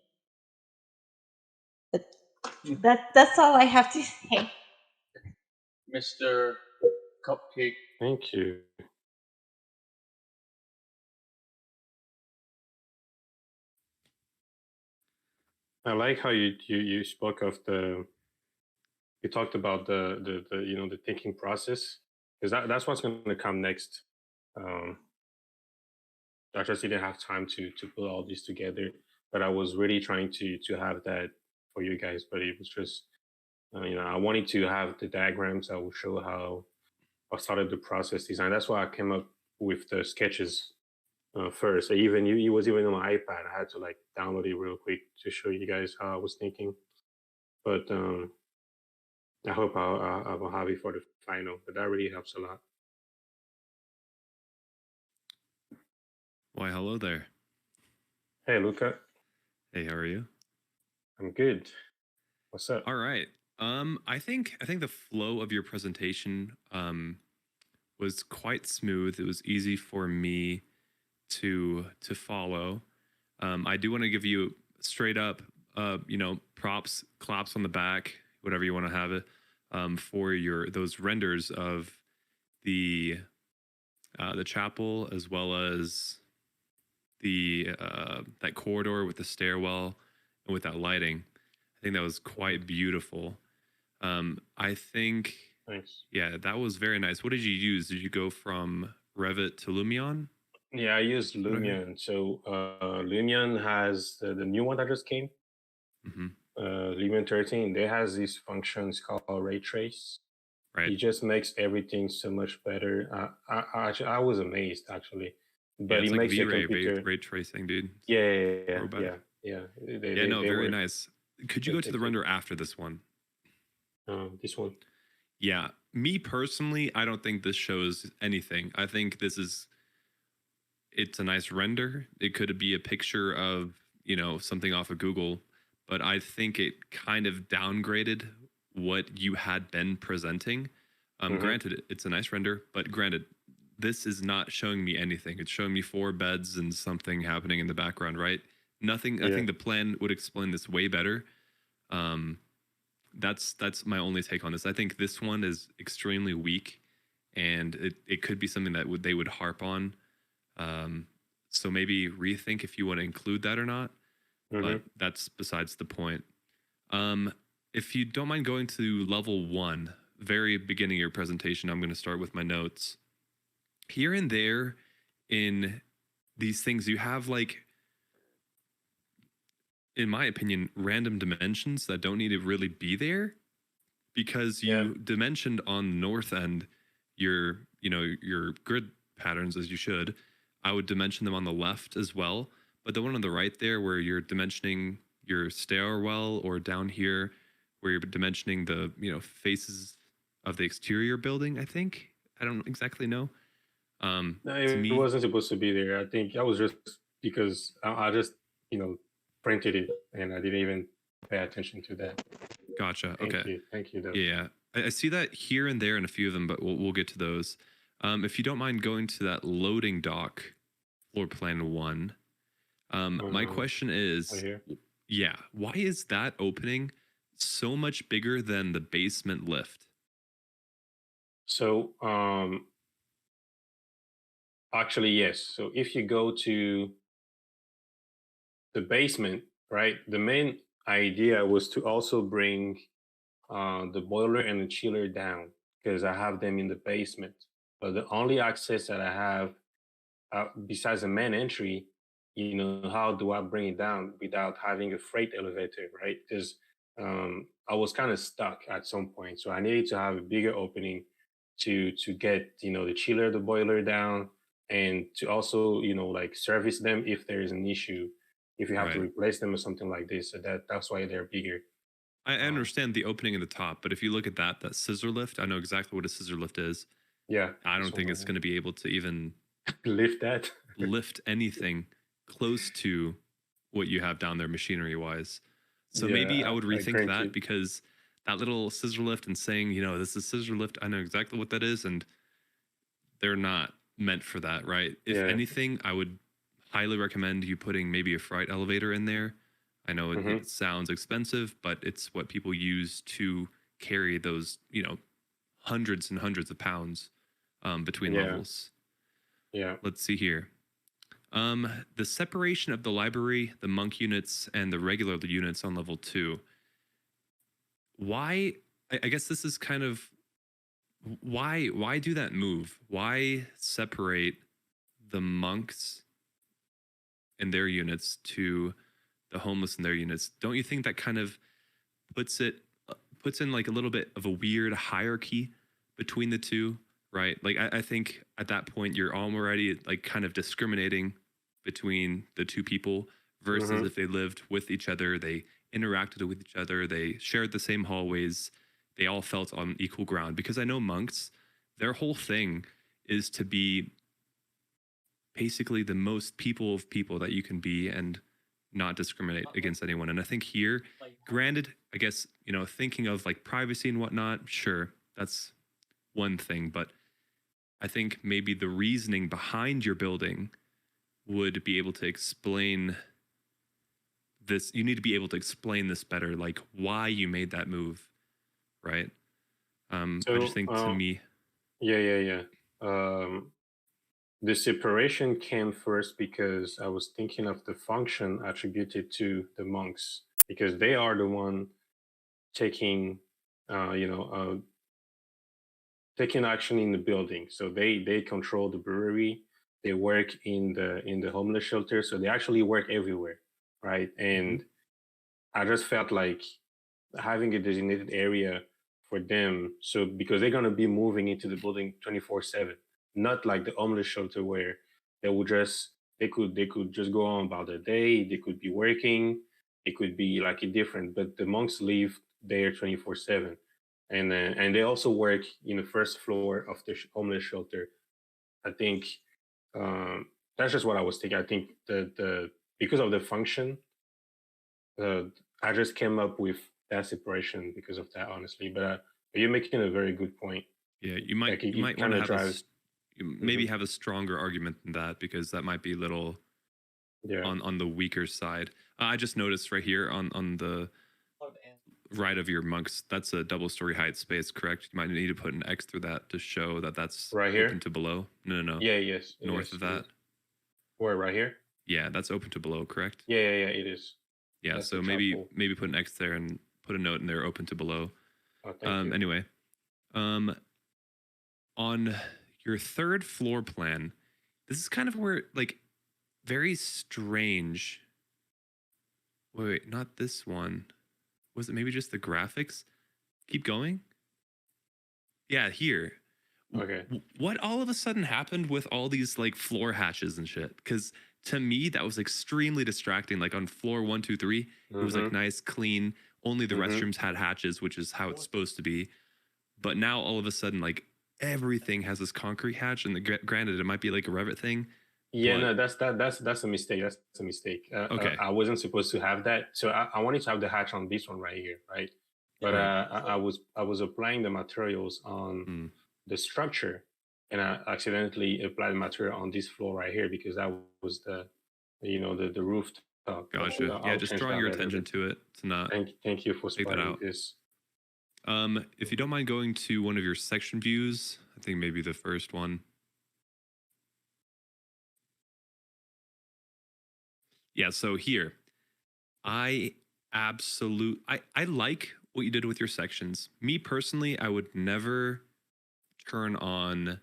But that's all I have to say. Mr. Cupcake. Thank you. I like how you spoke of you talked about the the thinking process, because that's what's going to come next. I just didn't have time to put all this together, but I was really trying to have that for you guys. But it was just I wanted to have the diagrams that will show how I started the process design. That's why I came up with the sketches first. Even it was even on my iPad. I had to like download it real quick to show you guys how I was thinking. But I hope I'll have it for the final. But that really helps a lot. Why, hello there. Hey, Luca. Hey, how are you? I'm good. What's up? All right. I think the flow of your presentation was quite smooth. It was easy for me to follow. I do want to give you straight up props, claps on the back, whatever you want to have it, for those renders of the chapel, as well as the that corridor with the stairwell and with that lighting. I think that was quite beautiful. I think, Thanks. yeah, that was very nice. What did you use? Did you go from Revit to Lumion? Yeah, I used Lumion. So Lumion has the new one that just came. Lumion 13. They has these functions called ray trace. Right. It just makes everything so much better. I was amazed actually. But it's it like makes the V-Ray computer ray tracing, dude. Yeah. Very nice. Could you go to the render after this one? This one. Yeah, me personally, I don't think this shows anything. I think it's a nice render. It could be a picture of, something off of Google, but I think it kind of downgraded what you had been presenting. Hmm. Granted, it's a nice render, but granted, this is not showing me anything. It's showing me four beds and something happening in the background, right? Nothing. I Yeah. think the plan would explain this way better. Um, that's my only take on this. I think this one is extremely weak, and it could be something that they would harp on. Um, so maybe rethink if you want to include that or not. Hmm. But that's besides the point. Um, if you don't mind going to level one, very beginning of your presentation, I'm going to start with my notes. Here and there in these things, you have like, in my opinion, random dimensions that don't need to really be there, because Yeah. you dimensioned on the north end your grid patterns as you should. I would dimension them on the left as well, but the one on the right there where you're dimensioning your stairwell, or down here where you're dimensioning the faces of the exterior building, I don't exactly know. No, To it me, wasn't supposed to be there. I think that was just because I just, you know, printed it and I didn't even pay attention to that. gotcha. Thank Okay. you. Thank you, though. Yeah, I see that here and there in a few of them, but we'll get to those. If you don't mind going to that loading dock, floor plan one. My question Right is, here. yeah, why is that opening so much bigger than the basement lift? So, actually, yes. So if you go to the basement, right, the main idea was to also bring the boiler and the chiller down because I have them in the basement. But the only access that I have besides the main entry, how do I bring it down without having a freight elevator, right? Because I was kind of stuck at some point, so I needed to have a bigger opening to get the chiller, the boiler down, and to also like service them if there is an issue, if you have to Right. replace them or something like this. So that's why they're bigger. I Um, understand the opening in the top, but if you look at that scissor lift, I know exactly what a scissor lift is. yeah, I this don't one think right it's going to be able to even here. Lift that. lift anything close to what you have down there machinery wise. So maybe I Yeah, would I rethink grant that, you. because that little scissor lift and saying, this is scissor lift, I know exactly what that is, and they're not meant for that, right? If Yeah. anything, I would highly recommend you putting maybe a freight elevator in there. I know Hmm. it sounds expensive, but it's what people use to carry those, hundreds and hundreds of pounds between Yeah. levels. Yeah. Let's see here. The separation of the library, the monk units, and the regular units on level two. Why? I guess this is kind of why do that move? Why separate the monks and their units to the homeless and their units? Don't you think that kind of puts it puts in like a little bit of a weird hierarchy between the two, right? Like I think at that point you're already like kind of discriminating between the two people, versus Hmm. if they lived with each other, they interacted with each other, they shared the same hallways, they all felt on equal ground. Because I know monks, their whole thing is to be basically the most people of people that you can be, and not discriminate against anyone. And I think here, Like, granted, I guess, thinking of like privacy and whatnot, sure, that's one thing. But I think maybe the reasoning behind your building would be able to explain this. You need to be able to explain this better, like why you made that move, right? I just So, think, to me, yeah, yeah, yeah. The separation came first because I was thinking of the function attributed to the monks because they are the one taking, uh, you know, uh, taking action in the building. So they control the brewery. They work in the homeless shelter. So they actually work everywhere, right? Mhm. And I just felt like having a designated area for them. So because they're gonna be moving into the building 24/7, not like the homeless shelter where they would just they could just go on about their day. They could be working. It could be like a different, but the monks live there 24/7. and they also work in the first floor of the homeless shelter. I think that's just what I was thinking. I think the because of the function, I just came up with that separation because of that, honestly. But you're making a very good point. Yeah, you might Like you might want kind to of have drives. maybe have a stronger argument than that, because that might be a little Yeah. on the weaker side. I just noticed right here on the right of your monks, that's a double story height space, correct? You might need to put an X through that to show that that's Right here? open to below. No. Yeah. Yes. it North is, of it that. is. Where, right here? Yeah, that's open to below, correct? Yeah. It is. Yeah, That's so the maybe chapel. put an X there and put a note in there, open to below. Oh, thank you. Anyway, on your third floor plan, this is kind of where, like, very strange. Wait, not this one. Was it maybe just the graphics? Keep going. Yeah, here. Okay. What all of a sudden happened with all these like floor hatches and shit? Because to me, that was extremely distracting. Like on floor 1, 2, 3, it was like nice, clean. Only the restrooms had hatches, which is how it's supposed to be. But now all of a sudden, like everything has this concrete hatch. And granted, it might be like a Revit thing. Yeah, but- no, that's a mistake. That's a mistake. Okay. I wasn't supposed to have that. So I wanted to have the hatch on this one right here, right? But Right. I was applying the materials on the structure, and I accidentally applied the material on this floor right here because that was the rooftop. Gotcha. So Yeah, I'll just change drawing that your later, attention but to it to not. Thank you for take that spotting out. this. If you don't mind going to one of your section views, I think maybe the first one. Yeah, so here, I like what you did with your sections. Me personally, I would never turn on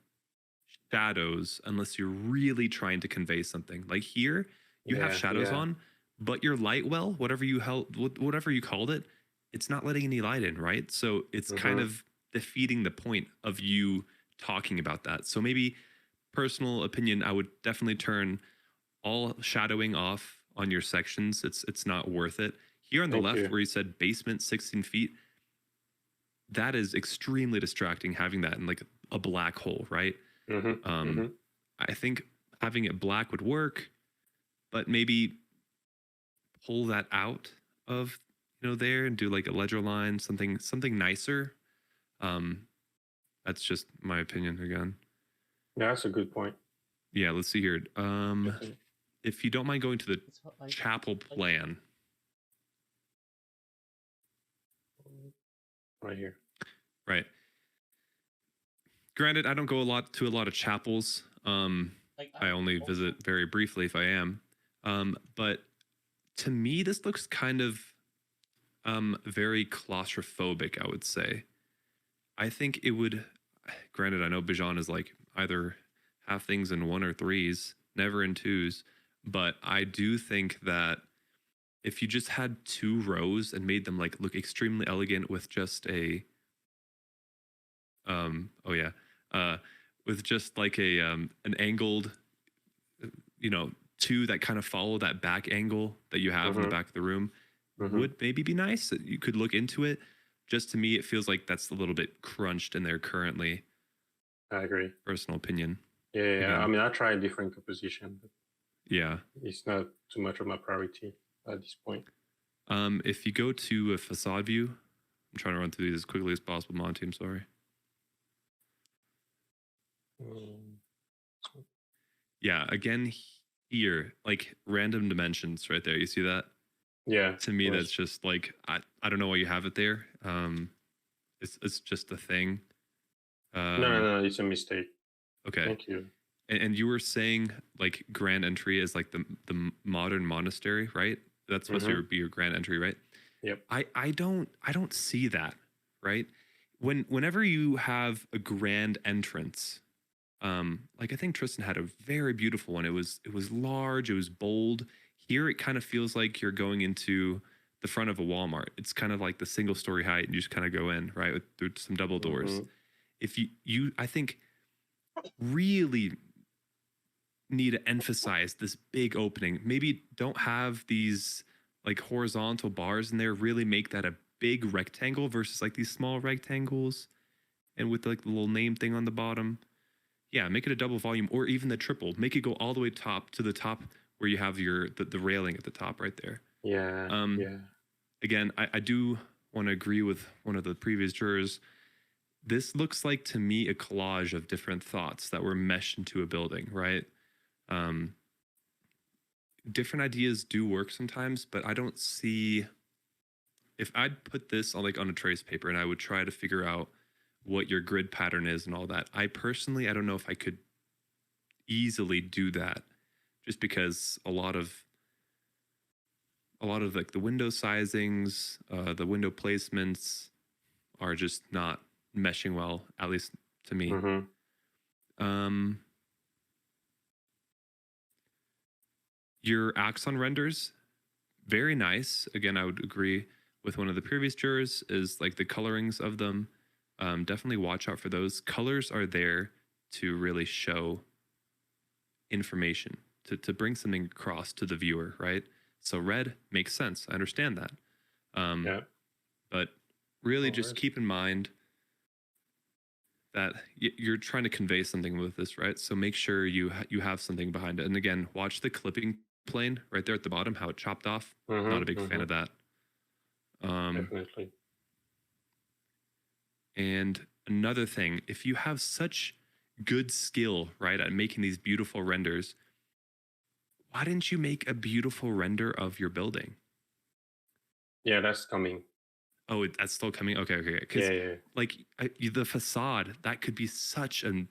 shadows unless you're really trying to convey something. Like here, you have shadows on, but your light well, whatever you called it, it's not letting any light in, right? So it's kind of defeating the point of you talking about that. So maybe, personal opinion, I would definitely turn all shadowing off on your sections. It's not worth it. Here on the left, where you said basement 16 feet, that is extremely distracting, having that in like a black hole, right? I think having it black would work, but maybe pull that out of there and do like a ledger line, something nicer. That's just my opinion again. Yeah, that's a good point. Yeah, let's see here. If you don't mind going to the chapel plan. Right here. Right. Granted, I don't go to a lot of chapels. I only visit very briefly if I am. But to me, this looks kind of very claustrophobic, I would say. I think it would, granted, I know Bijan is like either have things in 1 or 3s, never in 2s. But I do think that if you just had 2 rows and made them like look extremely elegant with just a with just like a an angled 2 that kind of follow that back angle that you have in the back of the room would maybe be nice. You could look into it. Just to me, it feels like that's a little bit crunched in there currently. I agree. Personal opinion. Yeah. Again. I mean, I tried different composition, but yeah, it's not too much of my priority at this point. If you go to a facade view, I'm trying to run through these as quickly as possible, Monty. I'm sorry. Yeah, again here, like random dimensions right there. You see that? Yeah. To me, that's just like I don't know why you have it there. It's just a thing. No, it's a mistake. Okay. Thank you. And you were saying like grand entry is like the modern monastery, right? That's supposed to be your grand entry, right? Yep. I don't see that, right? Whenever you have a grand entrance, like I think Tristan had a very beautiful one. It was large, it was bold. Here it kind of feels like you're going into the front of a Walmart. It's kind of like the single story height, and you just kind of go in, right, through some double doors. If you I think really need to emphasize this big opening. Maybe don't have these like horizontal bars in there. Really make that a big rectangle versus like these small rectangles, and with like the little name thing on the bottom. Yeah, make it a double volume or even the triple. Make it go all the way top to the top where you have the railing at the top right there. Yeah. Yeah. Again, I do want to agree with one of the previous jurors. This looks like to me a collage of different thoughts that were meshed into a building, right? Different ideas do work sometimes, but I don't see, if I'd put this on like on a trace paper and I would try to figure out what your grid pattern is and all that, I personally, I don't know if I could easily do that, just because a lot of like the window sizings, the window placements are just not meshing well, at least to me. Your axon renders, very nice. Again, I would agree with one of the previous jurors, is like the colorings of them. Definitely watch out for those. Colors are there to really show information, to bring something across to the viewer, right? So red makes sense. I understand that. Yeah. But really just keep in mind that you're trying to convey something with this, right? So make sure you have something behind it. And again, watch the clipping plane right there at the bottom, how it chopped off. Not a big fan of that. Definitely. And another thing, if you have such good skill, right, at making these beautiful renders, why didn't you make a beautiful render of your building? Yeah, that's coming. Oh, that's still coming? Okay. Because like the facade, that could be such a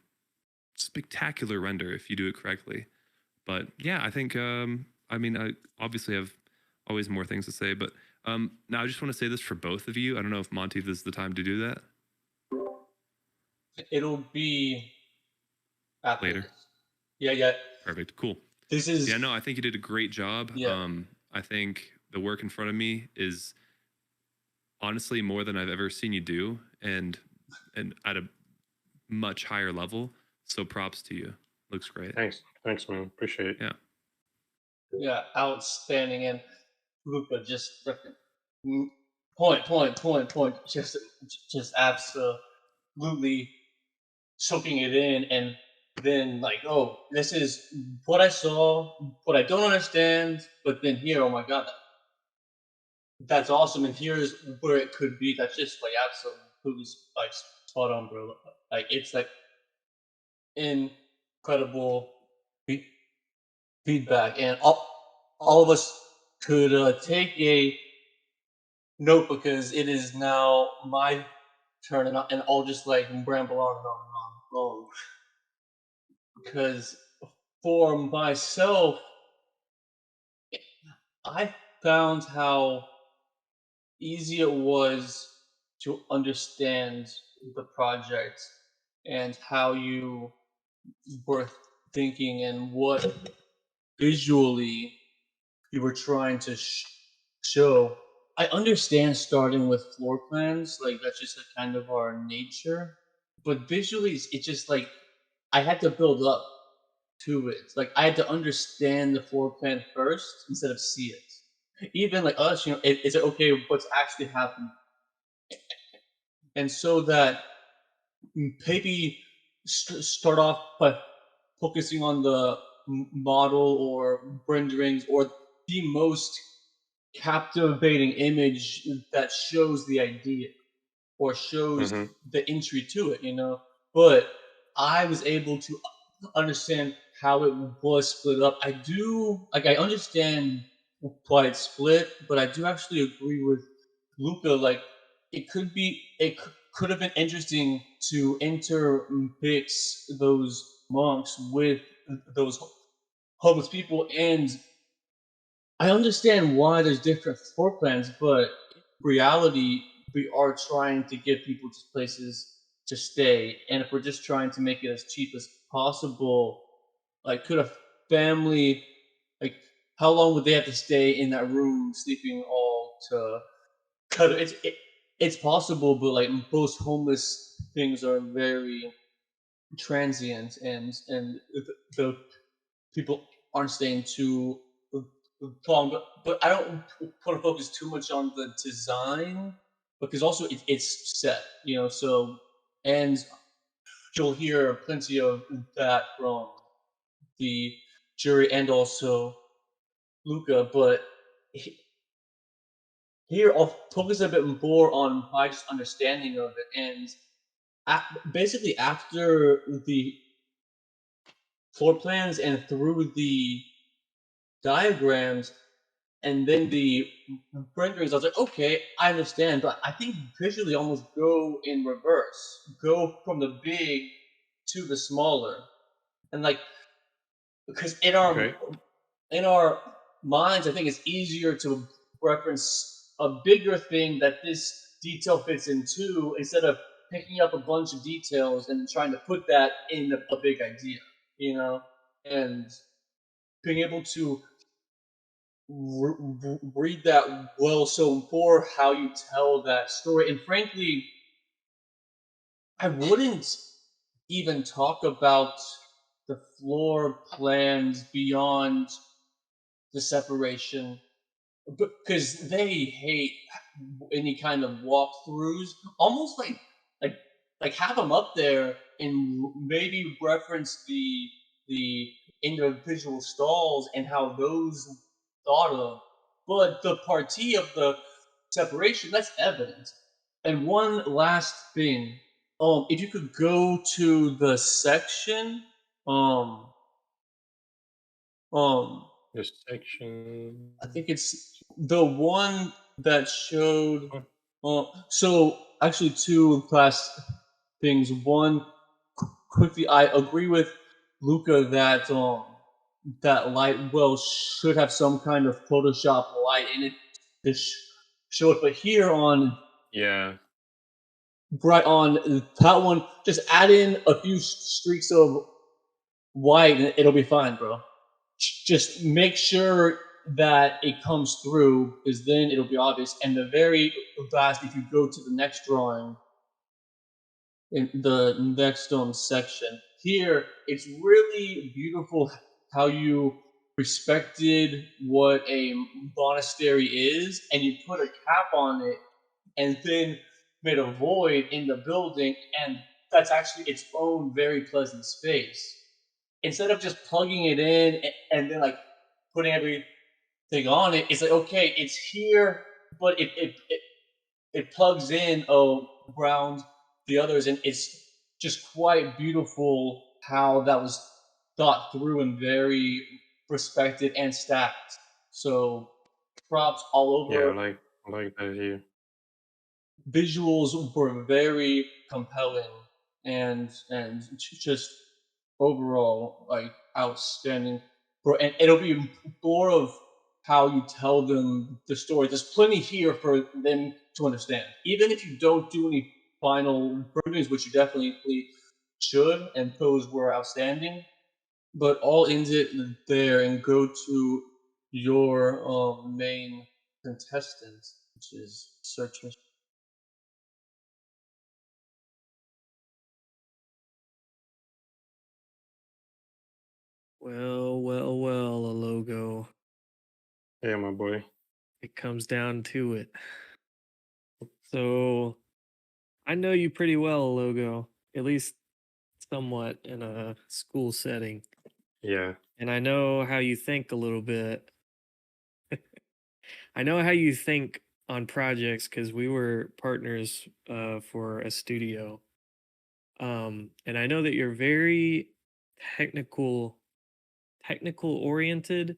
spectacular render if you do it correctly. But yeah, I think, I mean, I obviously have always more things to say, but now I just want to say this for both of you. I don't know if Monty, this is the time to do that. It'll be after later. this. Yeah. Perfect. Cool. This is. Yeah, no, I think you did a great job. Yeah. I think the work in front of me is honestly more than I've ever seen you do, and at a much higher level. So props to you. Looks great. Thanks, man. Appreciate it. Yeah. Yeah, outstanding. And Luca just point, just absolutely soaking it in, and then like, oh, this is what I saw, what I don't understand, but then here, oh my god, that's awesome, and here's where it could be. That's just like absolutely like spot on, bro. Like it's like incredible feedback, and all of us could take a note, because it is now my turn, and I'll just like ramble on and on. Because for myself, I found how easy it was to understand the project and how you were thinking and what visually you were trying to show. I understand starting with floor plans, like that's just a kind of our nature. But visually, it's just like I had to build up to it. Like I had to understand the floor plan first instead of see it. Even like us, is it okay what's actually happening? And so that maybe start off by focusing on the model or renderings or the most captivating image that shows the idea or shows the entry to it. But I was able to understand how it was split up. I understand why it's split, but I do actually agree with Luca. Like it could have been interesting to intermix those monks with those homeless people, and I understand why there's different floor plans, but in reality, we are trying to give people just places to stay. And if we're just trying to make it as cheap as possible, like, could a family, like, how long would they have to stay in that room sleeping all to cut it? It's possible, but like most homeless things are very transient, and the people aren't staying too long. But I don't want to focus too much on the design because also it's set, so, and you'll hear plenty of that from the jury and also Luca, but here I'll focus a bit more on my just understanding of it, and basically after the floor plans and through the diagrams and then the renderings, I was like, okay, I understand, but I think visually almost go in reverse, go from the big to the smaller, and like because Okay. in our minds, I think it's easier to reference a bigger thing that this detail fits into instead of picking up a bunch of details and trying to put that in a big idea, and being able to read that well. So for how you tell that story, and frankly, I wouldn't even talk about the floor plans beyond the separation because they hate any kind of walkthroughs. Almost like like have them up there and maybe reference the individual stalls and how those thought of. But the party of the separation, that's evident. And one last thing, if you could go to the section, um, um, This section. I think it's the one that showed. Huh. So actually, two last things. One, quickly, I agree with Luca that that light well should have some kind of Photoshop light in it to show it. But here on Yeah. right on that one, just add in a few streaks of white, and it'll be fine, bro. Just make sure that it comes through, because then it'll be obvious. And the very last, if you go to the next drawing, in the next section, here it's really beautiful how you respected what a monastery is, and you put a cap on it, and then made a void in the building, and that's actually its own very pleasant space. Instead of just plugging it in and then like putting everything on it, it's like okay, it's here, but it plugs in around the others, and it's just quite beautiful how that was thought through and very respected and stacked. So props all Yeah. over. I like that here. Visuals were very compelling, and just overall like outstanding. And it'll be more of how you tell them the story. There's plenty here for them to understand. Even if you don't do any final renderings, which you definitely should, and those were outstanding. But I'll end it there and go to your main contestant, which is Search Mission. Well, a logo. Yeah, my boy. It comes down to it. So I know you pretty well, logo, at least somewhat in a school setting. Yeah. And I know how you think a little bit. I know how you think on projects because we were partners for a studio. And I know that you're very technical technical oriented,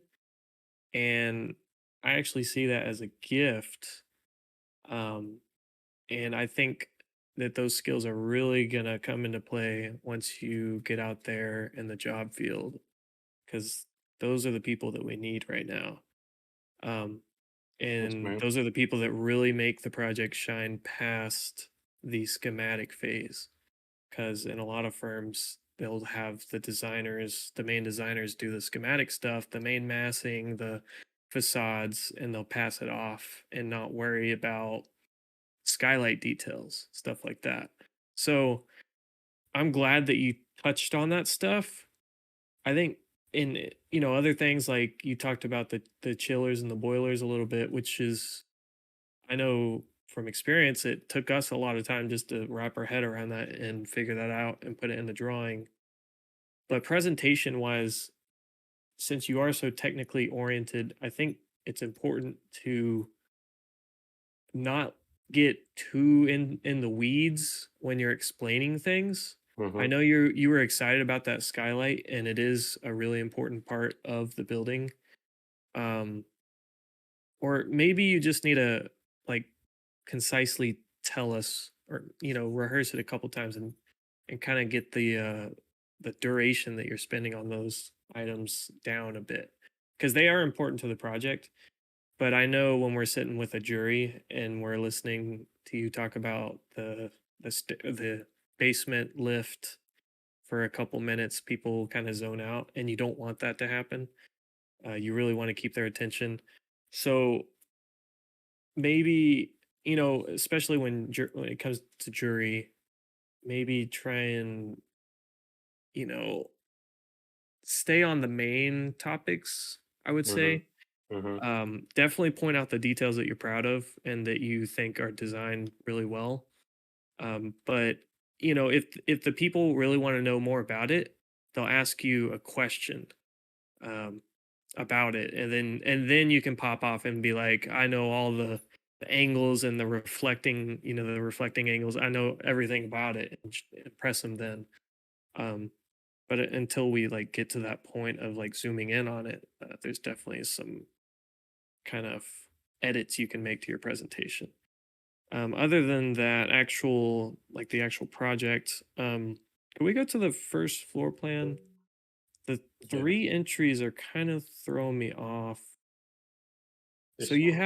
and I actually see that as a gift. Um, and I think that those skills are really gonna come into play once you get out there in the job field, because those are the people that we need right now. Um, Yes, and man. those are the people that really make the project shine past the schematic phase. Because in a lot of firms, they'll have the main designers do the schematic stuff, the main massing, the facades, and they'll pass it off and not worry about skylight details, stuff like that. So I'm glad that you touched on that stuff. I think in other things, like you talked about the chillers and the boilers a little bit, which is, I know from experience, it took us a lot of time just to wrap our head around that and figure that out and put it in the drawing. But presentation wise, since you are so technically oriented, I think it's important to not get too in the weeds when you're explaining things. I Mm-hmm. know you were excited about that skylight, and it is a really important part of the building. Um, or maybe you just need to like concisely tell us, or rehearse it a couple times and kind of get the duration that you're spending on those items down a bit, because they are important to the project. But I know when we're sitting with a jury and we're listening to you talk about the basement lift for a couple minutes, people kind of zone out, and you don't want that to happen. You really want to keep their attention. So maybe, especially when it comes to jury, maybe try and, you know, stay on the main topics, I would Mm-hmm. say. Mm-hmm. Definitely point out the details that you're proud of and that you think are designed really well. But if the people really want to know more about it, they'll ask you a question um, about it, and then you can pop off and be like, I know all the angles and the reflecting angles. I know everything about it, and impress them then. Um, but until we like get to that point of like zooming in on it, there's definitely some kind of edits you can make to your presentation. Other than that, the actual project, can we go to the first floor plan? The Yeah. 3 entries are kind of throwing me off. This So you one.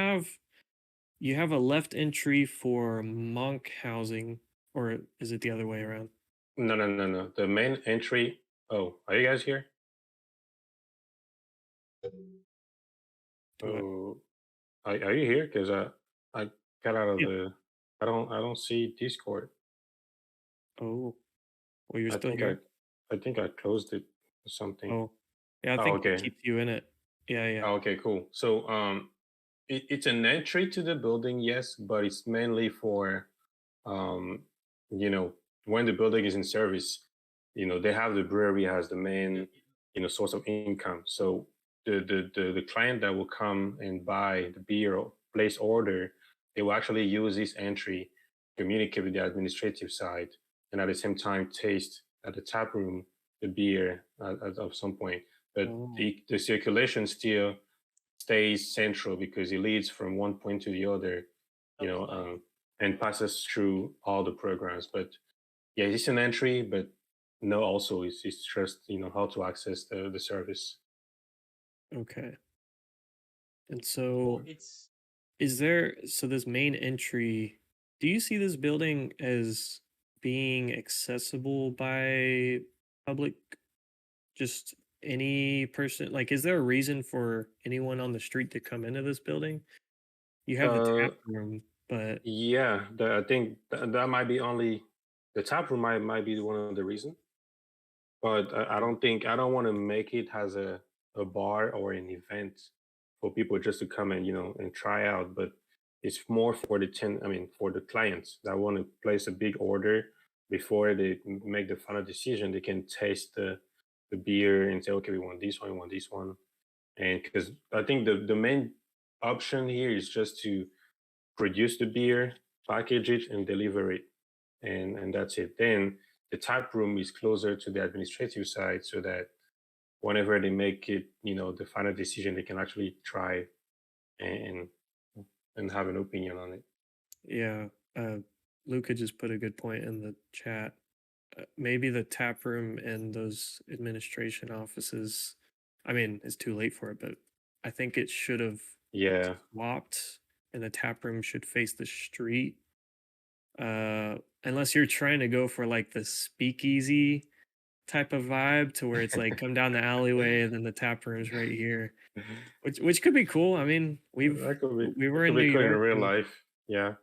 have a left entry for monk housing, or is it the other way around? No, no, no, no. The main entry. Oh, are you guys here? Do I? Oh, are you here? Because I got out of Yeah. the. I don't see Discord. Oh, well, you're I still think here. I think I closed it or something. Oh, yeah. I Oh, think it okay. keeps you in it. Yeah, yeah. Oh, okay, cool. So it's an entry to the building, yes, but it's mainly for um, you know, when the building is in service, they have the brewery as the main, source of income. So the client that will come and buy the beer or place order, they will actually use this entry, communicate with the administrative side, and at the same time taste at the tap room the beer at some point. But Oh, the circulation still stays central because it leads from one point to the other, you That was know, nice. and passes through all the programs. But yeah, it's an entry, but no, also it's just how to access the service. okay. And Well, so it's this main entry, do you see this building as being accessible by public, just any person? Like, is there a reason for anyone on the street to come into this building? You have the Uh, tap room, but yeah, I think that might be only the tap room might be one of the reasons. But I don't want to make it as a bar or an event for people just to come and and try out. But it's more for for the clients that want to place a big order before they make the final decision. They can taste the beer and say, okay, we want this one, and because I think the main option here is just to produce the beer, package it, and deliver it, and that's it. Then the tap room is closer to the administrative side, so that whenever they make it, the final decision, they can actually try and and have an opinion on it. yeah, Luca just put a good point in the chat. Maybe the tap room and those administration offices. I mean, it's too late for it, but I think it should have Yeah, swapped, and the tap room should face the street. Unless you're trying to go for like the speakeasy type of vibe, to where it's like come down the alleyway and then the tap room's right here, which could be cool. I mean, we that were could in be New cool in York, real and life. Yeah.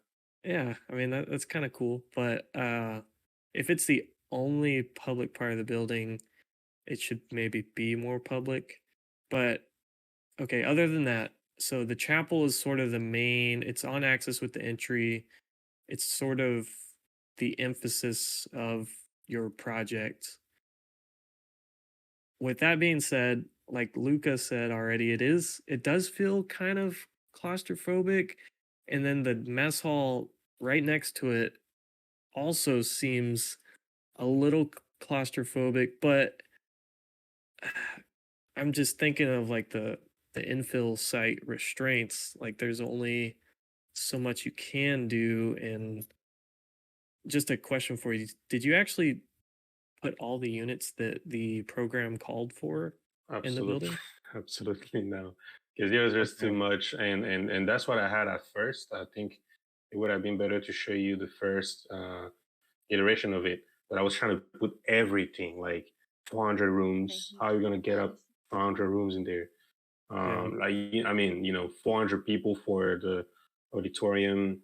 yeah, I mean that's kind of cool. But if it's the only public part of the building, it should maybe be more public. But okay, other than that, so the chapel is sort of the main, it's on axis with the entry. It's sort of the emphasis of your project. With that being said, like Luca said already, it does feel kind of claustrophobic. And then the mess hall right next to it also seems a little claustrophobic, but I'm just thinking of like the infill site restraints. Like there's only so much you can do. And just a question for you: did you actually put all the units that the program called for in the Absolutely, building? absolutely no, because there was just too Okay. much, and that's what I had at first. I think it would have been better to show you the first iteration of it, but I was trying to put everything like 400 rooms. How are you gonna get up 400 rooms in there? Yeah. I mean, 400 people for the auditorium,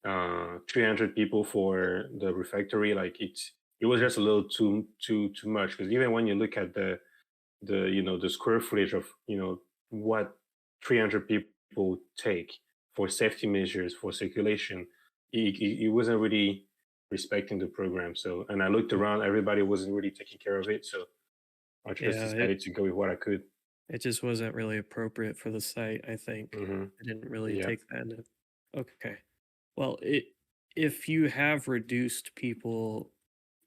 300 people for the refectory. Like it was just a little too much. Because even when you look at the square footage of what 300 people take for safety measures for circulation, it wasn't really respecting the program. So, and I looked Mm. around, everybody wasn't really taking care of it. So I just Yeah, decided to go with what I could. it just wasn't really appropriate for the site, I think. Hmm. I didn't really Yeah. take that into. Okay. Well, if you have reduced people,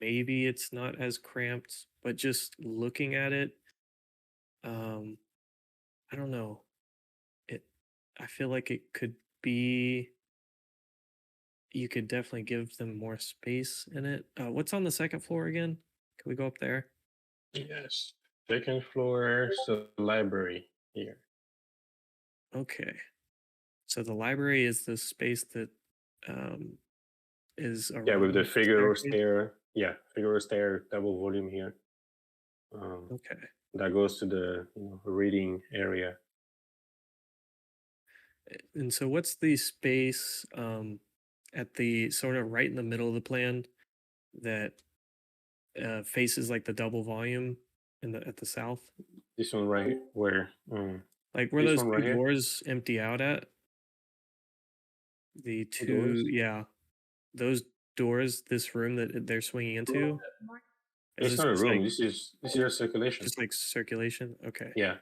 maybe it's not as cramped, but just looking at it, um, I don't know. It I feel like it could be, you could definitely give them more space in it. What's on the second floor again? Can we go up there? Yes. Second floor, so library here. Okay. So the library is the space that um is Yeah, with around the the Figaro staircase. stair. Yeah, Figaro stair, double volume here. Okay. That goes to the reading area. And so what's the space at the sort of right in the middle of the plan that faces like the double volume in the at the south? This one right where? Like where This those one two right here. doors empty out at? The Two two, doors. yeah, those doors, this room that they're swinging into. Is It's this not a just room. like This is just circulation. circulation? Okay. Yeah.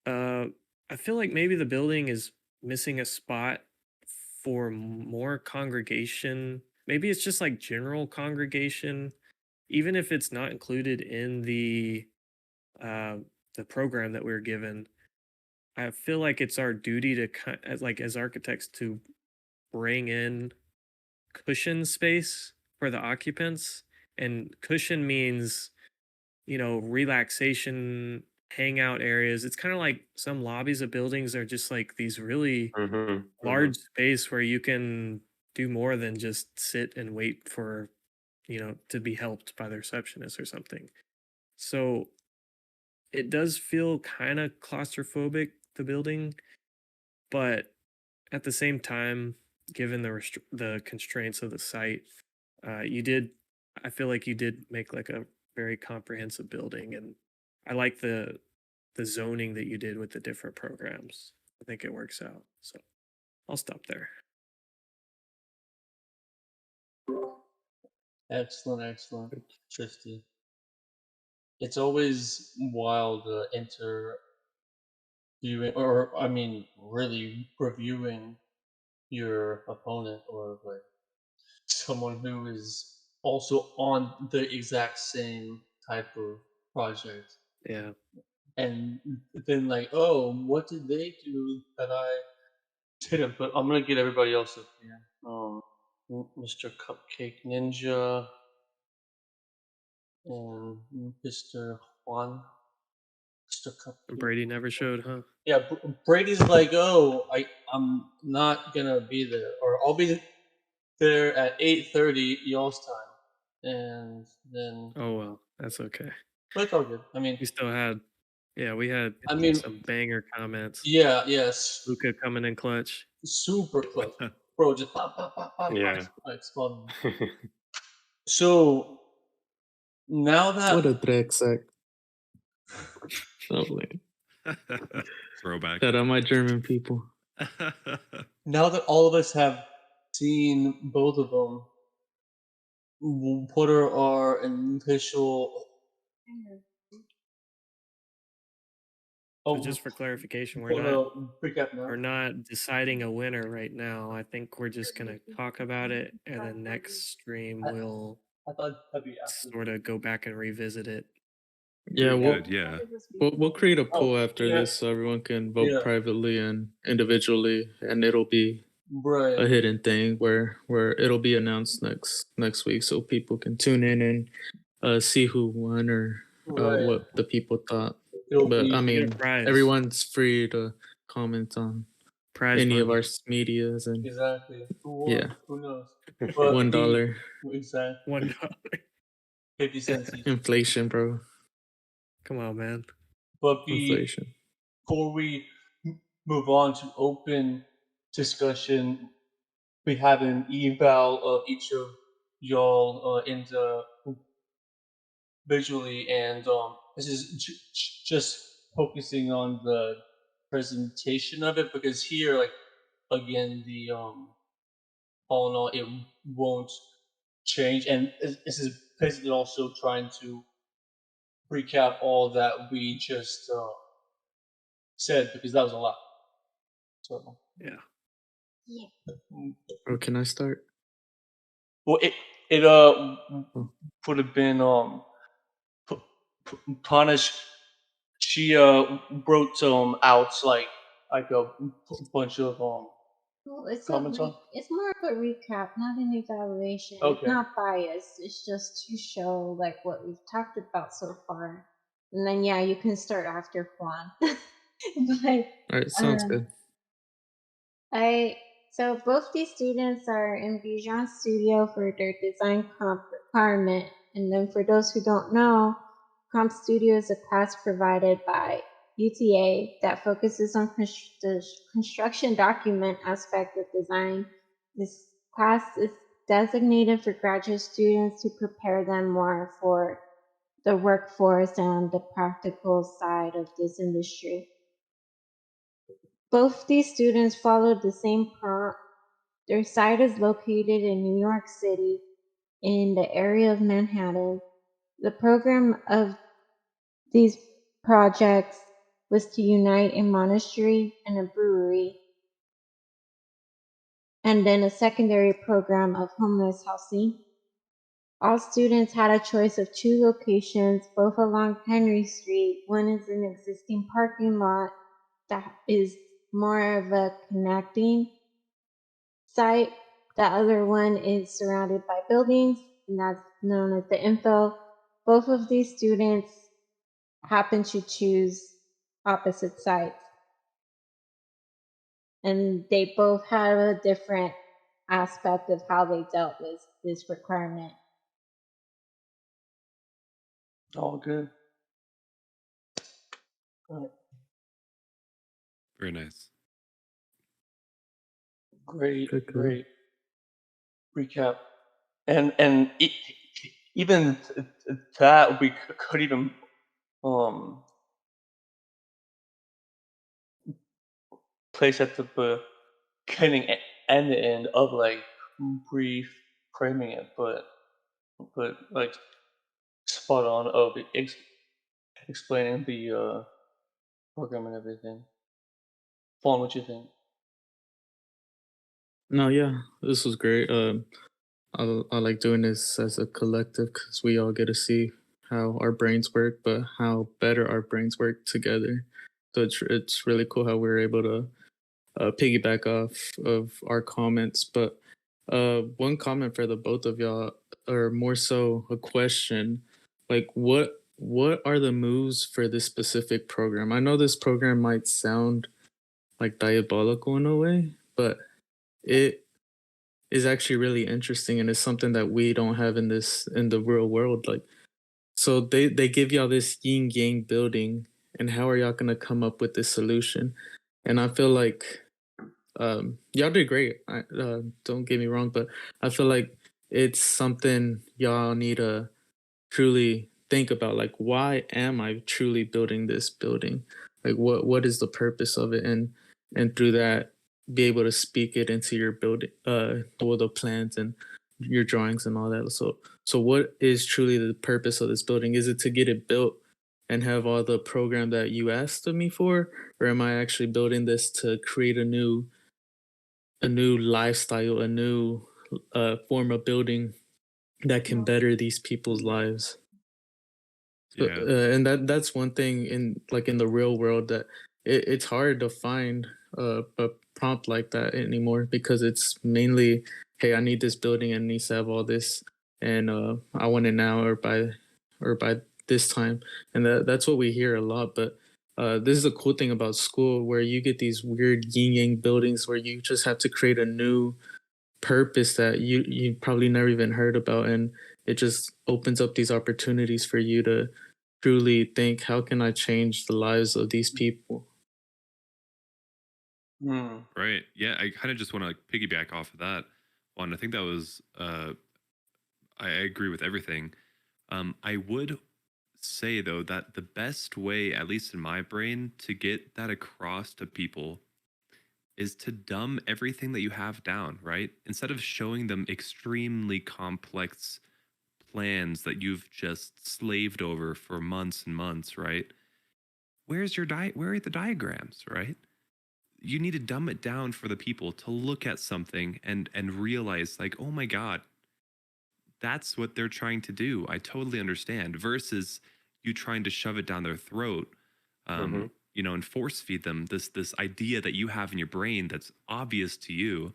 Uh, I feel like maybe the building is missing a spot for more congregation. Maybe it's just like general congregation, even if it's not included in uh the program that we're given. I feel like it's our duty to as architects to bring in cushion space for the occupants. And cushion means, relaxation, hangout areas. It's kind of like some lobbies of buildings are just like these really Mm-hmm. Mm-hmm. large space where you can do more than just sit and wait for, to be helped by the receptionist or something. So it does feel kind of claustrophobic, the building, but at the same time, given the constraints of the site, you did. I feel like you did make like a very comprehensive building, and I like the zoning that you did with the different programs. I think it works out. So I'll stop there. Excellent, excellent, Tristy. It's always wild interviewing, or I mean, really reviewing your opponent or like someone who is also on the exact same type of project. Yeah. And then like, oh, what did they do that I didn't? But I'm gonna get everybody else up here. Mr. Cupcake Ninja and Mr. Juan. Mr. Cupcake. Brady never showed, huh? Yeah, Brady's like, oh, I'm not gonna be there, or I'll be there at 8:30 y'all's time, and then. Oh well, that's okay. But it's all good. I mean, We still had, yeah, we had I mean, some banger comments. yeah, yes, Luca coming in clutch. super close, bro. Just pop, pop, pop, pop, Yeah. pop, exploding. So now What a that dreck sack. Lovely. Throwback. Shout out my German people. Now that all of us have seen both of them, what are our initial? So just for clarification, we're not deciding a winner right now. I think we're just gonna talk about it, and then next stream we'll I thought that'd be after. sort of go back and revisit it. Yeah, Good, yeah. we'll create a poll after yeah. this so everyone can vote Yeah. privately and individually, and it'll be a Right. hidden thing where it'll be announced next week so people can tune in and see who won or Right. what the people thought. It'll But be I Get a mean, prize. everyone's free to comment on Prize any of money. our medias and exactly. Who won? Yeah. Who knows? $1 Exactly. $1. 50 cents each. inflation, bro. Come on, man. But Inflation. before we move on to open discussion, we have an eval of each of y'all visually, and this is just focusing on the presentation of it, because here, like, again, the all in all, it won't change, and this is basically also trying to recap all that we just said, because that was a lot. So Yeah. Oh, can I start? well, it would have been Punish. She wrote out like a bunch of Well, it's comments on. it's more of a recap, not an evaluation. Okay. It's not biased. It's just to show like what we've talked about so far, and then yeah, you can start after Juan. But All right, sounds good. So both these students are in Bijan Studio for their design comp requirement, and then for those who don't know, Comp Studio is a class provided by UTA that focuses on the construction document aspect of design. This class is designated for graduate students to prepare them more for the workforce and the practical side of this industry. Both these students followed the same prompt. Their site is located in New York City, in the area of Manhattan. The program of these projects was to unite a monastery and a brewery, and then a secondary program of homeless housing. All students had a choice of 2 locations, both along Henry Street. One is an existing parking lot that is more of a connecting site. The other one is surrounded by buildings, and that's known as the info. Both of these students happen to choose opposite sites, and they both have a different aspect of how they dealt with this requirement. All good. All right. Very nice. Great, Good. great recap, and even that we could even place at the beginning and the end of like brief framing it, but like spot on of explaining the program and everything. Fawn, what you think? No, yeah, this was great. I like doing this as a collective because we all get to see how our brains work, but how better our brains work together. So it's really cool how we're able to piggyback off of our comments. But one comment for the both of y'all, or more so a question, like what are the moves for this specific program? I know this program might sound like diabolical in a way, but it is actually really interesting and it's something that we don't have in the real world. Like, so they give y'all this yin yang building, and how are y'all gonna come up with this solution? And I feel like y'all did great. Don't get me wrong, but I feel like it's something y'all need to truly think about. Like, why am I truly building this building? like what is the purpose of it, and through that be able to speak it into your building, all the plans and your drawings and all that. So what is truly the purpose of this building? Is it to get it built and have all the program that you asked of me for, or am I actually building this to create a new lifestyle, a new form of building that can better these people's lives? So, Yeah. and that's one thing in like in the real world that it's hard to find a prompt like that anymore, because it's mainly, hey, I need this building and it needs to have all this, and I want it now or by this time, and that's what we hear a lot. But this is a cool thing about school, where you get these weird yin yang buildings where you just have to create a new purpose that you probably never even heard about, and it just opens up these opportunities for you to truly think, how can I change the lives of these people? Right. Yeah. I kind of just want to like piggyback off of that one. I think that was, I agree with everything. I would say though that the best way, at least in my brain, to get that across to people is to dumb everything that you have down, right? Instead of showing them extremely complex plans that you've just slaved over for months and months, right? Where are the diagrams, right? You need to dumb it down for the people to look at something and realize like, oh my god, that's what they're trying to do. I totally understand. Versus you trying to shove it down their throat, and force feed them this idea that you have in your brain that's obvious to you,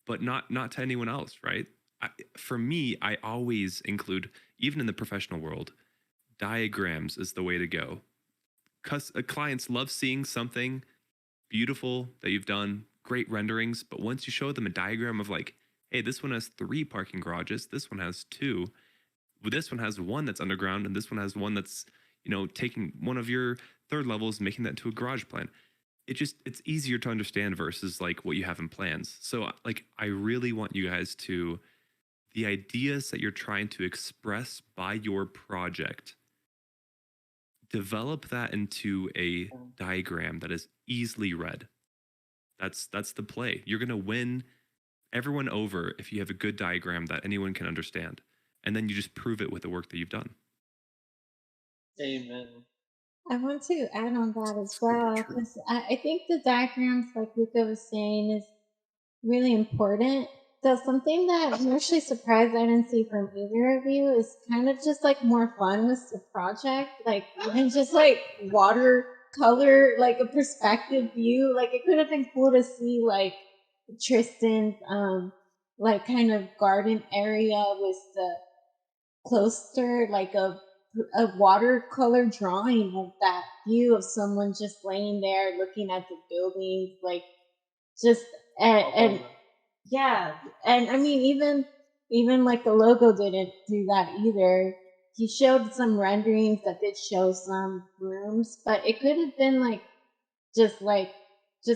but not to anyone else, right? For me, I always include, even in the professional world, diagrams is the way to go. Because clients love seeing something beautiful that you've done, great renderings, but once you show them a diagram of like, hey, this one has 3 parking garages, this one has 2, this one has one that's underground, and this one has one that's, taking one of your third levels, making that into a garage plan. It's easier to understand versus like what you have in plans. So like, I really want you guys to, the ideas that you're trying to express by your project, develop that into a diagram that is easily read. That's the play. You're going to win everyone over if you have a good diagram that anyone can understand. And then you just prove it with the work that you've done. Amen. I want to add on that as Super well, true. because I think the diagrams, like Luca was saying, is really important. So something that I'm actually surprised I didn't see from either of you is kind of just like more fun with the project, like even just like watercolor, like a perspective view. Like it could have been cool to see like Tristan's like kind of garden area with the closer, like a watercolor drawing of that view of someone just laying there looking at the buildings, like just and yeah, and I mean even like the logo didn't do that either. He showed some renderings that did show some rooms, but it could have been like just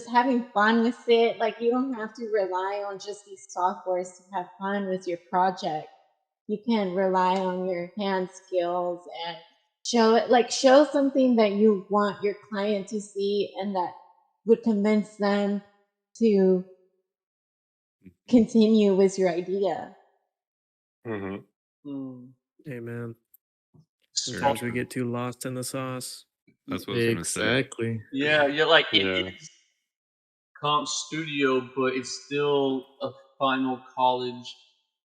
having fun with it. Like you don't have to rely on just these softwares to have fun with your project. You can rely on your hand skills and show something that you want your client to see and that would convince them to continue with your idea. Amen. Sure. Sometimes we get too lost in the sauce. That's what I was going to say. Exactly. Yeah, you're like Yeah. it's comp studio, but it's still a final college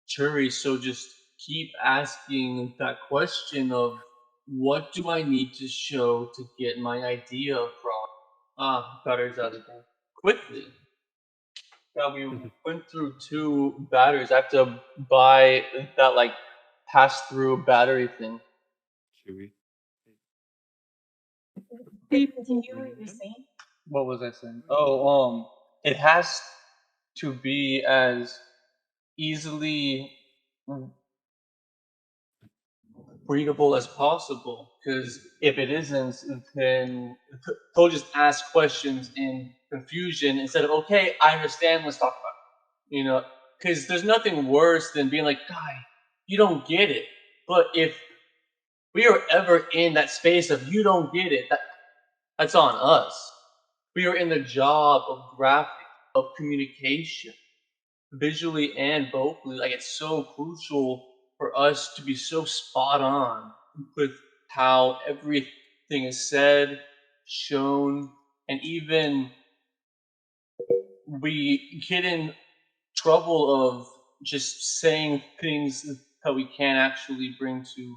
jury. So just keep asking that question of what do I need to show to get my idea across? Batteries out of there. Quickly. Yeah, we went through 2 batteries. I have to buy that like pass-through battery thing. Should we? Continue what you're saying. What was I saying? Oh, it has to be as easily readable as possible. Because if it isn't, then they'll just ask questions in confusion instead of okay, I understand. Let's talk about it. Because there's nothing worse than being like, guy, you don't get it. But if we are ever in that space of you don't get it, That's on us. We are in the job of graphic, of communication, visually and vocally. Like, it's so crucial for us to be so spot on with how everything is said, shown, and even we get in trouble of just saying things that we can't actually bring to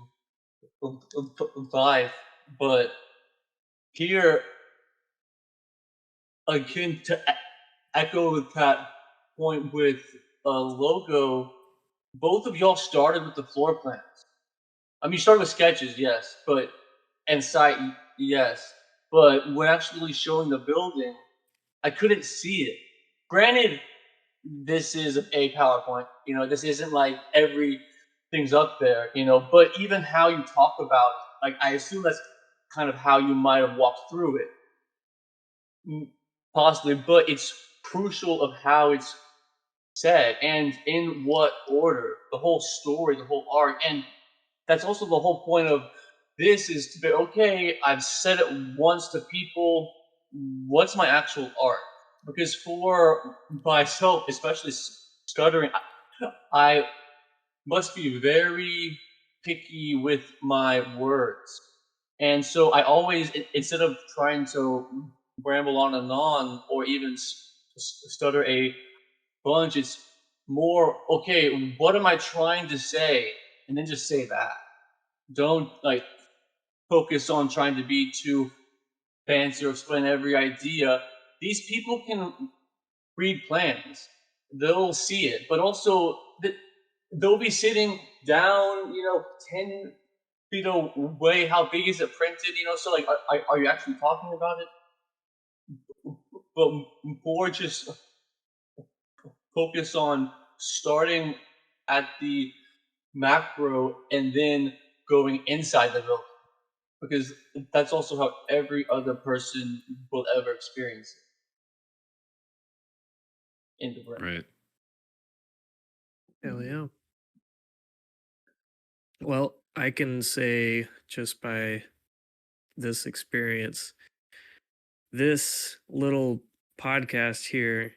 life. But here, again, to echo that point with a logo, both of y'all started with the floor plans. I mean, you started with sketches, yes, but and site, yes, but when actually showing the building, I couldn't see it. Granted, this is a PowerPoint. This isn't like everything's up there. But even how you talk about it, like I assume that's kind of how you might have walked through it, possibly. But it's crucial of how it's said and in what order, the whole story, the whole arc, and that's also the whole point of this is to be okay. I've said it once to people. What's my actual art? Because for myself, especially stuttering, I must be very picky with my words. And so I always, instead of trying to ramble on and on or even stutter a bunch, it's more, okay, what am I trying to say? And then just say that. Don't like focus on trying to be too fancy or explain every idea. These people can read plans. They'll see it, but also they'll be sitting down, 10 feet away. How big is it printed? So like, are you actually talking about it? But more just focus on starting at the macro and then going inside the building, because that's also how every other person will ever experience it in the brain. Right. Hell yeah. Well, I can say just by this experience, this little podcast here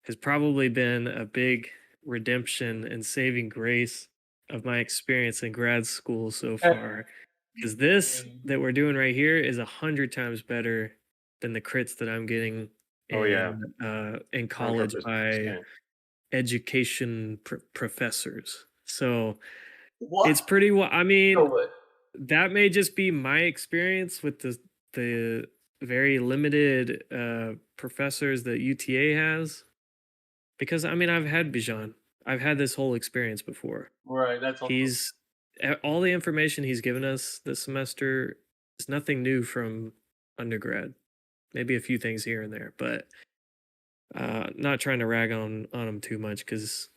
has probably been a big redemption and saving grace of my experience in grad school so far. Because this that we're doing right here is 100 times better than the crits that I'm getting Oh yeah, in college by 100%. education professors. So What? it's pretty well. I mean, No way. that may just be my experience with the very limited professors that UTA has. Because I mean, I've had Bijan. I've had this whole experience before. Right, that's also He's all the information he's given us this semester is nothing new from undergrad. Maybe a few things here and there, but not trying to rag on him too much because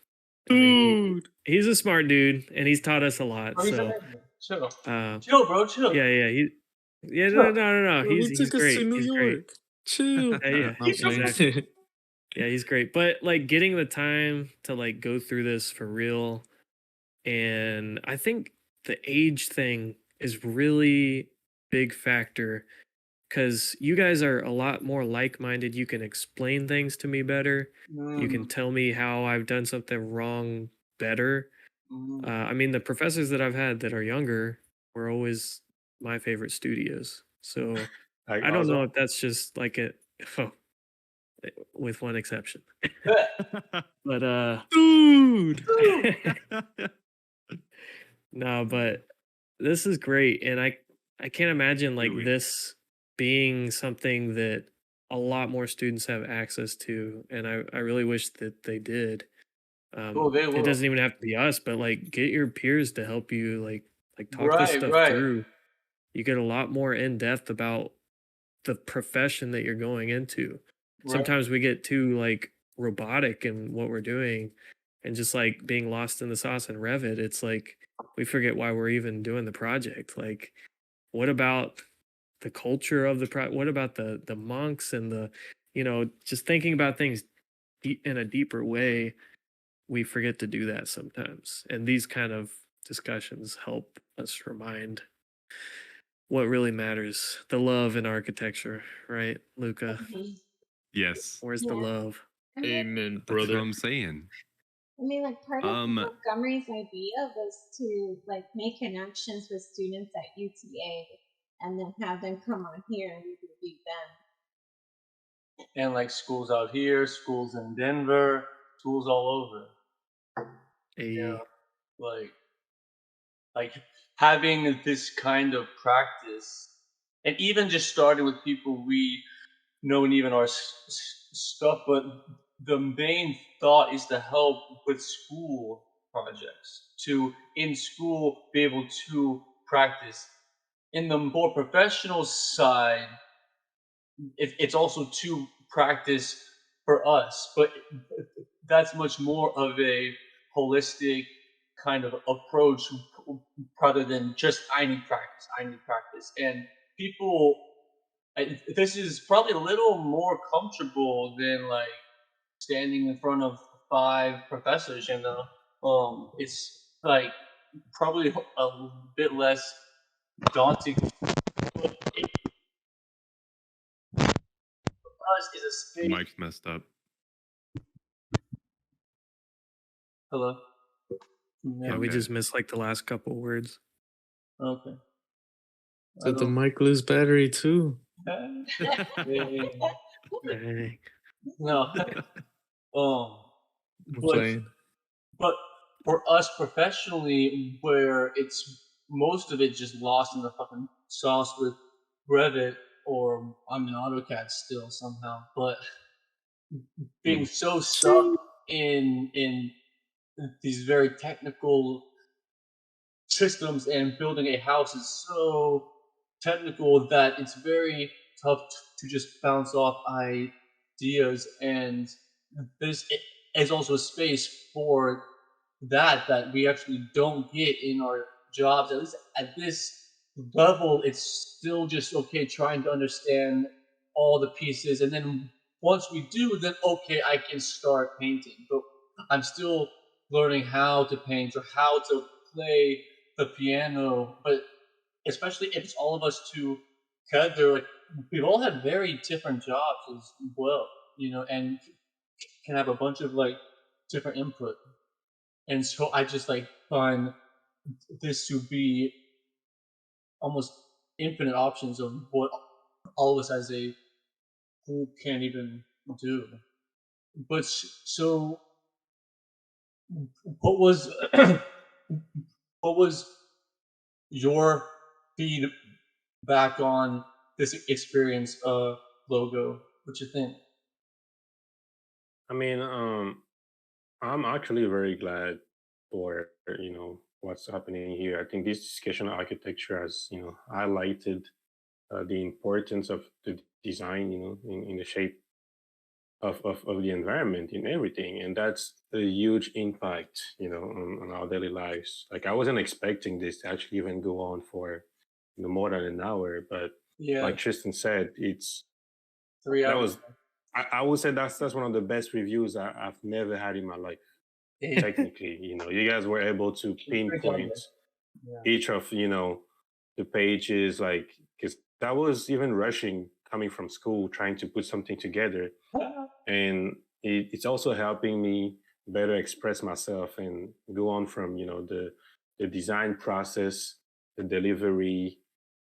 he's a smart dude and he's taught us a lot. Bro, he's So amazing. Chill. uh, Chill, bro, chill. yeah, no, Chill. no. Bro, he He's took us great. to New He's great. York. Chill. Yeah, I'm playing. exactly. Yeah, he's great. But like getting the time to like go through this for real, and I think the age thing is really big factor because you guys are a lot more like-minded. You can explain things to me better. You can tell me how I've done something wrong better. I mean, the professors that I've had that are younger were always my favorite studios. So Like, I don't also, know if that's just like a with one exception. But Dude. no, but this is great, and I can't imagine like Really? this being something that a lot more students have access to, and I really wish that they did. Oh, they It will. doesn't even have to be us, but like get your peers to help you like talk this Right, stuff right. through. You get a lot more in depth about the profession that you're going into. Right. Sometimes we get too like robotic in what we're doing and just like being lost in the sauce and Revit. It's like we forget why we're even doing the project. Like, what about the culture of the what about the monks and the, just thinking about things in a deeper way. We forget to do that sometimes, and these kind of discussions help us what really matters, the love in architecture, right, Luca? Mhm. Yes, Where's the Yeah. love? I mean, Amen, that's what brother. I'm saying. like part of Um, Montgomery's idea was to like make connections with students at UTA and then have them come on here and we review them. And like schools out here, schools in Denver, schools all over. Yeah, A like having this kind of practice, and even just starting with people we know and even our stuff. But the main thought is to help with school projects, to in school be able to practice. In the more professional side, it's also to practice for us, but that's much more of a holistic kind of approach rather than just I need practice, I need practice. And people, this is probably a little more comfortable than like standing in front of 5 professors, you know. It's like probably a bit less daunting. But it us is a the space. mic's messed up. Hello. Yeah, we Okay. just missed like the last couple words. Okay. Did the mic lose battery too? Dang. No. I'm But playing. but for us professionally, where it's most of it just lost in the fucking sauce with Revit, or I'm in AutoCAD still somehow, but being so stuck in these very technical systems, and building a house is so technical that it's very tough to just bounce off ideas. And this is also a space for that we actually don't get in our jobs. At least at this level, it's still just okay trying to understand all the pieces, and then once we do, then okay, I can start painting. But I'm still learning how to paint or how to play the piano. But especially if it's all of us together, like we've all had very different jobs as well, you know, and can have a bunch of like different input. And so I just like find this to be almost infinite options of what all of us as a group can't even do. But so, what was what was your feedback on this experience, logo? What you think? I mean, I'm actually very glad for what's happening here. I think this discussion on architecture has highlighted the importance of the design, in the shape of the environment, in everything, and that's a huge impact, on our daily lives. Like I wasn't expecting this to actually even go on for more than an hour, but Yeah, like Tristan said, it's 3 that hours. was I would say that's one of the best reviews I've never had in my life. Technically, you guys were able to pinpoint Yeah. each of the pages, like because that was even rushing coming from school trying to put something together, and it's also helping me better express myself and go on from the design process, the delivery,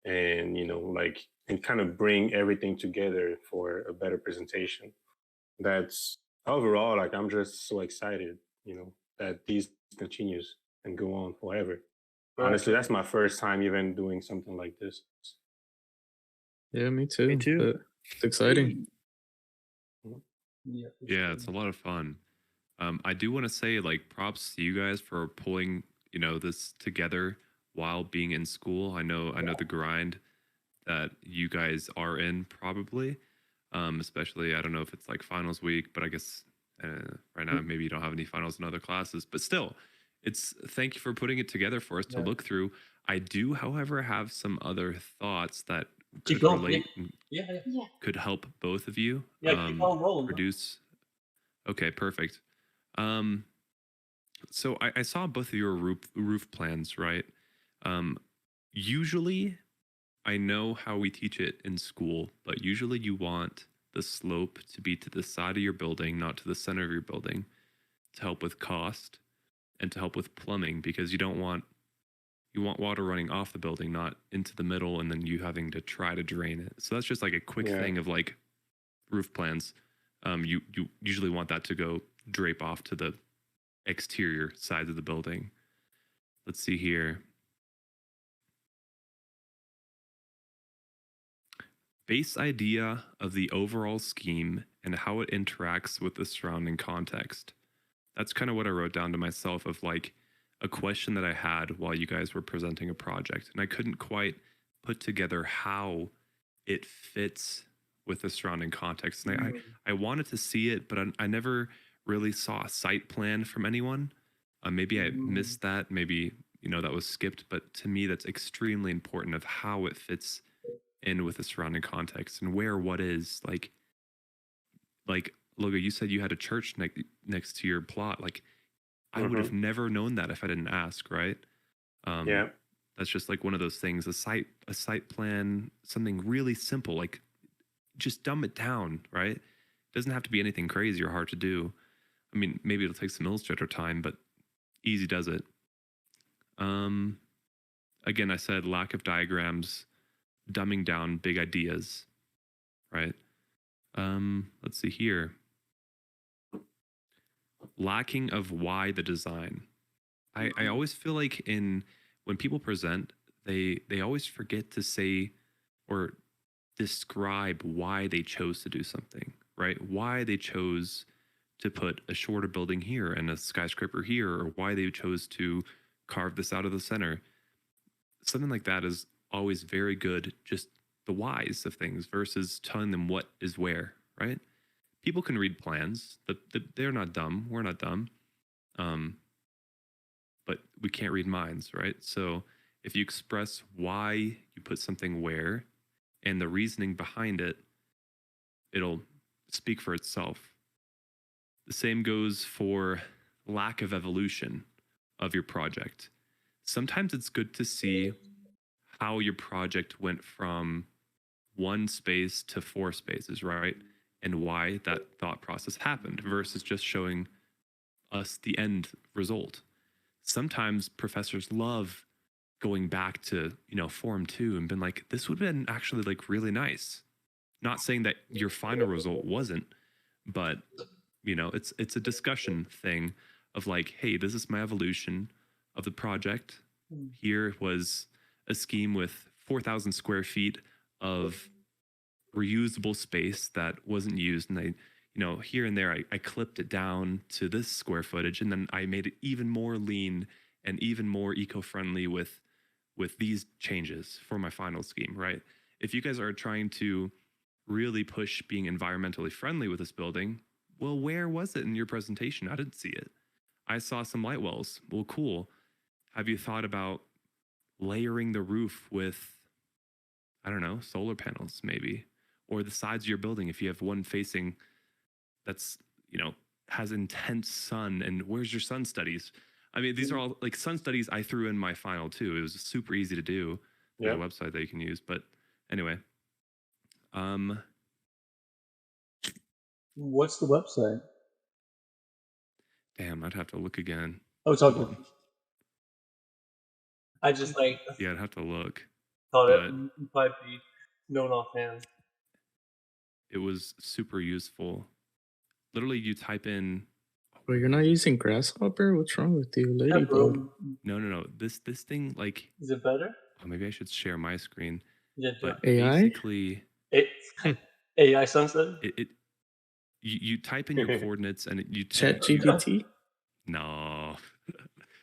and like and kind of bring everything together for a better presentation. That's overall, like I'm just so excited that this continues and go on forever. Honestly, that's my first time even doing something like this. Yeah, me too. Me too. But it's exciting. Yeah, Yeah, it's a lot of fun. I do want to say like props to you guys for pulling, this together while being in school. I know the grind that you guys are in probably. Especially I don't know if it's like finals week, but I guess right now maybe you don't have any finals in other classes, but still, it's thank you for putting it together for us to look through. I do, however, have some other thoughts that Keep could going. relate and Yeah. could help both of you Yeah, keep on rolling. produce. Okay, perfect. Um, so I saw both of your roof plans, right? Um, usually I know how we teach it in school, but usually you want the slope to be to the side of your building, not to the center of your building, to help with cost and to help with plumbing, because you want water running off the building, not into the middle, and then you having to try to drain it. So that's just like a quick thing of like roof plans. You usually want that to go drape off to the exterior sides of the building. Let's see here. Base idea of the overall scheme and how it interacts with the surrounding context. That's kind of what I wrote down to myself, of like a question that I had while you guys were presenting a project. And I couldn't quite put together how it fits with the surrounding context. And I wanted to see it, but I never really saw a site plan from anyone. Maybe I missed that. Maybe, that was skipped. But to me, that's extremely important, of how it fits in with the surrounding context and where what is. Like Logo, you said you had a church next to your plot. Like, I would have never known that if I didn't ask, right? Yeah. That's just like one of those things. A site plan, something really simple, like just dumb it down, right? It doesn't have to be anything crazy or hard to do. I mean, maybe it'll take some illustrator time, but easy does it. Again, I said lack of diagrams, dumbing down big ideas, right? Let's see here. Lacking of why the design. I always feel like when people present, they always forget to say or describe why they chose to do something, right? Why they chose to put a shorter building here and a skyscraper here, or why they chose to carve this out of the center. Something like that is always very good, just the whys of things versus telling them what is where, right? People can read plans. They're not dumb. We're not dumb. But we can't read minds, right? So if you express why you put something where and the reasoning behind it, it'll speak for itself. The same goes for lack of evolution of your project. Sometimes it's good to see how your project went from one space to 4 spaces, right? And why that thought process happened versus just showing us the end result. Sometimes professors love going back to, form 2 and been like, this would have been actually like really nice. Not saying that your final result wasn't, but it's a discussion thing of like, hey, this is my evolution of the project. Here was a scheme with 4,000 square feet of reusable space that wasn't used, and here and there I clipped it down to this square footage, and then I made it even more lean and even more eco-friendly with these changes for my final scheme, right? If you guys are trying to really push being environmentally friendly with this building, well, where was it in your presentation? I didn't see it. I saw some light wells. Well, cool. Have you thought about layering the roof with, I don't know, solar panels maybe? Or the sides of your building, if you have one facing that's, has intense sun, and where's your sun studies? I mean, these are all like sun studies I threw in my final too. It was super easy to do. There's a website that you can use. But anyway. What's the website? Damn, I'd have to look again. Oh, it's all good. I just Yeah, I'd have to look. Thought it might be known offhand. It was super useful. Literally, you type in. Well, you're not using Grasshopper? What's wrong with you, Ladybug? No. This thing, like. Is it better? Oh, maybe I should share my screen. Yeah, but AI? basically, AI sunset. You type in your coordinates and you ChatGPT? No.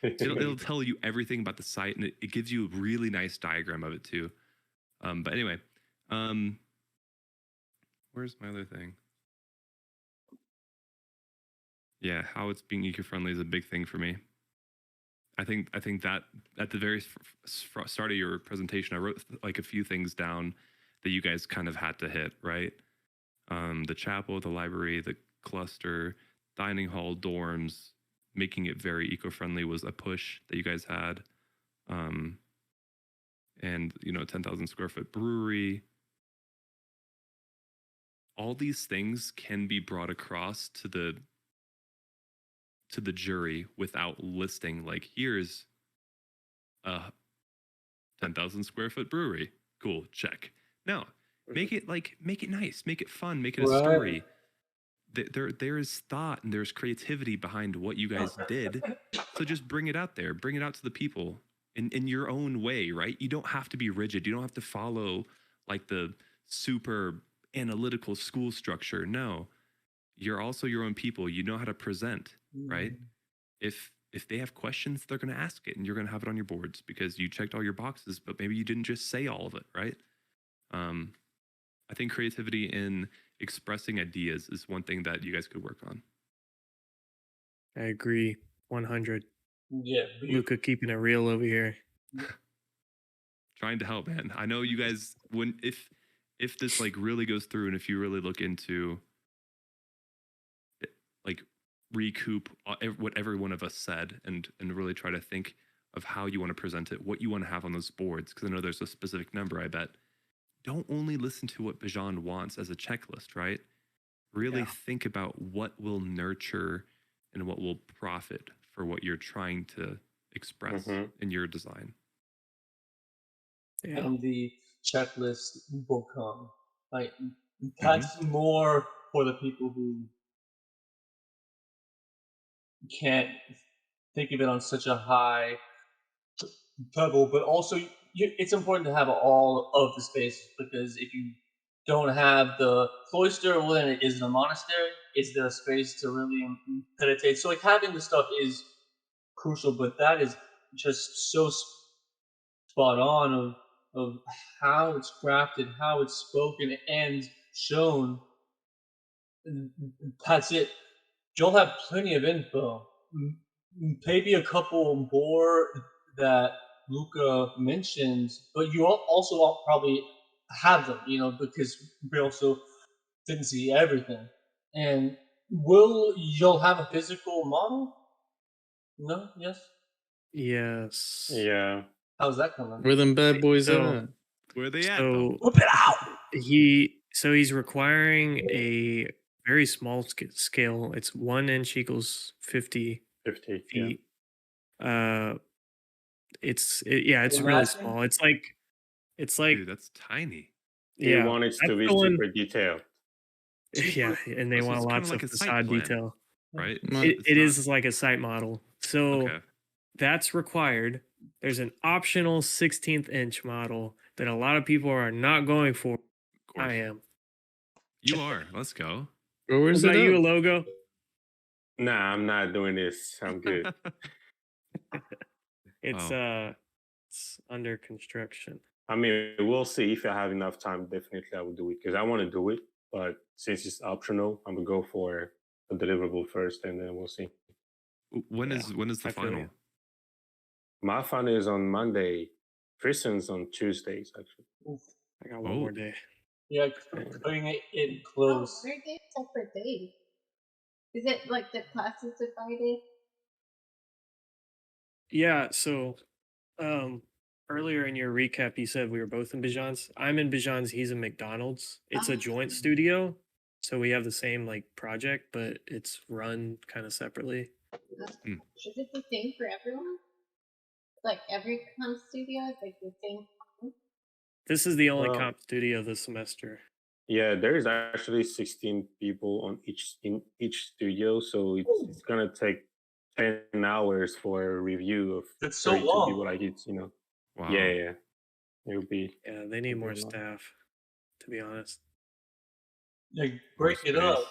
It'll tell you everything about the site, and it gives you a really nice diagram of it too. But anyway, where's my other thing? Yeah, how it's being eco-friendly is a big thing for me. I think that at the very start of your presentation, I wrote like a few things down that you guys kind of had to hit, right? The chapel, the library, the cluster, dining hall, dorms, making it very eco-friendly was a push that you guys had. and 10,000 square foot brewery. All these things can be brought across to the jury without listing, like, here's a 10,000 square foot brewery. Cool, check. No, make it nice, make it fun, make it a story. There is thought and there's creativity behind what you guys did. So just bring it out there, bring it out to the people in your own way, right? You don't have to be rigid. You don't have to follow like the super analytical school structure. No, you're also your own people. You know how to present, right? If they have questions, they're going to ask it, and you're going to have it on your boards because you checked all your boxes, but maybe you didn't just say all of it, right? I think creativity in expressing ideas is one thing that you guys could work on. I agree, 100. Yeah, Luca keeping it real over here. Trying to help, man. I know you guys, when if this like really goes through, and if you really look into like recoup what every one of us said, and really try to think of how you want to present it, what you want to have on those boards, because I know there's a specific number. I bet. Don't only listen to what Bijan wants as a checklist, right? Really think about what will nurture and what will profit for what you're trying to express in your design. Yeah. And the checklist will come. Like, that's more for the people who can't think of it on such a high level, but also it's important to have all of the spaces, because if you don't have the cloister, well, then it isn't a monastery. Is there a space to really meditate? So like having the stuff is crucial, but that is just so spot on of how it's crafted, how it's spoken and shown. That's it. You'll have plenty of info. Maybe a couple more that Luca mentions, but you also all probably have them, because we also didn't see everything. And you'll have a physical model? No? Yes? Yes. Yeah. How's that coming? Where them bad boys So- at? Where they at? So Whip it out! he's requiring a very small scale. It's 1 inch equals 50 50. Yeah. feet. It's really Imagine. small. It's like Dude, that's tiny. You yeah. want it to that's be the one- super detailed. Yeah, and they So want it's kinda lots like of a site facade plan. detail. Right? It is like a site model. So Okay. that's required. There's an optional 16th inch model that a lot of people are not going for. Of course. I am. You are. Let's go. Bro, where's Is it that you a at? logo? Nah, I'm not doing this. I'm good. It's Oh. it's under construction. I mean, we'll see if I have enough time. Definitely, I will do it because I want to do it. But since it's optional, I'm gonna go for a deliverable first, and then we'll see. When Yeah, is the I feel final? you. My final is on Monday. Tristan's on Tuesdays, actually. I got one Oh. more day. Yeah, putting it in close. Where they separate days? Is it like the classes divided? Yeah, so earlier in your recap you said we were both in Bijan's. I'm in Bijan's, he's in McDonald's. It's a joint Oh. studio. So we have the same like project, but it's run kind of separately. Is it the same for everyone? Like every comp studio is like the same? This is the only Well- comp studio this semester. Yeah, there is actually 16 people in each studio, so it's gonna take 10 hours for a review of That's so 32 long. people. Like it's Wow. yeah, it'll be. Yeah, they need more Very long. staff, to be honest. Like More break it up. space.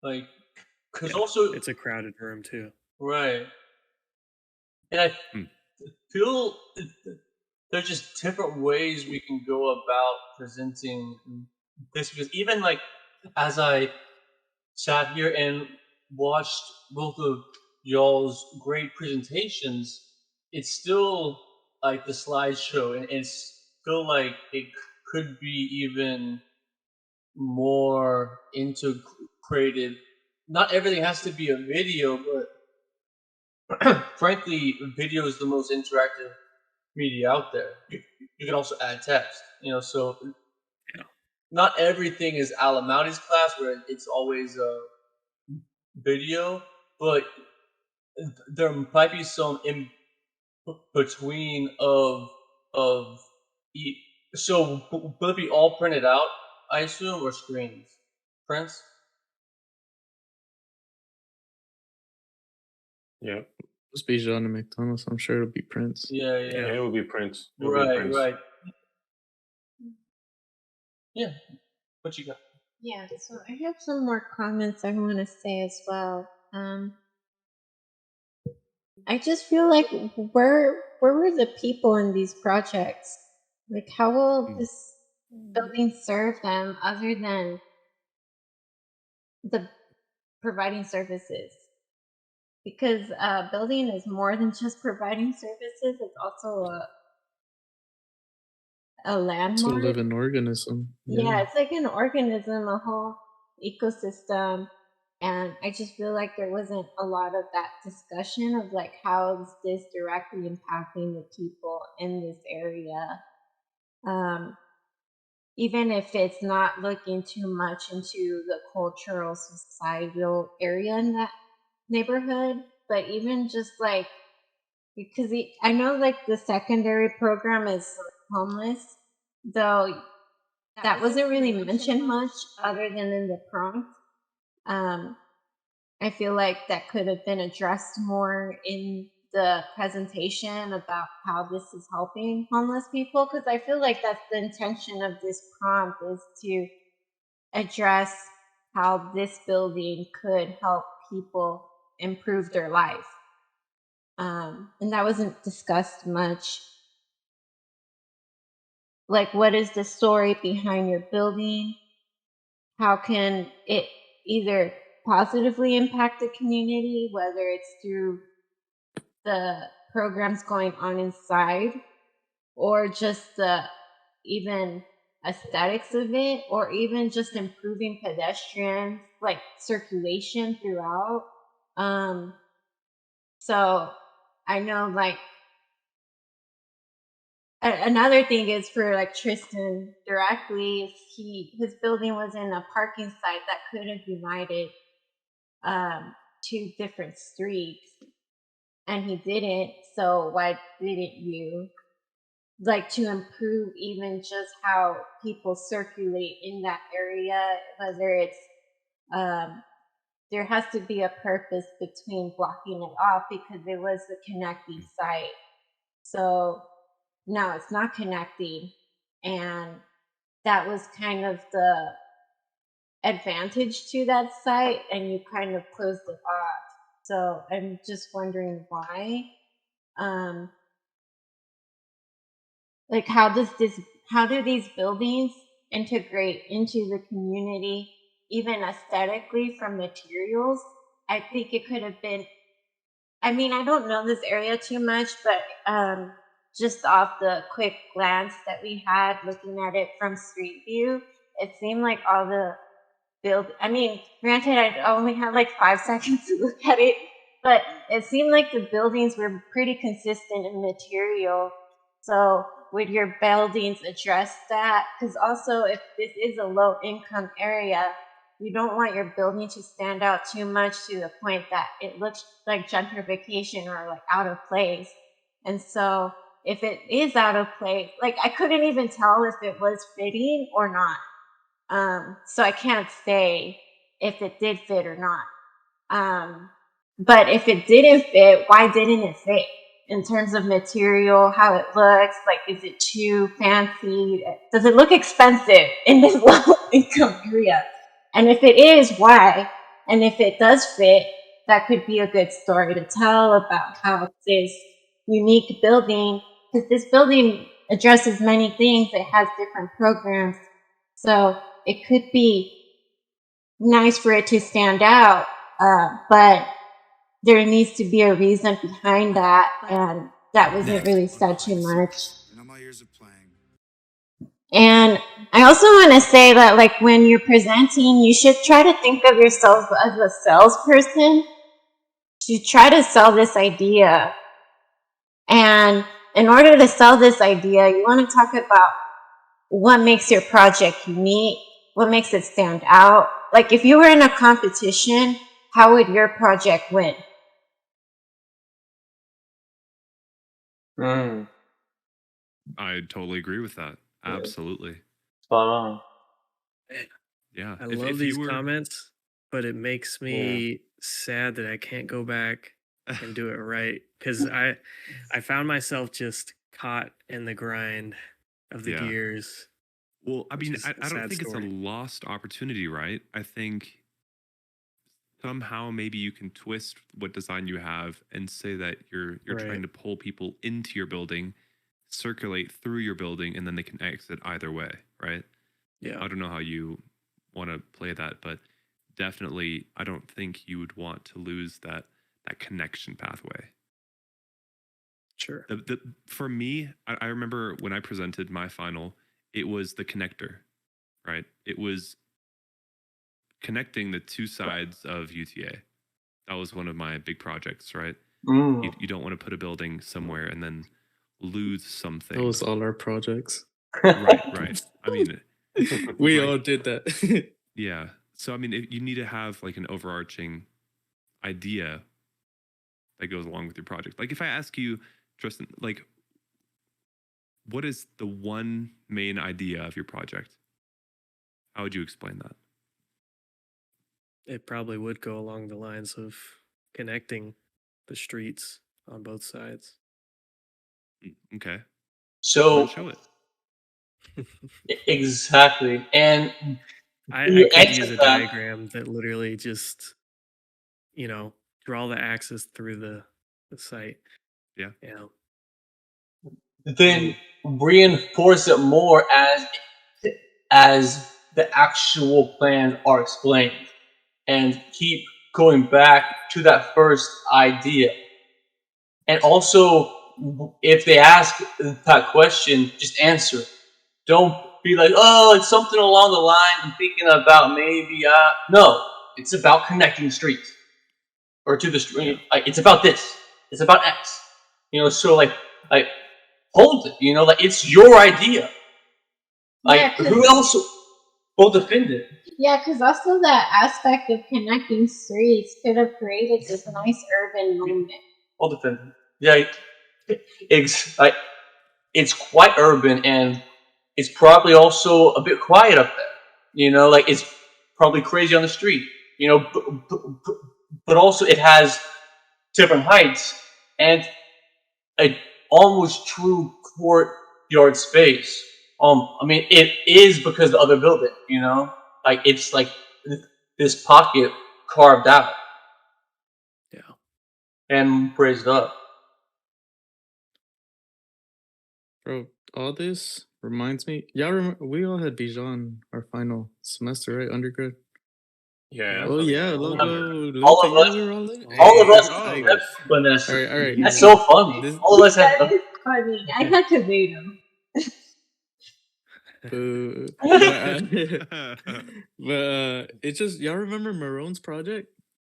Like, because Yeah, also it's a crowded room too. right. And I Hmm. feel there's just different ways we can go about presenting this, because even like as I sat here and watched both of y'all's great presentations, it's still like the slideshow, and it's still like it could be even more integrated. Not everything has to be a video, but frankly, video is the most interactive media out there. You can also add text, so Yeah. not everything is Alamouty's class where it's always video, but there might be some in between of so will it be all printed out, I assume, or screens? Prints? Yeah. Must be John and McDonald's. I'm sure it'll be Prince. Yeah. Yeah, it will be Prince. It will be Right, Prince. right. Yeah. What you got? Yeah, so I have some more comments I want to say as well. I just feel like where were the people in these projects? Like, how will this building serve them other than the providing services? Because building is more than just providing services. It's also a It's a landmark. living organism. Yeah, it's like an organism, a whole ecosystem. And I just feel like there wasn't a lot of that discussion of like how is this directly impacting the people in this area. Even if it's not looking too much into the cultural societal area in that neighborhood, but even just like because I know like the secondary program is homeless, though that wasn't really mentioned much other than in the prompt. I feel like that could have been addressed more in the presentation about how this is helping homeless people, because I feel like that's the intention of this prompt, is to address how this building could help people improve their life. And that wasn't discussed much. Like, what is the story behind your building? How can it either positively impact the community, whether it's through the programs going on inside, or just the even aesthetics of it, or even just improving pedestrian like circulation throughout. So I know like another thing is for like Tristan directly, is his building was in a parking site that could have divided 2 different streets, and he didn't. So why didn't you? Like, to improve even just how people circulate in that area, whether it's there has to be a purpose between blocking it off, because it was the connecting site. So now it's not connecting, and that was kind of the advantage to that site, and you kind of closed it off. So I'm just wondering why. Like, how do these buildings integrate into the community, even aesthetically, from materials? I think it could have been, I mean, I don't know this area too much, but just off the quick glance that we had looking at it from street view, it seemed like all the I mean, granted, I only had like 5 seconds to look at it, but it seemed like the buildings were pretty consistent in material. So would your buildings address that? Because also, if this is a low income area, you don't want your building to stand out too much to the point that it looks like gentrification or like out of place. And so if it is out of place, like I couldn't even tell if it was fitting or not. So I can't say if it did fit or not. But if it didn't fit, why didn't it fit? In terms of material, how it looks, like, is it too fancy? Does it look expensive in this low income area? And if it is, why? And if it does fit, that could be a good story to tell about how this unique building, because this building addresses many things, it has different programs. So it could be nice for it to stand out, but there needs to be a reason behind that, and that wasn't really said too much. And I also want to say that, like, when you're presenting, you should try to think of yourself as a salesperson to try to sell this idea. And in order to sell this idea, you want to talk about what makes your project unique, what makes it stand out. Like if you were in a competition, how would your project win? I totally agree with that. Yeah. Absolutely. Spot on. Yeah. I If love you these were- comments, but it makes me sad that I can't go back and do it right because I found myself just caught in the grind of the Yeah. gears. Well, I which mean, is a I don't sad think it's story. a lost opportunity, right? I think somehow maybe you can twist what design you have and say that you're trying Right. to pull people into your building, circulate through your building, and then they can exit either way, right? Yeah, I don't know how you want to play that, but definitely I don't think you would want to lose that connection pathway. sure. For me, I remember when I presented my final, it was the connector, right? It was connecting the two sides of UTA. That was one of my big projects, right? You don't want to put a building somewhere and then lose something. That was all our projects. Right. I mean, We Right. all did that. yeah. So I mean, you need to have like an overarching idea that goes along with your project. Like if I ask you, Tristan, like, what is the one main idea of your project? How would you explain that? It probably would go along the lines of connecting the streets on both sides. Okay. Well, So then show it. exactly, and I you could answered use a that. diagram that literally just, draw the axis through the site. Yeah. Yeah. Then reinforce it more as the actual plans are explained, and keep going back to that first idea. And also, if they ask that question, just answer. Don't be like, oh, it's something along the line I'm thinking about maybe. No, it's about connecting streets or to the street. Like, it's about this. It's about X. So like hold it. Like it's your idea. Like Yeah, 'cause- who else will defend it? Yeah, because also that aspect of connecting streets could have created this nice urban moment. Will defend it. Yeah, it's quite urban, and it's probably also a bit quiet up there. Like it's probably crazy on the street. But also it has different heights and a almost true courtyard space. I mean, it is because the other building. Like it's like this pocket carved out Yeah. and raised up. Bro, all this reminds me. Y'all remember we all had Bijan our final semester, right? Undergrad. Yeah. Oh yeah, All logo. of Luca, us- we were all in. All of us Hey, have Vanessa. all right. That's so funny. This- All of us have. That is funny. I had to mute him. Boo. But it's just y'all remember Marone's project,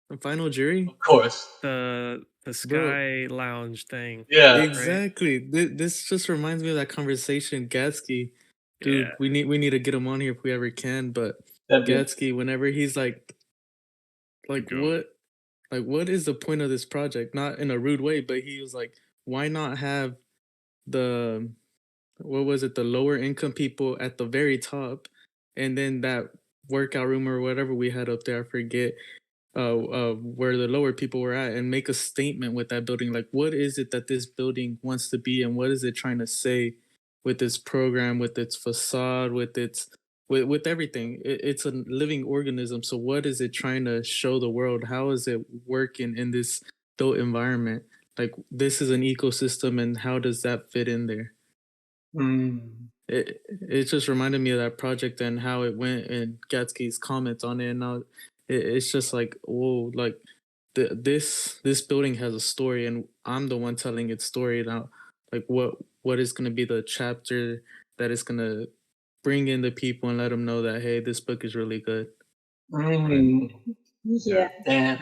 the final jury. Of course. The Sky Lounge thing. Yeah. Exactly. This just reminds me of that conversation. Gatsky, dude, Yeah. we need to get him on here if we ever can. But That'd be- Gatsky, whenever he's like Go. what is the point of this project? Not in a rude way, but he was like, why not have the the lower income people at the very top, and then that workout room or whatever we had up there, I forget, where the lower people were at, and make a statement with that building. Like, what is it that this building wants to be, and what is it trying to say with this program, with its facade, with with everything. It's a living organism. So what is it trying to show the world? How is it working in this built environment? Like, this is an ecosystem, and how does that fit in there? It just reminded me of that project and how it went, and Gatsky's comments on it. And now it's just like, whoa, like this building has a story, and I'm the one telling its story now. Like, what is going to be the chapter that is going to bring in the people and let them know that, hey, this book is really good. Yeah. Damn.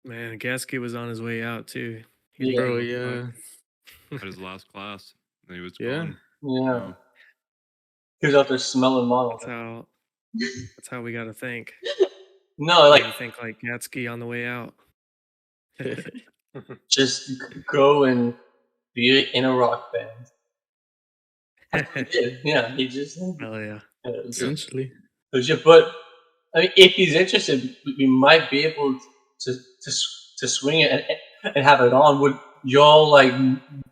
Man, Gasky was on his way out too. Yeah. Bro, yeah. Had his last class, and he was Yeah. gone. Yeah. Oh. He was out there smelling models. That's how we got to think. No, We like got to think like Gatsky on the way out. just go and be in a rock band. He did. Yeah, he just. Hell yeah. Essentially. But I mean, if he's interested, we might be able to swing it and have it on. Would y'all like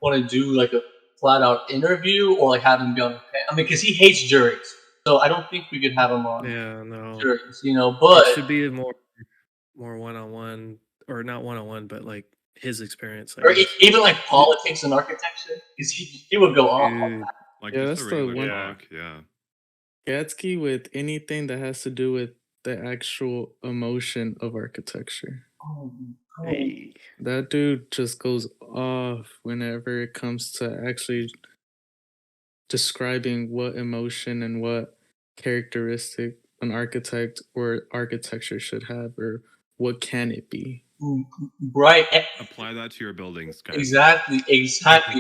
want to do like a flat out interview or like have him be on the panel? I mean, because he hates juries, so I don't think we could have him on Yeah, no. juries. You know, but It should be more one-on-one, or not one-on-one, but like his experience. I or guess. even like politics and architecture, because he would go off on Dude, that. Like Yeah, just that's a the regular one- talk. Yeah. Gatsky with anything that has to do with the actual emotion of architecture. hey, That dude just goes off whenever it comes to actually describing what emotion and what characteristic an architect or architecture should have, or what can it be. Right. Apply that to your buildings, guys. Exactly.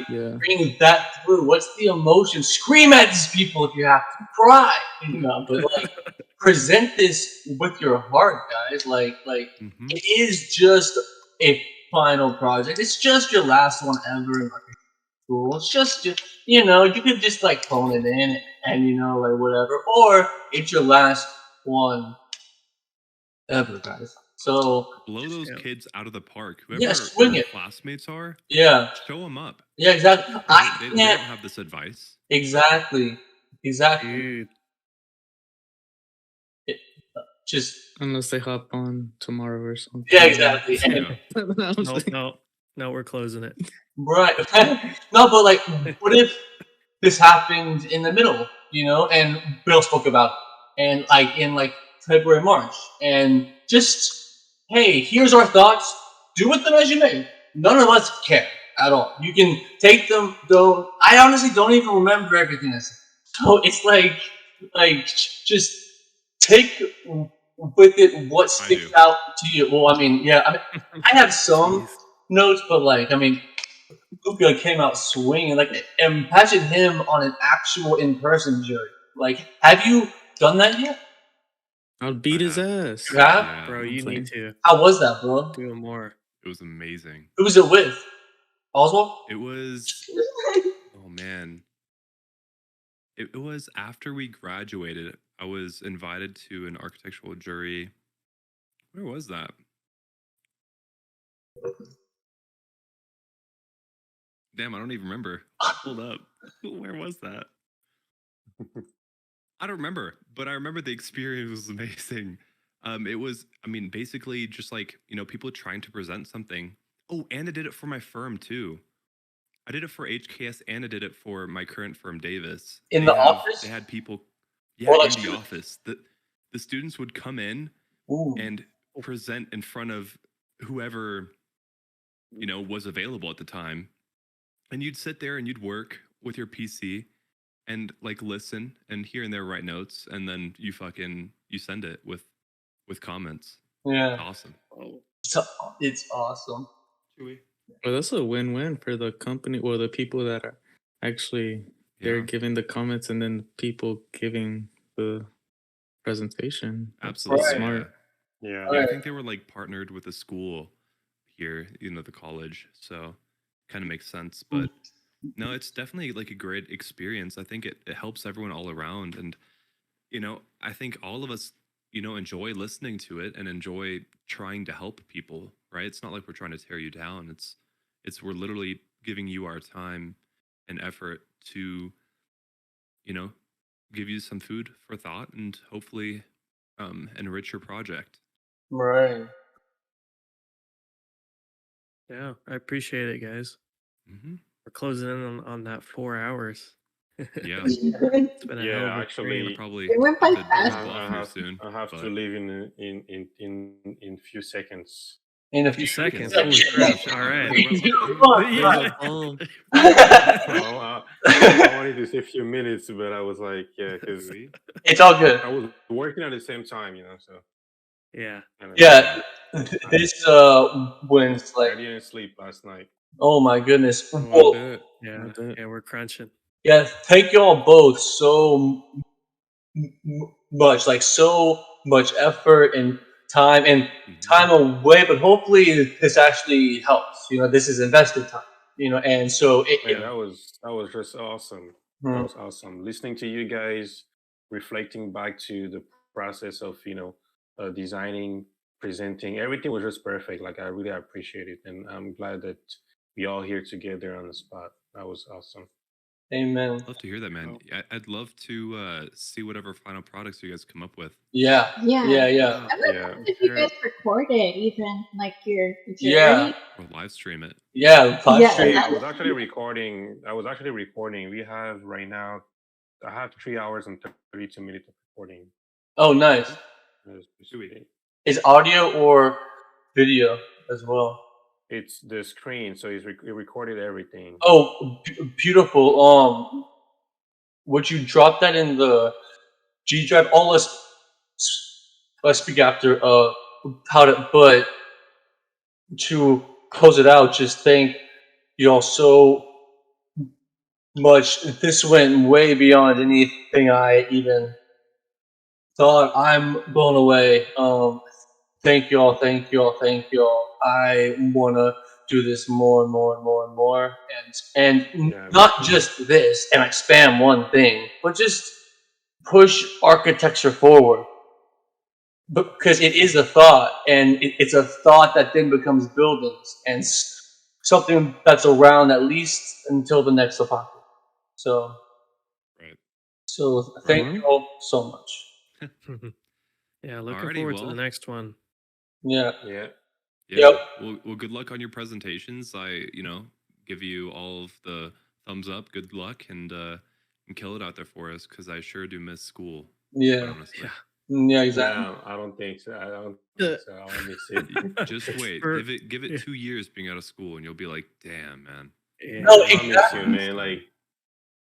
Yeah. Bring that through. What's the emotion? Scream at these people if you have to. Cry. You know, but like present this with your heart, guys. Like Mhm. it is just a final project. It's just your last one ever in architecture school. It's just you know, you could just like phone it in and you know, like whatever. Or it's your last one ever, guys. So Blow those Yeah. kids out of the park. Yeah, Whoever swing your it. classmates are, yeah. show them up. Yeah, exactly. I They can't don't have this advice. exactly. Dude, Just Unless they hop on tomorrow or something. yeah, exactly. And, Yeah. I'm saying- no, we're closing it. right. No, but like, what if this happened in the middle, you know, and Bill spoke about it, and like in like February, March, and just hey, here's our thoughts. Do with them as you may. None of us care at all. You can take them. Don't. I honestly don't even remember everything I said. So it's like just take with it what sticks do. out to you. Well, I mean, yeah, I mean, I have some Jeez. notes, but like, I mean, Luca came out swinging. Like, imagine him on an actual in-person jury. Like, have you done that yet? I'll beat his ass. You have? Yeah. Bro, you need to How was that, bro? do more. It was amazing. Who was it with? Oswald? It was oh man. It was after we graduated. I was invited to an architectural jury. Where was that? Damn, I don't even remember. Hold up. Where was that? I don't remember, but I remember the experience was amazing. It was, I mean, basically just like, you know, people trying to present something. Oh, and I did it for my firm too. I did it for HKS and I did it for my current firm, Davis. In the office? They had people, Or in like the students? office. The students would come in Ooh. and present in front of whoever, you know, was available at the time. And you'd sit there and you'd work with your PC and like listen and here and there write notes, and then you send it with comments. Yeah. Awesome. So, it's awesome. Well, that's a win-win for the company or the people that are actually they're Yeah, giving the comments and then people giving the presentation. That's absolutely. smart. Yeah. Yeah, I think they were like partnered with a school here, you know, the college. So kind of makes sense. But no, it's definitely like a great experience. I think it helps everyone all around. And, you know, I think all of us, you know, enjoy listening to it and enjoy trying to help people, right? It's not like we're trying to tear you down. It's we're literally giving you our time and effort to, you know, give you some food for thought and hopefully enrich your project. Right. Yeah, I appreciate it, guys. Hmm. We're closing in on that 4 hours. Yeah, It's been a hell of Yeah, a actually, dream. probably It went by have to fast. jump off here soon. I have to but- leave in few seconds. In a Few few seconds. Yeah, Holy shit. crap. All right. Come on, Yeah. come on. I wanted to say a few minutes, but I was like, yeah, because It's all good. I was working at the same time, you know. So Yeah. kinda- Yeah, this wins I like didn't sleep last night. Oh my goodness. A Well, bit. Yeah, A bit. yeah, we're crunching. yeah, thank y'all both so much, like so much effort and time and time away, but hopefully this actually helps. You know, this is invested time. You know, and so Man, that was just awesome. That Hmm. was awesome. Listening to you guys, reflecting back to the process of designing, presenting, everything was just perfect. Like I really appreciate it, and I'm glad that we all here together on the spot. That was awesome. Amen. Love to hear that, man. I'd love to see whatever final products you guys come up with. Yeah. Yeah. Yeah. Yeah, I would Yeah. love if you guys record it, even like your Yeah. journey. Or live stream it. Yeah. Live Yeah, stream. I was actually recording. We have right now. I have 3 hours and 32 minutes of recording. Oh, nice. Sweet. Is audio or video as well? It's the screen, so it recorded everything. Oh, beautiful. Would you drop that in the G drive? Oh, let's speak after how to. But to close it out, just thank you all so much. This went way beyond anything I even thought. I'm blown away. Thank you all. Thank you all. Thank you all. I wanna do this more and more and more and more, and Yeah, not just this and expand one thing, but just push architecture forward. Because it is a thought, and it's a thought that then becomes buildings and something that's around at least until the next apocalypse. So, Right. so thank you all so much. yeah. Looking Alrighty, forward to well. the next one. Yeah. yeah. Yeah. Yep. Well, good luck on your presentations. I, give you all of the thumbs up. Good luck and kill it out there for us because I sure do miss school. Yeah. Quite honestly. Yeah. Exactly. No, I don't think so. I don't think so. I'll miss it. Just wait. For- Give it yeah. 2 years being out of school, and you'll be like, damn, man. Yeah. No, I miss exactly. you, man. Like,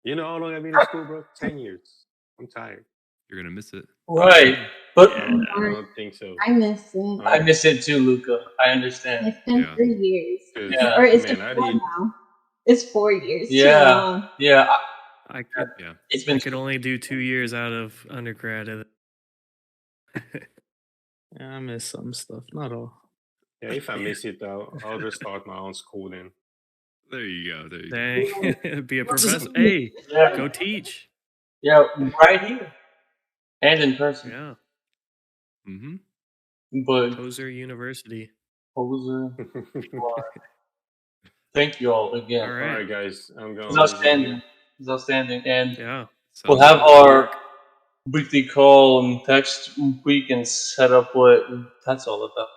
you know how long I've been in school, bro? 10 years. I'm tired. You're gonna miss it. Right. But I don't think so. I miss it. I miss it too, Luca. I understand. It's been Yeah. 3 years. 'Cause, Yeah. Or is man, it I 4 did. now? It's 4 years. Too Yeah. long. Yeah. I could. Yeah. It's been. I could only do 2 years out of undergrad. Yeah, I miss some stuff, not all. Yeah, if I miss it, I'll just start my own school then. There you go. There you go. Dang, be a professor. Hey, Yeah. go teach. Yeah. Right here. And in person. Yeah, Mm-hmm. But Poser University. poser. Thank you all again. All All right. right, guys. I'm going. It's outstanding. It's outstanding. And Yeah. we'll Sounds have good. our weekly call next week and set up what that's all about.